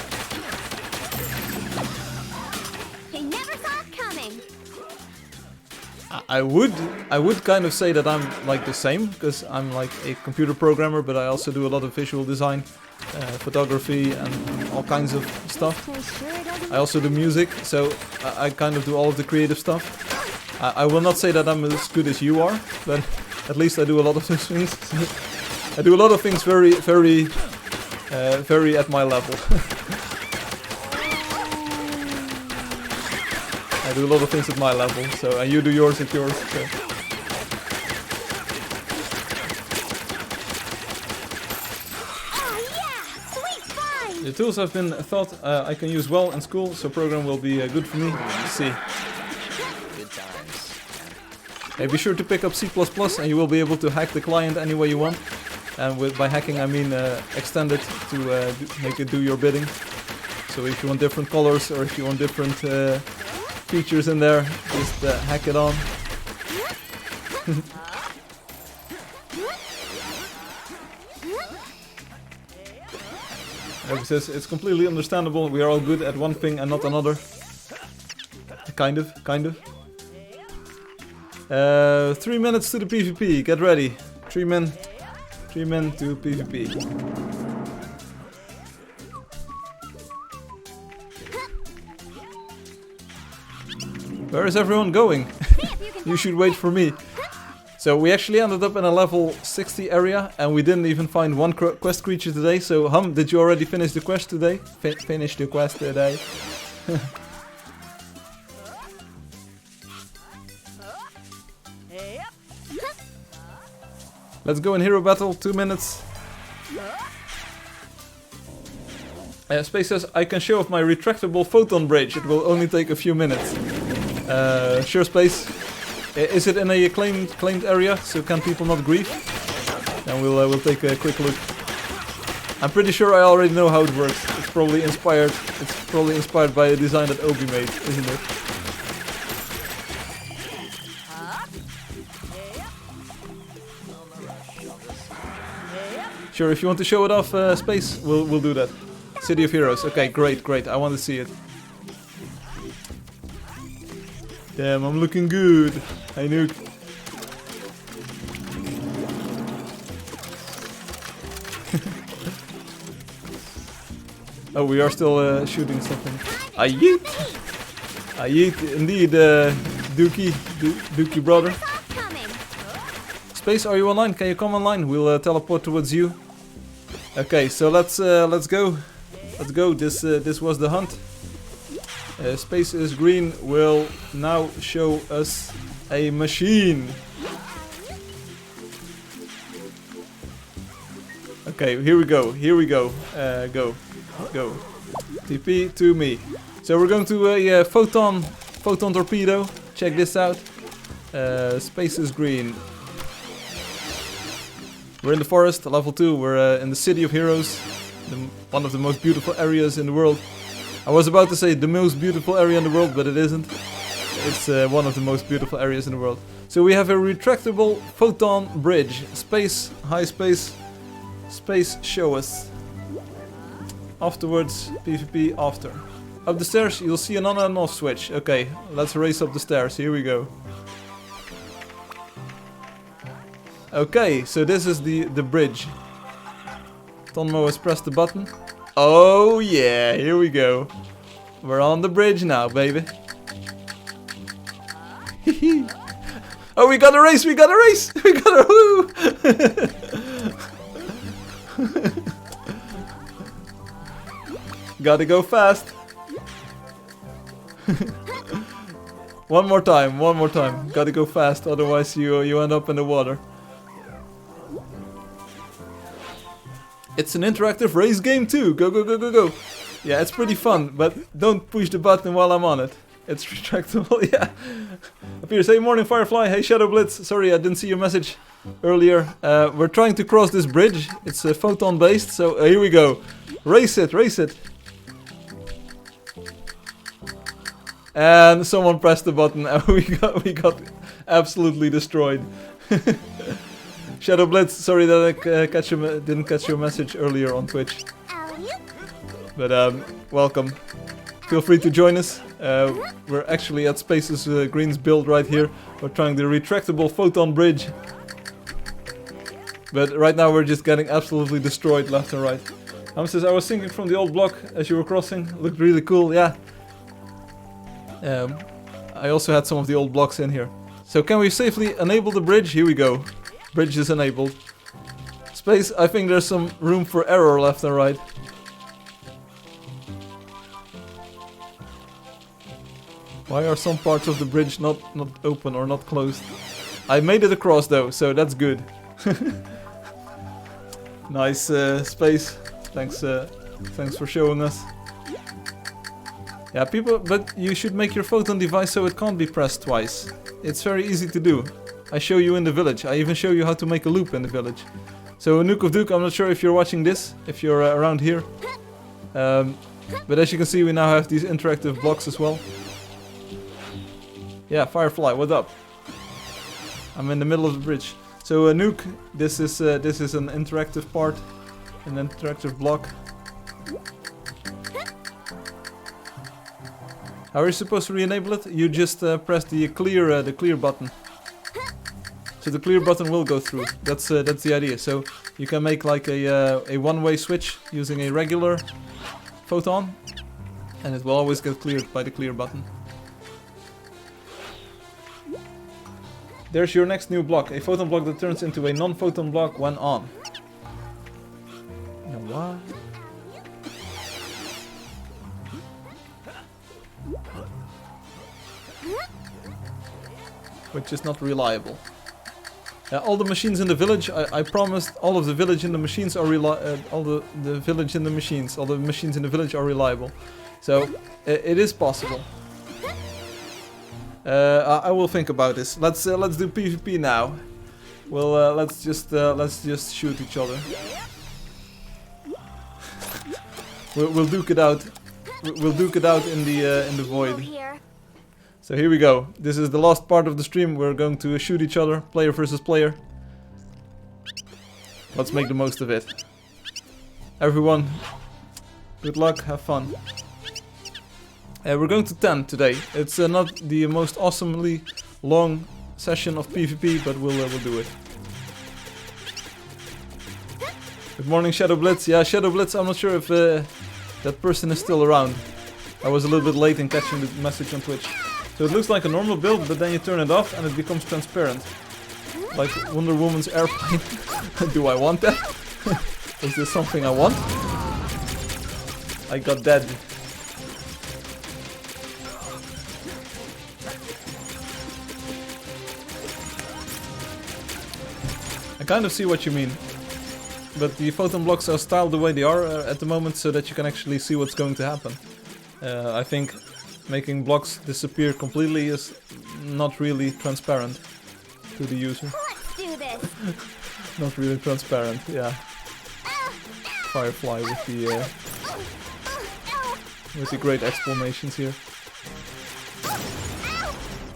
They never saw it coming. I would kind of say that I'm like the same, because I'm like a computer programmer, but I also do a lot of visual design, photography and all kinds of stuff. I also do music, so I kind of do all of the creative stuff. I will not say that I'm as good as you are, but at least I do a lot of those things. I do a lot of things very at my level. I do a lot of things at my level, so and you do yours at yours. So. Oh yeah, sweet fun. The tools have been thought I can use well in school, so program will be good for me. Let's see. Good times. Hey, be sure to pick up C++ and you will be able to hack the client any way you want. And by hacking I mean extend it to make it do your bidding. So if you want different colors or if you want different features in there, just hack it on. Like says, it's completely understandable. We are all good at one thing and not another. Kind of. 3 minutes to the PvP. Get ready. 3 men to PvP. Where is everyone going? You should wait for me. So we actually ended up in a level 60 area and we didn't even find one quest creature today. So Hum, did you already finish the quest today? Finish the quest today. Let's go in hero battle, 2 minutes. Space says, I can show off my retractable photon bridge. It will only take a few minutes. Sure, Space. Is it in a claimed area, so can people not grieve? Then we'll take a quick look. I'm pretty sure I already know how it works. It's probably inspired by a design that Obi made, isn't it? Sure, if you want to show it off, Space, we'll do that. City of Heroes. Okay, great. I want to see it. Damn, I'm looking good. Hey, Nuke. Oh, we are still shooting something. Ayeet! Ayeet, indeed, Dookie brother. Space, are you online? Can you come online? We'll teleport towards you. Okay, so let's go. Let's go. This was the hunt. Space is Green will now show us a machine. Okay, here we go. Go. TP to me. So we're going to a photon torpedo. Check this out. Space is Green. We're in the forest, level 2. We're in the City of Heroes, one of the most beautiful areas in the world. I was about to say the most beautiful area in the world, but it isn't. It's one of the most beautiful areas in the world. So we have a retractable photon bridge. Space, high space, space show us. Afterwards, PvP after. Up the stairs, you'll see an on and off switch. Okay, let's race up the stairs. Here we go. Okay, so this is the bridge. Tonmo has pressed the button. Oh yeah, here we go. We're on the bridge now, baby. Oh, we got a race! We got a race! We got a woo! Gotta go fast. One more time, one more time. Gotta go fast, otherwise you end up in the water. It's an interactive race game too. Go, go, go, go, go. Yeah, it's pretty fun, but don't push the button while I'm on it. It's retractable, yeah. Appears, hey morning Firefly, hey Shadow Blitz. Sorry, I didn't see your message earlier. We're trying to cross this bridge. It's photon based, so here we go. Race it, race it. And someone pressed the button and we got absolutely destroyed. Shadow Blitz, sorry that I didn't catch your message earlier on Twitch. But welcome. Feel free to join us. We're actually at Spaces Green's build right here. We're trying the retractable photon bridge. But right now we're just getting absolutely destroyed left and right. Says, I was thinking from the old block as you were crossing. Looked really cool, yeah. I also had some of the old blocks in here. So can we safely enable the bridge? Here we go. Bridge is enabled. Space, I think there's some room for error left and right. Why are some parts of the bridge not open or not closed? I made it across though, so that's good. Nice Space. Thanks for showing us. Yeah, people, but you should make your photon device so it can't be pressed twice. It's very easy to do. I show you in the village. I even show you how to make a loop in the village. So Nuke of Duke, I'm not sure if you're watching this, if you're around here. But as you can see, we now have these interactive blocks as well. Yeah, Firefly, what up? I'm in the middle of the bridge. So Nuke, this is an interactive part, an interactive block. How are you supposed to re-enable it? You just press the clear button. So the clear button will go through. That's the idea. So you can make like a one-way switch using a regular photon, and it will always get cleared by the clear button. There's your next new block, a photon block that turns into a non-photon block when on. Now what? Which is not reliable. All the machines in the village, I promised all of the village in the machines are all the machines in the village are reliable. So it is possible. I will think about this. Let's do PvP now. Well, let's just shoot each other. We'll duke it out. We'll duke it out in the void. So here we go. This is the last part of the stream. We're going to shoot each other, player versus player. Let's make the most of it. Everyone, good luck, have fun. We're going to 10 today. It's not the most awesomely long session of PvP, but we'll do it. Good morning, Shadow Blitz. Yeah, Shadow Blitz, I'm not sure if that person is still around. I was a little bit late in catching the message on Twitch. So it looks like a normal build, but then you turn it off and it becomes transparent. Like Wonder Woman's airplane. Do I want that? Is this something I want? I got dead. I kind of see what you mean. But the photon blocks are styled the way they are at the moment so that you can actually see what's going to happen. I think making blocks disappear completely is not really transparent to the user. Let's do this. Not really transparent, yeah. Firefly with the great explanations here.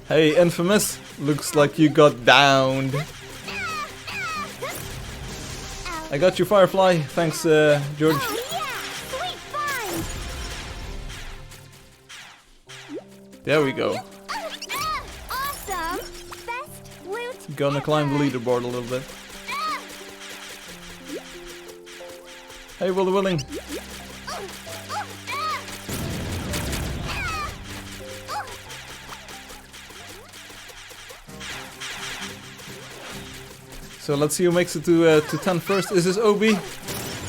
Hey, Infamous, looks like you got downed. I got you, Firefly. Thanks, George. Oh yeah! Sweet find! There we go. Awesome! Best loot Gonna climb the leaderboard a little bit. Hey, Will the Willing. So let's see who makes it to 10 first. Is this Obi?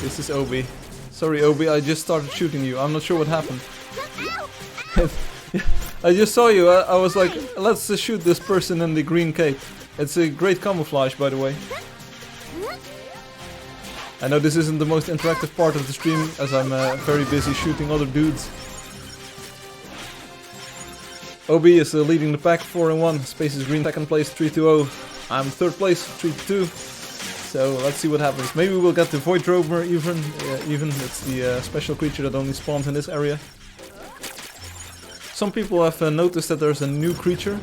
This is Obi. Sorry, Obi, I just started shooting you. I'm not sure what happened. I just saw you. I was like, let's shoot this person in the green cape. It's a great camouflage, by the way. I know this isn't the most interactive part of the stream, as I'm very busy shooting other dudes. Obi is leading the pack 4-1. Space is green, second place 3-0. I'm third place 3-2. So let's see what happens. Maybe we'll get the Void Roamer even. It's the special creature that only spawns in this area. Some people have noticed that there's a new creature.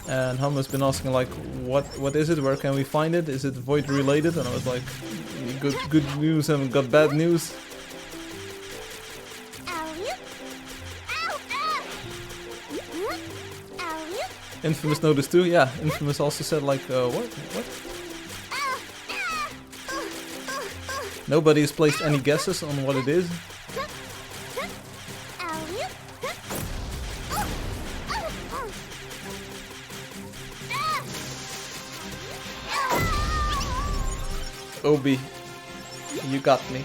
And Hum has been asking like, what is it? Where can we find it? Is it Void related? And I was like, good news and got bad news. Infamous noticed too. Yeah, Infamous also said like, what? Nobody has placed any guesses on what it is. Obi, you got me.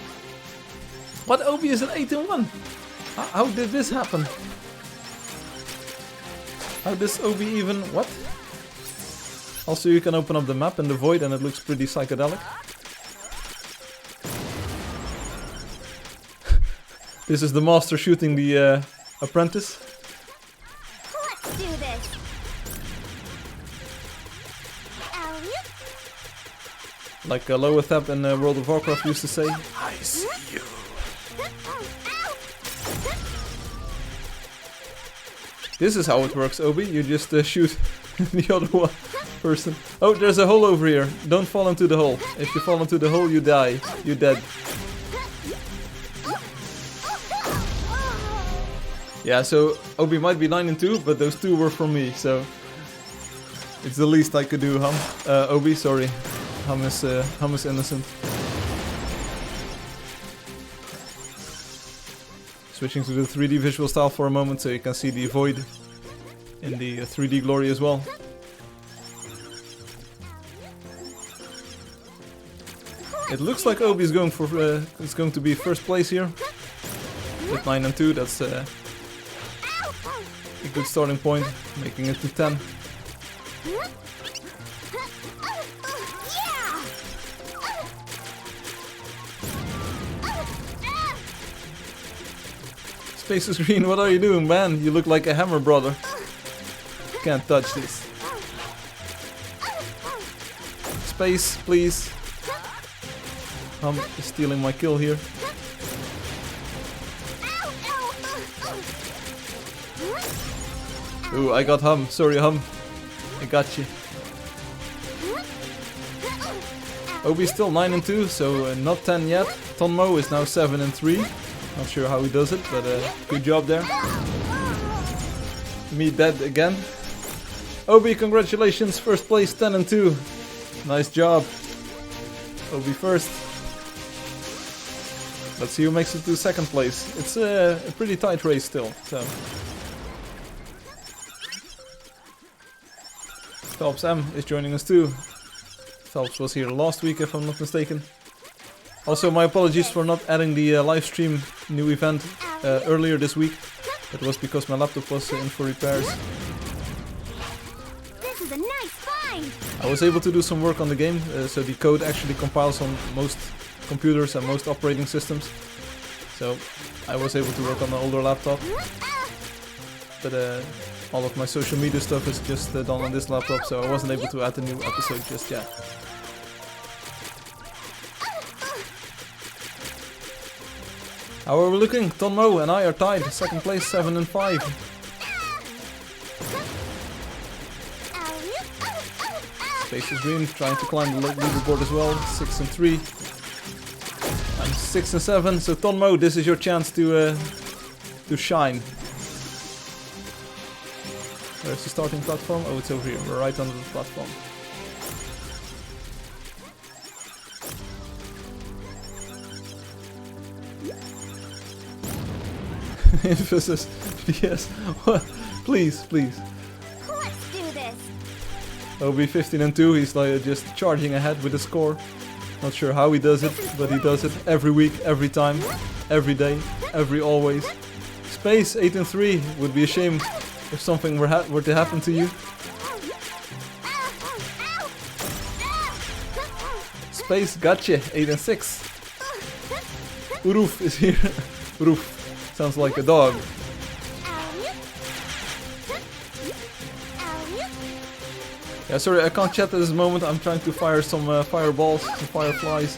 What? Obi is an 8-1? How did this happen? How does Obi even... what? Also, you can open up the map in the void and it looks pretty psychedelic. This is the master shooting the apprentice. Let's do this. Like Loethab in World of Warcraft used to say. I see you. This is how it works, Obi. You just shoot the other one person. Oh, there's a hole over here. Don't fall into the hole. If you fall into the hole, you die. You're dead. Yeah, so Obi might be 9-2, but those two were from me, so it's the least I could do, Hum. Obi, sorry. Hum is innocent. Switching to the 3D visual style for a moment so you can see the void in the 3D glory as well. It looks like Obi is going for is going to be first place here with 9-2. That's a good starting point, making it to 10. Space is green, what are you doing, man? You look like a hammer, brother. Can't touch this. Space, please. Hum is stealing my kill here. Ooh, I got Hum. Sorry, Hum. I got you. Obi's still 9-2, so not 10 yet. Tonmo is now 7-3. Not sure how he does it, but good job there. Me dead again. Obi, congratulations, first place, 10-2. Nice job. Obi first. Let's see who makes it to second place. It's a pretty tight race still, so. Phelps M is joining us too. Phelps was here last week, if I'm not mistaken. Also, my apologies for not adding the live stream new event earlier this week. It was because my laptop was in for repairs. This is a nice find. I was able to do some work on the game, so the code actually compiles on most computers and most operating systems. So I was able to work on the older laptop. But all of my social media stuff is just done on this laptop, so I wasn't able to add the new episode just yet. How are we looking? Tonmo and I are tied. Second place, 7-5. Space is green, trying to climb the leaderboard as well. 6 and 3. I'm 6 and 7. So Tonmo, this is your chance to shine. Where's the starting platform? Oh, it's over here. We're right under the platform. Emphasis. Yes. Please, please. Let's do this. OB 15 and 2. He's like just charging ahead with the score. Not sure how he does it, but he does it every week, every time, every day, always. Space 8 and 3. Would be a shame if something were to happen to you. Space, gotcha. 8 and 6. Uruf is here. Uruf. Sounds like a dog. Yeah, sorry, I can't chat at this moment. I'm trying to fire some fireballs, some fireflies.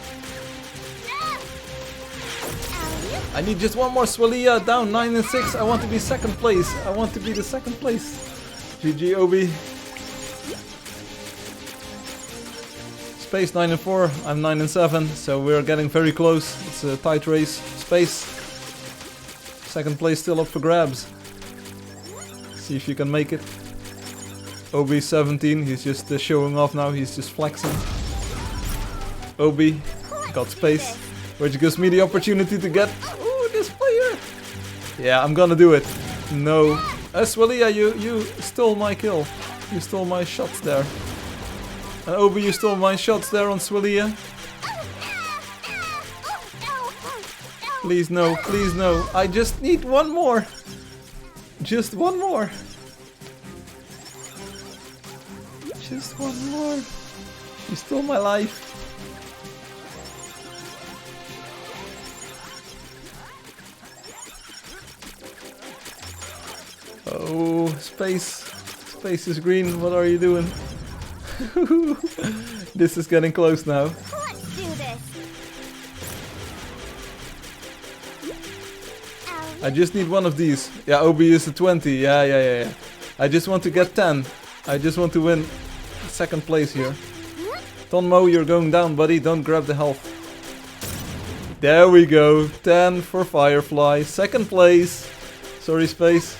I need just one more Swalia, down 9 and 6. I want to be second place. I want to be the second place. GG, Obi. Space 9 and 4. I'm 9 and 7. So we're getting very close. It's a tight race. Space. Second place still up for grabs. See if you can make it. Obi 17, he's just showing off now, he's just flexing. Obi got space, which gives me the opportunity to get this player. Yeah, I'm gonna do it. No. Swalia, you stole my kill. You stole my shots there. And Obi, you stole my shots there on Swalia. Please no, please no. I just need one more. Just one more. Just one more. You stole my life. Oh, space. Space is green. What are you doing? This is getting close now. Let's do this. I just need one of these. Yeah, Obi is a 20. Yeah. I just want to get 10. I just want to win second place here. Tonmo, you're going down, buddy. Don't grab the health. There we go. 10 for Firefly. Second place. Sorry, Space.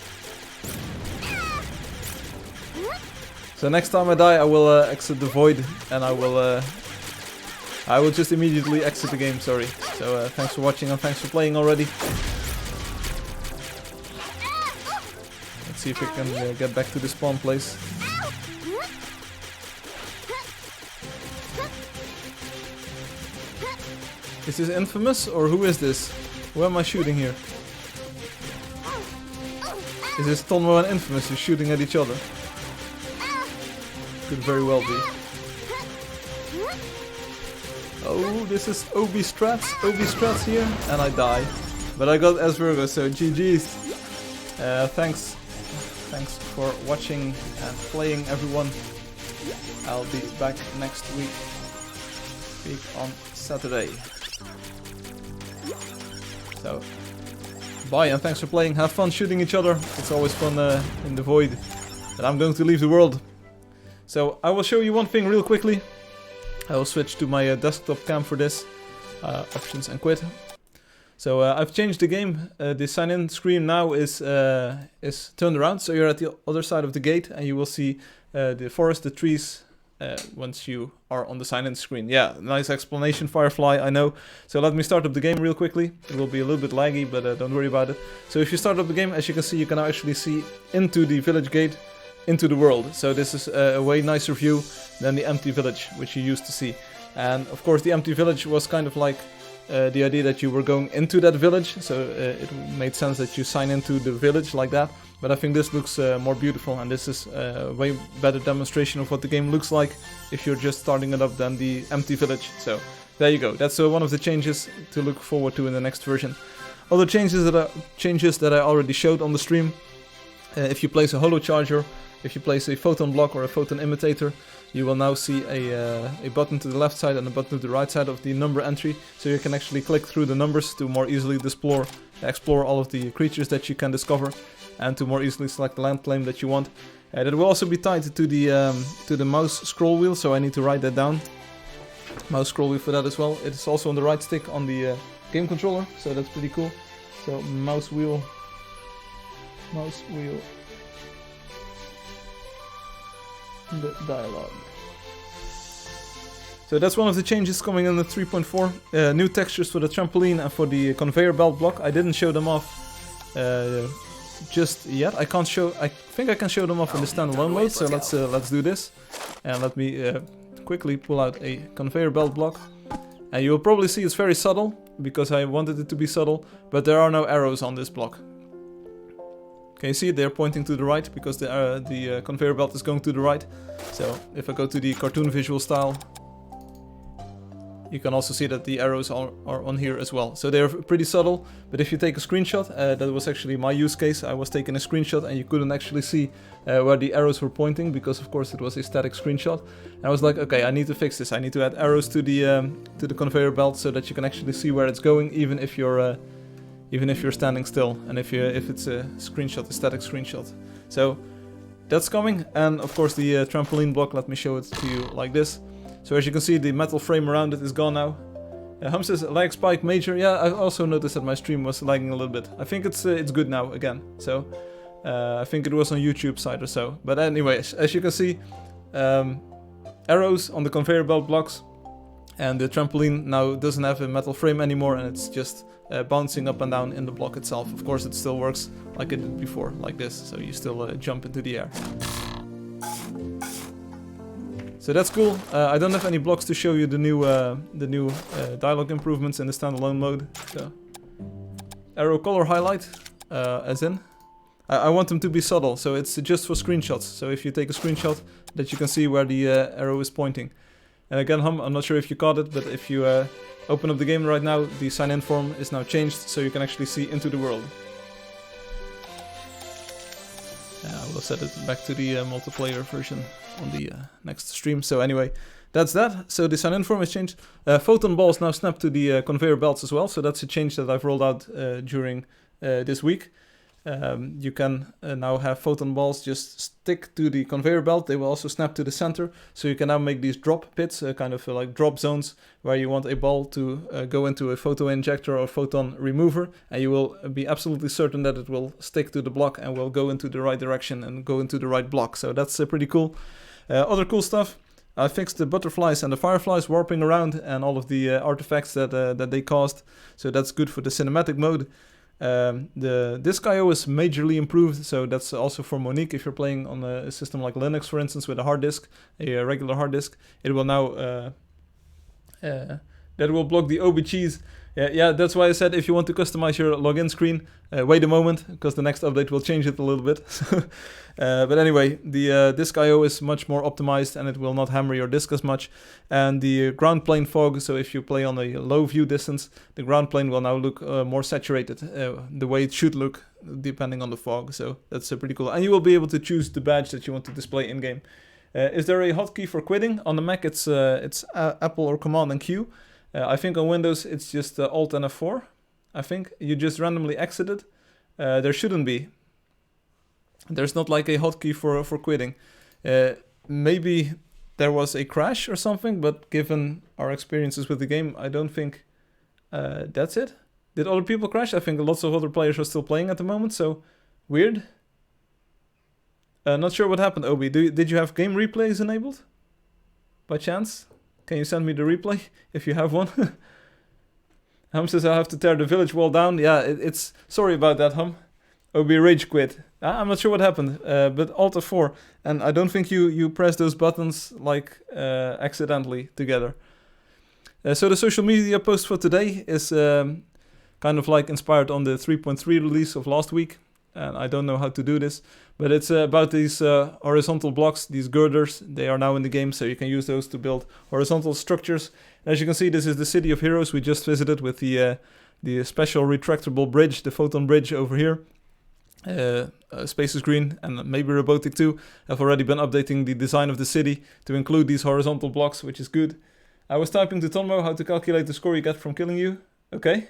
So next time I die, I will exit the void, and I will just immediately exit the game. Sorry. So thanks for watching and thanks for playing already. Let's see if we can get back to the spawn place. Is this Infamous or who is this? Who am I shooting here? Is this Tonmo and Infamous who's shooting at each other? Could very well be. Oh, this is Obi Strats. Obi Strats here, and I die. But I got Asperger, so GG's. Thanks for watching and playing, everyone. I'll be back next week on Saturday. So, bye and thanks for playing. Have fun shooting each other. It's always fun in the void. But I'm going to leave the world. So I will show you one thing real quickly. I will switch to my desktop cam for this. Options and quit. So I've changed the game. The sign-in screen now is turned around. So you're at the other side of the gate and you will see the forest, the trees, once you are on the sign-in screen. Yeah, nice explanation, Firefly, I know. So let me start up the game real quickly. It will be a little bit laggy, but don't worry about it. So if you start up the game, as you can see, you can now actually see into the village gate, into the world. So this is a way nicer view than the empty village, which you used to see. And of course the empty village was kind of like the idea that you were going into that village, so it made sense that you sign into the village like that. But I think this looks more beautiful, and this is a way better demonstration of what the game looks like if you're just starting it up than the empty village. So there you go. That's one of the changes to look forward to in the next version. Other changes that I already showed on the stream. If you place a holo charger, if you place a photon block or a photon imitator, you will now see a button to the left side and a button to the right side of the number entry, so you can actually click through the numbers to more easily explore all of the creatures that you can discover, and to more easily select the land claim that you want. That will also be tied to the mouse scroll wheel, so I need to write that down. Mouse scroll wheel for that as well. It's also on the right stick on the game controller, so that's pretty cool. So mouse wheel, the dialogue. So that's one of the changes coming in the 3.4. New textures for the trampoline and for the conveyor belt block. I didn't show them off just yet. I think I can show them off in the standalone mode. So let's do this. And let me quickly pull out a conveyor belt block. And you'll probably see it's very subtle because I wanted it to be subtle, but there are no arrows on this block. Can you see it? They're pointing to the right because the conveyor belt is going to the right. So if I go to the cartoon visual style, you can also see that the arrows are on here as well. So they're pretty subtle, but if you take a screenshot, that was actually my use case. I was taking a screenshot and you couldn't actually see where the arrows were pointing because of course it was a static screenshot. And I was like, okay, I need to fix this. I need to add arrows to the conveyor belt so that you can actually see where it's going, even if you're standing still, and if it's a screenshot, a static screenshot. So that's coming, and of course the trampoline block. Let me show it to you like this. So as you can see, the metal frame around it is gone now. Hum says lag spike major. Yeah, I also noticed that my stream was lagging a little bit. I think it's good now again. So I think it was on YouTube side or so. But anyway, as you can see, arrows on the conveyor belt blocks, and the trampoline now doesn't have a metal frame anymore, and it's just bouncing up and down in the block itself. Of course, it still works like it did before, like this. So you still jump into the air. So that's cool. I don't have any blocks to show you the new dialogue improvements in the standalone mode. So arrow color highlight, as in, I want them to be subtle, so it's just for screenshots. So if you take a screenshot, that you can see where the arrow is pointing. And again, Hum, I'm not sure if you caught it, but if you open up the game right now, the sign-in form is now changed, so you can actually see into the world. I will set it back to the multiplayer version on the next stream. So anyway, that's that. So the sign-in form is changed. Photon balls now snap to the conveyor belts as well. So that's a change that I've rolled out during this week. You can now have photon balls just stick to the conveyor belt. They will also snap to the center. So you can now make these drop pits, kind of like drop zones, where you want a ball to go into a photon injector or photon remover. And you will be absolutely certain that it will stick to the block and will go into the right direction and go into the right block. So that's pretty cool. Other cool stuff. I fixed the butterflies and the fireflies warping around and all of the artifacts that they caused. So that's good for the cinematic mode. The disk I/O is majorly improved, so that's also for Monique. If you're playing on a system like Linux, for instance, with a hard disk, a regular hard disk, it will now that will block the OBGs. Yeah, that's why I said if you want to customize your login screen, wait a moment, because the next update will change it a little bit. But anyway, the disk I/O is much more optimized and it will not hammer your disk as much. And the ground plane fog, so if you play on a low view distance, the ground plane will now look more saturated, the way it should look, depending on the fog. So that's pretty cool. And you will be able to choose the badge that you want to display in-game. Is there a hotkey for quitting? On the Mac, it's Apple or Command and Q. I think on Windows it's just Alt and F4. I think you just randomly exit it. There shouldn't be. There's not like a hotkey for quitting. Maybe there was a crash or something, but given our experiences with the game, I don't think that's it. Did other people crash? I think lots of other players are still playing at the moment, so weird. Not sure what happened, Obi. Did you have game replays enabled? By chance? Can you send me the replay if you have one? Hum says I have to tear the village wall down. Yeah, it's sorry about that, Hum. Obi rage quit. I'm not sure what happened, but Alt F4, and I don't think you press those buttons like accidentally together. So the social media post for today is kind of like inspired on the 3.3 release of last week. And I don't know how to do this, but it's about these horizontal blocks, these girders. They are now in the game, so you can use those to build horizontal structures. As you can see, this is the City of Heroes we just visited with the special retractable bridge, the photon bridge over here. Space is green, and maybe Robotic too. I've already been updating the design of the city to include these horizontal blocks, which is good. I was typing to Tonmo how to calculate the score you get from killing you. Okay.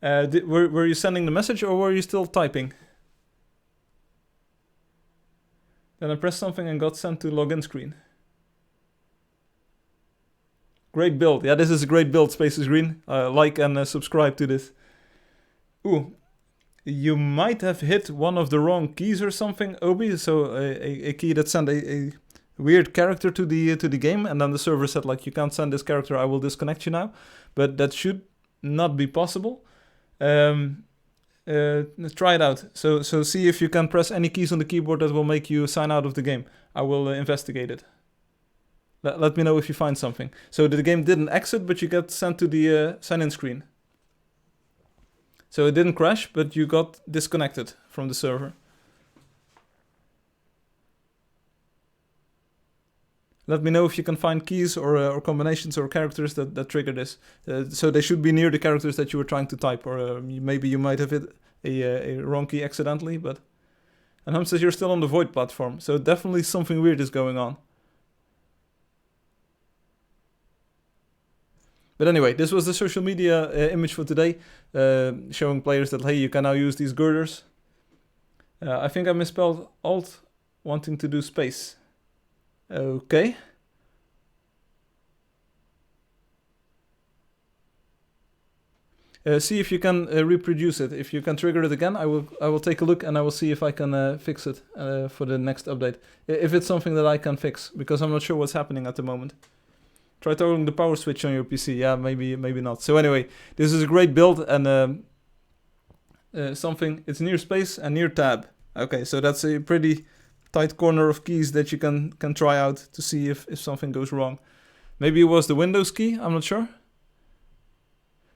Were you sending the message or were you still typing? Then I pressed something and got sent to login screen. Great build. Yeah, this is a great build, Spaces Green. Like and subscribe to this. Ooh. You might have hit one of the wrong keys or something, Obi. So a key that sent a weird character to the game, and then the server said like, you can't send this character, I will disconnect you now. But that should not be possible. Try it out. So see if you can press any keys on the keyboard that will make you sign out of the game. I will investigate it. Let me know if you find something. So the game didn't exit, but you get sent to the sign-in screen. So it didn't crash, but you got disconnected from the server. Let me know if you can find keys or combinations or characters that trigger this. So they should be near the characters that you were trying to type, or maybe you might have hit a wrong key accidentally. But and Hum says you're still on the Void platform, so definitely something weird is going on. But anyway, this was the social media image for today, showing players that, hey, you can now use these girders. I think I misspelled alt, wanting to do space. Okay. See if you can reproduce it. If you can trigger it again, I will take a look and I will see if I can fix it for the next update. If it's something that I can fix, because I'm not sure what's happening at the moment. Try toggling the power switch on your PC. Yeah, maybe not. So anyway, this is a great build and something. It's near space and near tab. Okay, so that's a pretty tight corner of keys that you can try out to see if something goes wrong. Maybe it was the Windows key. I'm not sure.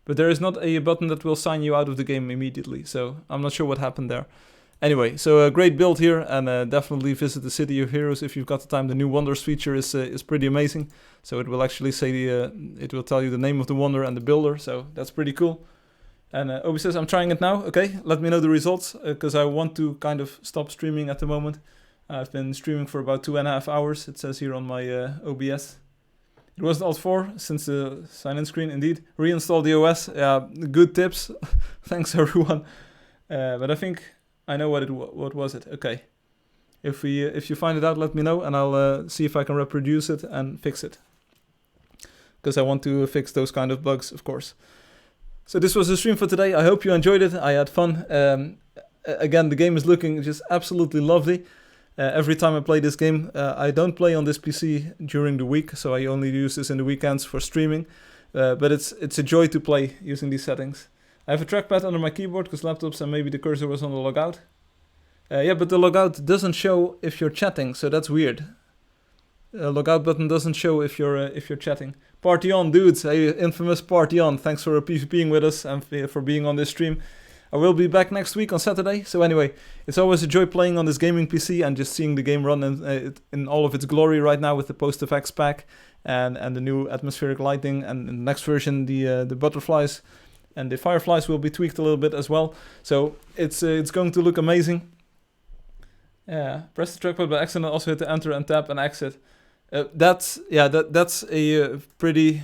But there is not a button that will sign you out of the game immediately. So I'm not sure what happened there. Anyway, so a great build here, and definitely visit the City of Heroes if you've got the time. The new Wonders feature is pretty amazing. So it will actually say it will tell you the name of the wonder and the builder. So that's pretty cool. And Obi says, I'm trying it now. Okay, let me know the results, because I want to kind of stop streaming at the moment. I've been streaming for about 2.5 hours. It says here on my OBS. It wasn't Alt4 since the sign-in screen, indeed. Reinstall the OS. Good tips. Thanks, everyone. But I think I know what was it. Okay. If you find it out, let me know, and I'll see if I can reproduce it and fix it. Because I want to fix those kind of bugs, of course. So this was the stream for today. I hope you enjoyed it. I had fun. Again, the game is looking just absolutely lovely. Every time I play this game, I don't play on this PC during the week, so I only use this in the weekends for streaming. But it's a joy to play using these settings. I have a trackpad under my keyboard because laptops and maybe the cursor was on the logout. Yeah, but the logout doesn't show if you're chatting, so that's weird. Logout button doesn't show if you're chatting. Party on, dudes! Hey, infamous party on! Thanks for PvPing with us and for being on this stream. I will be back next week on Saturday. So anyway, it's always a joy playing on this gaming PC and just seeing the game run in all of its glory right now with the post-effects pack and the new atmospheric lighting, and in the next version the butterflies and the fireflies will be tweaked a little bit as well. So it's going to look amazing. Yeah, press the trackpad by accident, also hit the enter and tap and exit. That's a pretty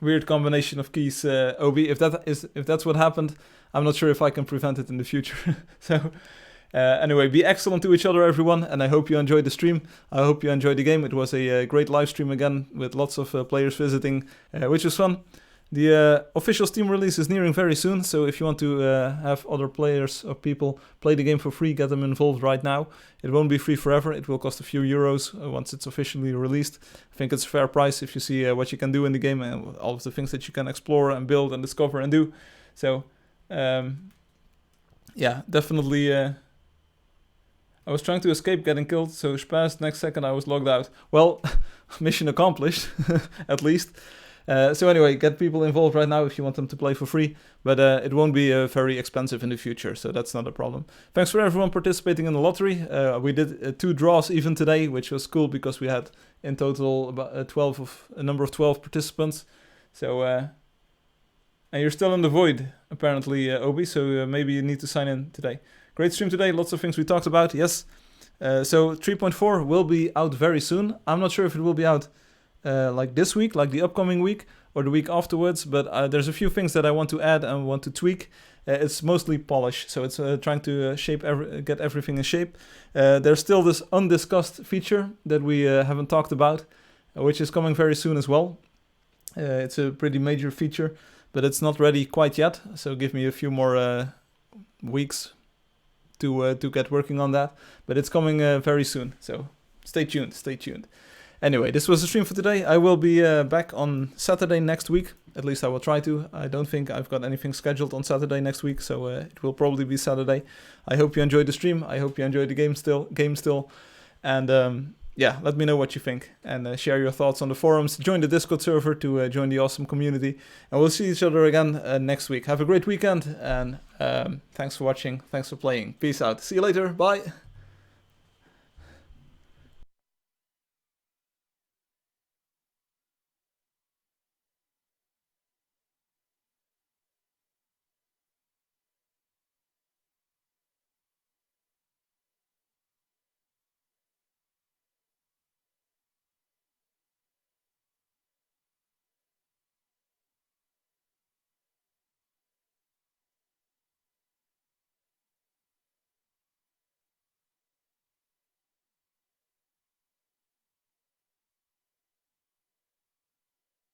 weird combination of keys, Obi. If that's what happened, I'm not sure if I can prevent it in the future. So anyway, be excellent to each other, everyone, and I hope you enjoyed the stream. I hope you enjoyed the game. It was a great live stream again with lots of players visiting, which was fun. The official Steam release is nearing very soon, so if you want to have other players or people play the game for free, get them involved right now. It won't be free forever. It will cost a few euros once it's officially released. I think it's a fair price if you see what you can do in the game and all of the things that you can explore and build and discover and do. So, yeah, definitely. I was trying to escape getting killed, so spaz, next second I was logged out. Well, mission accomplished, at least. So anyway, get people involved right now if you want them to play for free, but it won't be very expensive in the future, so that's not a problem. Thanks for everyone participating in the lottery. We did 2 draws even today, which was cool because we had in total about a number of 12 participants. So and you're still in the void apparently, Obi, so maybe you need to sign in today. Great stream today, lots of things we talked about, yes. So 3.4 will be out very soon. I'm not sure if it will be out like this week, like the upcoming week, or the week afterwards, but there's a few things that I want to add and want to tweak. It's mostly polish, so it's trying to get everything in shape. There's still this undiscussed feature that we haven't talked about, which is coming very soon as well. It's a pretty major feature, but it's not ready quite yet, so give me a few more weeks to get working on that. But it's coming very soon, so stay tuned. Anyway, this was the stream for today. I will be back on Saturday next week. At least I will try to. I don't think I've got anything scheduled on Saturday next week, so it will probably be Saturday. I hope you enjoyed the stream. I hope you enjoyed the game still. And yeah, let me know what you think. And share your thoughts on the forums. Join the Discord server to join the awesome community. And we'll see each other again next week. Have a great weekend. And thanks for watching. Thanks for playing. Peace out. See you later. Bye.